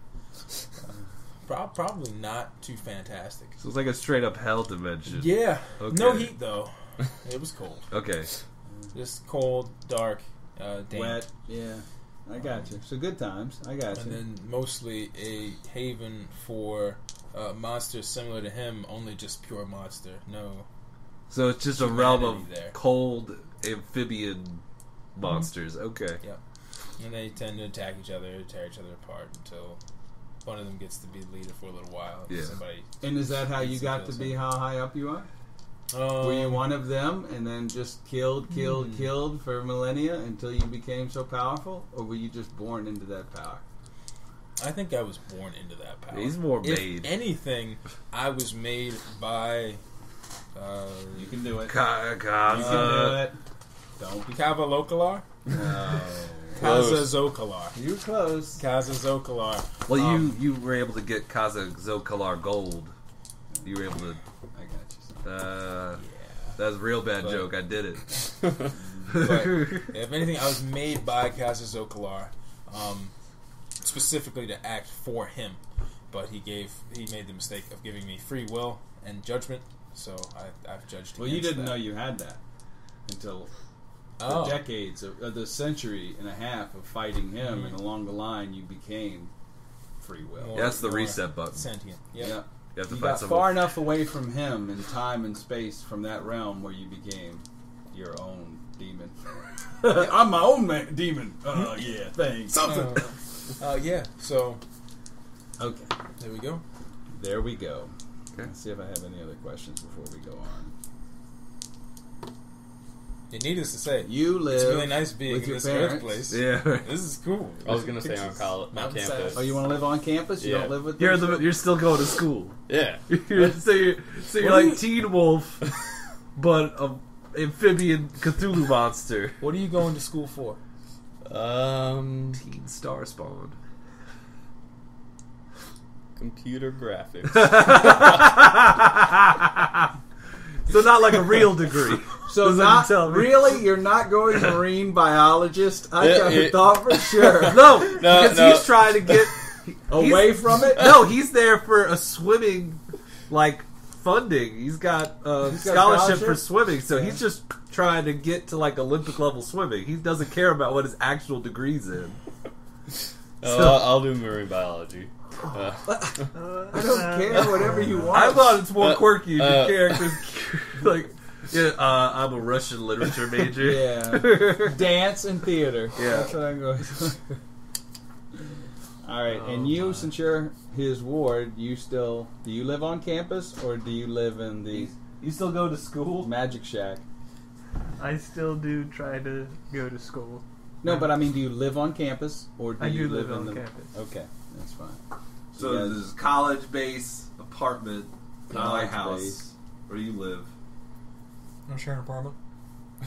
[SPEAKER 3] Probably not too fantastic.
[SPEAKER 2] So it's like a straight up hell dimension.
[SPEAKER 3] Yeah.
[SPEAKER 2] Okay.
[SPEAKER 3] No heat, though. It was cold.
[SPEAKER 2] Okay.
[SPEAKER 3] Just cold, dark, damp.
[SPEAKER 1] Wet, yeah. I got you. So good times. I got
[SPEAKER 3] And
[SPEAKER 1] you.
[SPEAKER 3] then mostly a haven for monsters similar to him, only just pure monster. No.
[SPEAKER 2] So it's just a realm of
[SPEAKER 3] Humanity there.
[SPEAKER 2] cold amphibian monsters. Okay.
[SPEAKER 3] Yep. And they tend to attack each other, tear each other apart until one of them gets to be the leader for a little while.
[SPEAKER 2] Yeah.
[SPEAKER 3] Somebody.
[SPEAKER 1] And is that how you got to be how high up you are? Were you one of them and then just killed for millennia until you became so powerful? Or were you just born into that power?
[SPEAKER 3] I think I was born into that power.
[SPEAKER 2] He's more
[SPEAKER 3] If
[SPEAKER 2] made.
[SPEAKER 3] anything, I was made by.
[SPEAKER 1] You can do it. You
[SPEAKER 2] Kaza.
[SPEAKER 1] can do it. Don't be
[SPEAKER 3] Kavalokalar?
[SPEAKER 1] No.
[SPEAKER 3] Kazazokalar.
[SPEAKER 1] You were close.
[SPEAKER 3] Kazazokalar.
[SPEAKER 2] Well, you were able to get Kaza Zokalar gold. You were able to.
[SPEAKER 1] I got you.
[SPEAKER 2] That was a real bad
[SPEAKER 3] But-
[SPEAKER 2] joke. I did it.
[SPEAKER 3] But if anything, I was made by Kazazokalar, specifically to act for him. But he made the mistake of giving me free will and judgment, so I've judged.
[SPEAKER 1] Well, you
[SPEAKER 3] against
[SPEAKER 1] didn't
[SPEAKER 3] that.
[SPEAKER 1] know you had that until
[SPEAKER 3] Oh.
[SPEAKER 1] the decades of the century and a half of fighting him, and along the line you became free will.
[SPEAKER 3] More-
[SPEAKER 2] That's the
[SPEAKER 3] more
[SPEAKER 2] reset button.
[SPEAKER 3] Sentient. Yep.
[SPEAKER 1] Yeah.
[SPEAKER 2] You have to
[SPEAKER 1] You
[SPEAKER 2] find
[SPEAKER 1] got
[SPEAKER 2] someone.
[SPEAKER 1] far enough away from him in time and space from that realm where you became your own demon. I'm my own demon. Yeah, thanks.
[SPEAKER 3] Something. Yeah. So
[SPEAKER 1] Okay,
[SPEAKER 3] there we go.
[SPEAKER 1] there we go.
[SPEAKER 2] Okay.
[SPEAKER 1] Let's see if I have any other questions before we go on.
[SPEAKER 3] Needless to say,
[SPEAKER 1] You live
[SPEAKER 3] it's really nice being
[SPEAKER 1] with
[SPEAKER 3] in
[SPEAKER 1] your
[SPEAKER 3] this
[SPEAKER 1] parents.
[SPEAKER 3] Earth place.
[SPEAKER 2] Yeah.
[SPEAKER 3] This is cool.
[SPEAKER 6] I was gonna say on
[SPEAKER 3] Pictures.
[SPEAKER 6] on
[SPEAKER 3] Mountainside.
[SPEAKER 6] campus.
[SPEAKER 1] Oh, you want to live on campus? You
[SPEAKER 6] Yeah.
[SPEAKER 1] don't live with
[SPEAKER 2] You're still going to school.
[SPEAKER 6] Yeah.
[SPEAKER 2] so you're
[SPEAKER 3] What
[SPEAKER 2] like
[SPEAKER 3] do you-
[SPEAKER 2] Teen Wolf, but an amphibian Cthulhu monster.
[SPEAKER 3] What are you going to school for?
[SPEAKER 2] Teen Star Spawn.
[SPEAKER 6] Computer graphics.
[SPEAKER 2] So not like a real degree.
[SPEAKER 1] So
[SPEAKER 2] Doesn't
[SPEAKER 1] not
[SPEAKER 2] tell me.
[SPEAKER 1] really, you're not going marine biologist. I
[SPEAKER 6] Yeah,
[SPEAKER 1] thought for sure.
[SPEAKER 2] No, because
[SPEAKER 6] no.
[SPEAKER 2] he's trying to get
[SPEAKER 1] Away from it.
[SPEAKER 2] No, he's there for a swimming funding. He's got a
[SPEAKER 1] He's got
[SPEAKER 2] scholarship for
[SPEAKER 1] scholarship?
[SPEAKER 2] swimming, so
[SPEAKER 1] Yeah.
[SPEAKER 2] he's just trying to get to Olympic level swimming. He doesn't care about what his actual degree's in.
[SPEAKER 6] I'll do marine biology.
[SPEAKER 1] I don't care. Whatever you want.
[SPEAKER 2] I thought it's more
[SPEAKER 6] Uh,
[SPEAKER 2] quirky. The
[SPEAKER 6] uh,
[SPEAKER 2] characters Yeah, I'm a Russian literature major.
[SPEAKER 1] Yeah. Dance and theater.
[SPEAKER 2] Yeah.
[SPEAKER 1] That's what I'm going to. All right, and you, since you're his ward, do you live on campus or do you live in the
[SPEAKER 7] You still go to school?
[SPEAKER 1] Magic Shack?
[SPEAKER 5] I still do try to go to school.
[SPEAKER 1] No, but I mean, do you live on campus or do
[SPEAKER 5] I
[SPEAKER 1] you
[SPEAKER 5] do live
[SPEAKER 1] in
[SPEAKER 5] on
[SPEAKER 1] the
[SPEAKER 5] campus.
[SPEAKER 1] Okay, that's fine.
[SPEAKER 2] So
[SPEAKER 1] you guys-
[SPEAKER 2] there's college base, apartment, my
[SPEAKER 1] College
[SPEAKER 2] house.
[SPEAKER 1] base.
[SPEAKER 2] Where you live?
[SPEAKER 4] I'm sharing an apartment.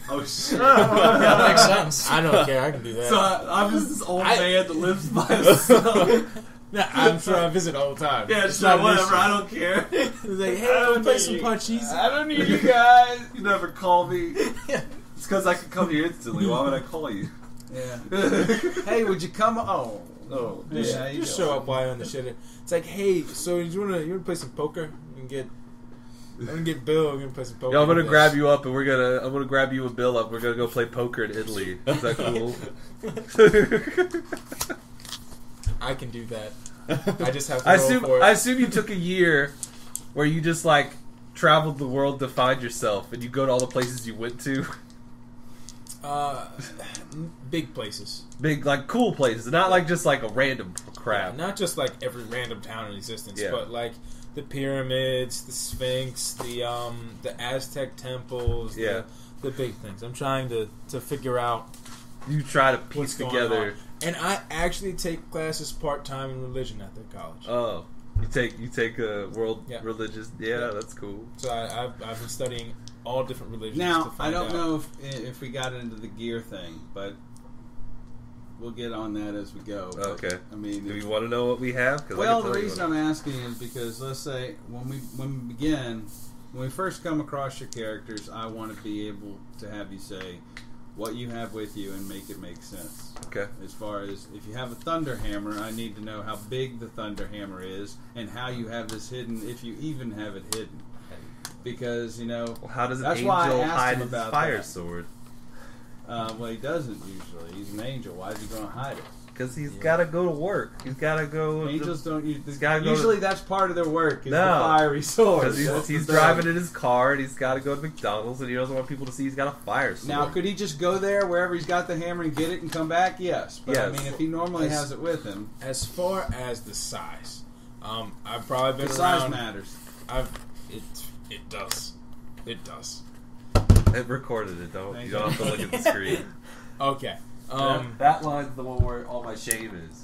[SPEAKER 2] Oh shit!
[SPEAKER 4] That makes sense.
[SPEAKER 3] I don't care. I can do that.
[SPEAKER 2] So I'm just this old
[SPEAKER 3] I-
[SPEAKER 2] man that lives by himself.
[SPEAKER 3] Nah, I'm sure I visit all the time.
[SPEAKER 2] Yeah,
[SPEAKER 3] It's
[SPEAKER 2] it's
[SPEAKER 3] not
[SPEAKER 2] like,
[SPEAKER 3] an
[SPEAKER 2] whatever.
[SPEAKER 3] issue.
[SPEAKER 2] I don't care.
[SPEAKER 3] He's like, hey,
[SPEAKER 2] I don't
[SPEAKER 3] let's play
[SPEAKER 2] need
[SPEAKER 3] some
[SPEAKER 2] you.
[SPEAKER 3] punchies.
[SPEAKER 1] I don't need you guys.
[SPEAKER 2] You never call me. It's because I can come here instantly. Why would I call you?
[SPEAKER 1] Yeah. Hey, would you come? Oh,
[SPEAKER 3] Just,
[SPEAKER 1] yeah,
[SPEAKER 3] just show up while you're on the shitter. It's like, hey, so you wanna play some poker? I'm gonna get Bill. We're gonna play some poker.
[SPEAKER 2] Yo, I'm gonna grab you up, and I'm gonna grab you and Bill up. We're gonna go play poker in Italy. Is that cool?
[SPEAKER 3] I can do that. I just have to
[SPEAKER 2] I
[SPEAKER 3] roll
[SPEAKER 2] assume
[SPEAKER 3] for it.
[SPEAKER 2] I assume you took a year where you just like traveled the world to find yourself, and you go to all the places you went to.
[SPEAKER 3] Big places.
[SPEAKER 2] Big, like, cool places, not like just like a random crap.
[SPEAKER 3] Not just like every random town in existence,
[SPEAKER 2] Yeah.
[SPEAKER 3] but like the pyramids, the Sphinx, the Aztec temples,
[SPEAKER 2] Yeah.
[SPEAKER 3] the big things. I'm trying to figure out
[SPEAKER 2] You try to
[SPEAKER 3] what's
[SPEAKER 2] piece
[SPEAKER 3] going
[SPEAKER 2] together.
[SPEAKER 3] on. And I actually take classes part-time in religion at the college.
[SPEAKER 2] Oh, you take a world
[SPEAKER 3] Yeah.
[SPEAKER 2] religious. Yeah,
[SPEAKER 3] Yeah.
[SPEAKER 2] that's cool.
[SPEAKER 3] So I've been studying all different religions.
[SPEAKER 1] Now,
[SPEAKER 3] to
[SPEAKER 1] I
[SPEAKER 3] find
[SPEAKER 1] don't
[SPEAKER 3] out.
[SPEAKER 1] know if we got into the gear thing, but we'll get on that as we go. But,
[SPEAKER 2] Okay.
[SPEAKER 1] I mean,
[SPEAKER 2] Do you want to know what we have? 'Cause I
[SPEAKER 1] well,
[SPEAKER 2] can
[SPEAKER 1] the
[SPEAKER 2] tell you
[SPEAKER 1] reason
[SPEAKER 2] what
[SPEAKER 1] I'm asking is because let's say when we begin, when we first come across your characters, I want to be able to have you say what you have with you and make it make sense.
[SPEAKER 2] Okay.
[SPEAKER 1] As far as if you have a thunder hammer, I need to know how big the thunder hammer is and how you have this hidden, if you even have it hidden. Because
[SPEAKER 2] Well, how does an
[SPEAKER 1] That's why I
[SPEAKER 2] angel
[SPEAKER 1] asked
[SPEAKER 2] hide
[SPEAKER 1] him
[SPEAKER 2] his
[SPEAKER 1] about
[SPEAKER 2] fire
[SPEAKER 1] that.
[SPEAKER 2] sword?
[SPEAKER 1] well, he doesn't usually. He's an angel. Why is he going to hide it?
[SPEAKER 2] Because he's got to go to work. He's got to go.
[SPEAKER 1] Angels don't.
[SPEAKER 2] gotta go
[SPEAKER 1] Usually, that's part of their work. Is
[SPEAKER 2] No.
[SPEAKER 1] the fiery sword.
[SPEAKER 2] Because
[SPEAKER 1] That's
[SPEAKER 2] he's
[SPEAKER 1] the
[SPEAKER 2] driving
[SPEAKER 1] thing.
[SPEAKER 2] in his car and he's got to go to McDonald's and he doesn't want people to see he's got a fire sword.
[SPEAKER 1] Now, could he just go there wherever he's got the hammer and get it and come back? Yes. But I
[SPEAKER 2] Yes.
[SPEAKER 1] mean, if he normally has it with him,
[SPEAKER 3] As far as the size, I've probably
[SPEAKER 1] the
[SPEAKER 3] been
[SPEAKER 1] size
[SPEAKER 3] around.
[SPEAKER 1] matters.
[SPEAKER 3] It does. It does.
[SPEAKER 2] It recorded it.
[SPEAKER 1] Thank
[SPEAKER 2] You don't have to look at the screen.
[SPEAKER 3] Okay.
[SPEAKER 2] That line's the one where all my shame is.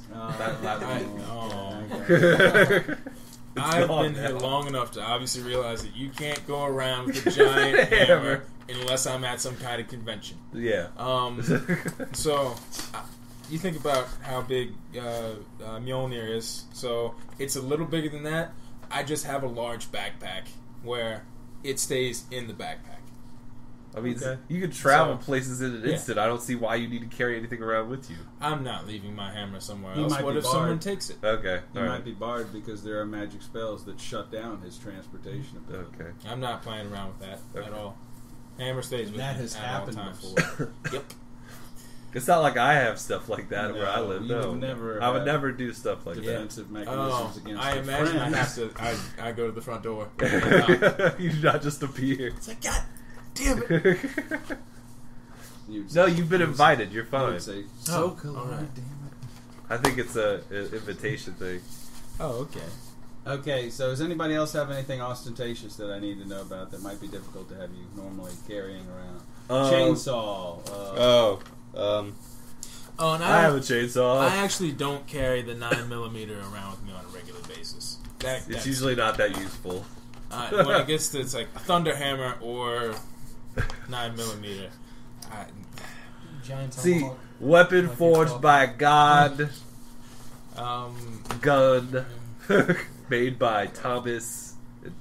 [SPEAKER 3] I've been here long enough to obviously realize that you can't go around with a giant hammer unless I'm at some kind of convention.
[SPEAKER 2] Yeah.
[SPEAKER 3] So, you think about how big Mjolnir is. So, it's a little bigger than that. I just have a large backpack where it stays in the backpack.
[SPEAKER 2] I mean,
[SPEAKER 1] Okay.
[SPEAKER 2] you can travel
[SPEAKER 3] So,
[SPEAKER 2] places in an
[SPEAKER 3] yeah.
[SPEAKER 2] instant. I don't see why you need to carry anything around with you.
[SPEAKER 3] I'm not leaving my hammer somewhere
[SPEAKER 1] He
[SPEAKER 3] else.
[SPEAKER 1] might
[SPEAKER 3] What
[SPEAKER 1] be
[SPEAKER 3] if someone
[SPEAKER 1] barred.
[SPEAKER 3] takes it?
[SPEAKER 2] Okay.
[SPEAKER 1] He
[SPEAKER 2] all
[SPEAKER 1] might
[SPEAKER 2] right.
[SPEAKER 1] be barred because there are magic spells that shut down his transportation ability.
[SPEAKER 2] Okay.
[SPEAKER 3] I'm not playing around with that at
[SPEAKER 2] Okay.
[SPEAKER 3] all. Hammer stays with
[SPEAKER 1] That
[SPEAKER 3] me
[SPEAKER 1] has
[SPEAKER 3] at
[SPEAKER 1] happened
[SPEAKER 3] all times.
[SPEAKER 1] before.
[SPEAKER 3] Yep.
[SPEAKER 2] It's not like I have stuff like that where I
[SPEAKER 1] No,
[SPEAKER 2] live.
[SPEAKER 1] you
[SPEAKER 2] No,
[SPEAKER 1] would never
[SPEAKER 2] I would
[SPEAKER 1] have
[SPEAKER 2] never do stuff like
[SPEAKER 1] Defensive
[SPEAKER 3] Oh,
[SPEAKER 1] mechanisms against
[SPEAKER 3] I
[SPEAKER 1] their
[SPEAKER 3] imagine I
[SPEAKER 1] friends.
[SPEAKER 3] have to. I go to the front door.
[SPEAKER 2] that. You do not just appear.
[SPEAKER 3] It's like, God damn it!
[SPEAKER 1] You'd
[SPEAKER 2] No,
[SPEAKER 1] say-
[SPEAKER 2] you've been
[SPEAKER 1] you'd
[SPEAKER 2] invited. You're
[SPEAKER 1] say-
[SPEAKER 2] fine.
[SPEAKER 1] you'd say,
[SPEAKER 3] Oh,
[SPEAKER 1] so cool.
[SPEAKER 3] all right.
[SPEAKER 1] Damn
[SPEAKER 2] I think it's an invitation thing.
[SPEAKER 3] Oh, okay.
[SPEAKER 1] it. Okay, so does anybody else have anything ostentatious that I need to know about that might be difficult to have you normally carrying around? Chainsaw.
[SPEAKER 3] Oh, and
[SPEAKER 2] I have a chainsaw.
[SPEAKER 3] I actually don't carry the 9mm around with me on a regular basis.
[SPEAKER 2] It's usually not that useful.
[SPEAKER 3] when it gets to it's like a thunder hammer or 9mm.
[SPEAKER 4] Giant
[SPEAKER 2] See,
[SPEAKER 4] tomahawk.
[SPEAKER 2] weapon
[SPEAKER 4] Like
[SPEAKER 2] forged
[SPEAKER 4] it's
[SPEAKER 2] by God, gun made by Thomas, in,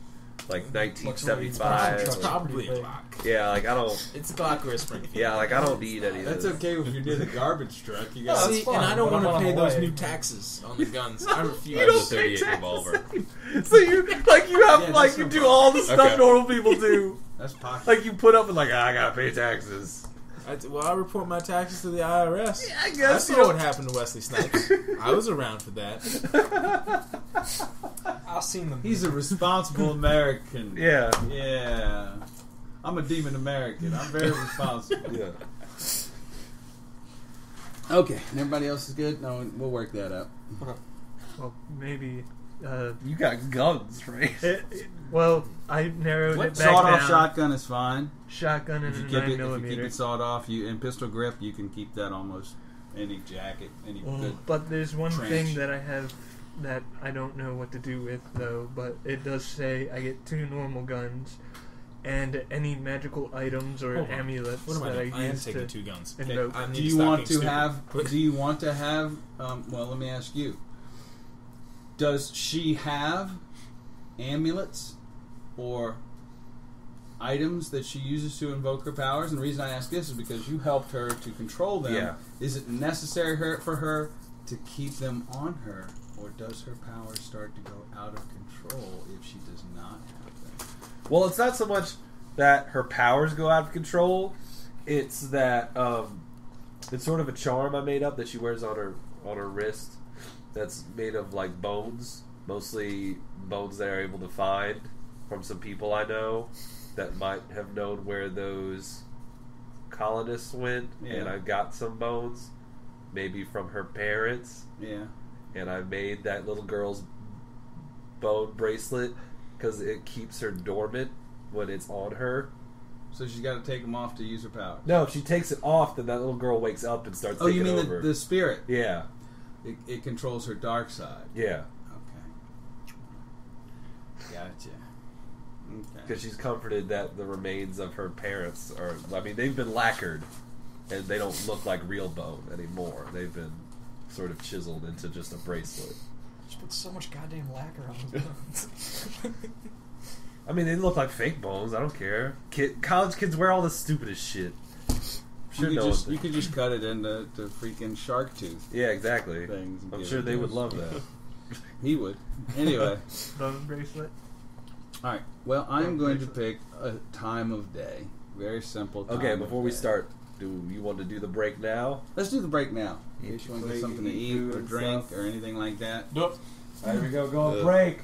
[SPEAKER 2] like
[SPEAKER 3] It's
[SPEAKER 2] 1975.
[SPEAKER 3] probably a Glock.
[SPEAKER 2] Yeah, like I don't.
[SPEAKER 3] It's a Glock or a Springfield.
[SPEAKER 2] Yeah, like I don't need any of
[SPEAKER 1] That's
[SPEAKER 2] this.
[SPEAKER 1] okay if you're near the garbage truck. You
[SPEAKER 4] Oh,
[SPEAKER 1] got
[SPEAKER 4] that's
[SPEAKER 3] See,
[SPEAKER 4] fine,
[SPEAKER 3] and I don't
[SPEAKER 4] but
[SPEAKER 3] want
[SPEAKER 4] I'm
[SPEAKER 3] to
[SPEAKER 4] on
[SPEAKER 3] pay
[SPEAKER 4] the
[SPEAKER 3] those
[SPEAKER 4] way.
[SPEAKER 3] new taxes on the guns. I refuse.
[SPEAKER 2] You don't
[SPEAKER 6] the
[SPEAKER 2] pay
[SPEAKER 6] 38
[SPEAKER 2] taxes.
[SPEAKER 6] revolver.
[SPEAKER 2] So you like you have
[SPEAKER 1] Yeah,
[SPEAKER 2] like
[SPEAKER 1] that's
[SPEAKER 2] you
[SPEAKER 1] no
[SPEAKER 2] do
[SPEAKER 1] problem.
[SPEAKER 2] all the stuff
[SPEAKER 6] Okay.
[SPEAKER 2] normal people do.
[SPEAKER 1] That's pocket.
[SPEAKER 2] Like you put up and like I gotta pay taxes.
[SPEAKER 3] I report my taxes to the IRS.
[SPEAKER 2] Yeah, I
[SPEAKER 3] I
[SPEAKER 2] guess
[SPEAKER 3] saw what happened to Wesley Snipes. I was around for that.
[SPEAKER 4] I've seen them.
[SPEAKER 1] He's a responsible American.
[SPEAKER 2] Yeah.
[SPEAKER 1] Yeah. I'm a demon American. I'm very responsible.
[SPEAKER 2] Yeah.
[SPEAKER 1] Okay, and everybody else is good? No, we'll work that out.
[SPEAKER 5] Well, maybe.
[SPEAKER 2] You got guns, right?
[SPEAKER 5] Well, I narrowed it back
[SPEAKER 1] Sawed-off
[SPEAKER 5] down.
[SPEAKER 1] shotgun is fine.
[SPEAKER 5] Shotgun and
[SPEAKER 1] If
[SPEAKER 5] a
[SPEAKER 1] you, keep
[SPEAKER 5] 9
[SPEAKER 1] it, if you
[SPEAKER 5] millimeter.
[SPEAKER 1] keep it sawed off, and pistol grip, you can keep that almost any jacket, any good.
[SPEAKER 5] But there's one
[SPEAKER 1] trench.
[SPEAKER 5] thing that I have that I don't know what to do with, though. But it does say I get 2 normal guns and any magical items or
[SPEAKER 3] Hold on.
[SPEAKER 5] amulets
[SPEAKER 3] What am I
[SPEAKER 5] that
[SPEAKER 3] doing?
[SPEAKER 5] I
[SPEAKER 3] I am
[SPEAKER 5] use
[SPEAKER 3] taking
[SPEAKER 5] to
[SPEAKER 3] 2 guns.
[SPEAKER 5] invoke.
[SPEAKER 3] I need
[SPEAKER 1] Do
[SPEAKER 3] to
[SPEAKER 1] you
[SPEAKER 3] stop
[SPEAKER 1] want
[SPEAKER 3] being
[SPEAKER 1] to
[SPEAKER 3] stupid.
[SPEAKER 1] have? Do you want to have? Well, let me ask you. Does she have amulets or items that she uses to invoke her powers? And the reason I ask this is because you helped her to control them.
[SPEAKER 2] Yeah.
[SPEAKER 1] Is it necessary for her to keep them on her, or does her powers start to go out of control if she does not have them?
[SPEAKER 2] Well, it's not so much that her powers go out of control. It's that it's sort of a charm I made up that she wears on her wrist. That's made of like bones, mostly bones that are able to find from some people I know that might have known where those colonists went.
[SPEAKER 1] Yeah.
[SPEAKER 2] And I got some bones, maybe from her parents.
[SPEAKER 1] Yeah.
[SPEAKER 2] And I made that little girl's bone bracelet because it keeps her dormant when it's on her.
[SPEAKER 1] So she's got to take them off to use her powers.
[SPEAKER 2] No, if she takes it off, then that little girl wakes up and starts
[SPEAKER 1] Oh,
[SPEAKER 2] taking
[SPEAKER 1] you mean
[SPEAKER 2] over.
[SPEAKER 1] the spirit?
[SPEAKER 2] Yeah,
[SPEAKER 1] It controls her dark side.
[SPEAKER 2] yeah.
[SPEAKER 1] Okay. Gotcha. Okay.
[SPEAKER 2] Because she's comforted that the remains of her parents are... I mean, they've been lacquered, and they don't look like real bone anymore. They've been sort of chiseled into just a bracelet.
[SPEAKER 4] Just put so much goddamn lacquer on those bones.
[SPEAKER 2] I mean, they look like fake bones. I don't care. College kids wear all the stupidest shit. Sure,
[SPEAKER 1] You could just cut it into freaking shark tooth
[SPEAKER 2] Yeah, exactly.
[SPEAKER 1] things. and
[SPEAKER 2] I'm
[SPEAKER 1] give
[SPEAKER 2] sure
[SPEAKER 1] it
[SPEAKER 2] they
[SPEAKER 1] to
[SPEAKER 2] would
[SPEAKER 1] us.
[SPEAKER 2] love that.
[SPEAKER 1] He would. Anyway.
[SPEAKER 5] Bone bracelet.
[SPEAKER 1] All right. Well, I'm going to pick a time of day. Very simple time
[SPEAKER 2] Okay,
[SPEAKER 1] of
[SPEAKER 2] before we
[SPEAKER 1] day.
[SPEAKER 2] start, do you want to do the break now?
[SPEAKER 1] Let's do the break now. In case you want to get
[SPEAKER 2] Eat
[SPEAKER 1] something to eat
[SPEAKER 2] food
[SPEAKER 1] or
[SPEAKER 2] and
[SPEAKER 1] drink
[SPEAKER 2] stuff.
[SPEAKER 1] or anything like that.
[SPEAKER 3] Nope.
[SPEAKER 2] All right, here we go. Go on break.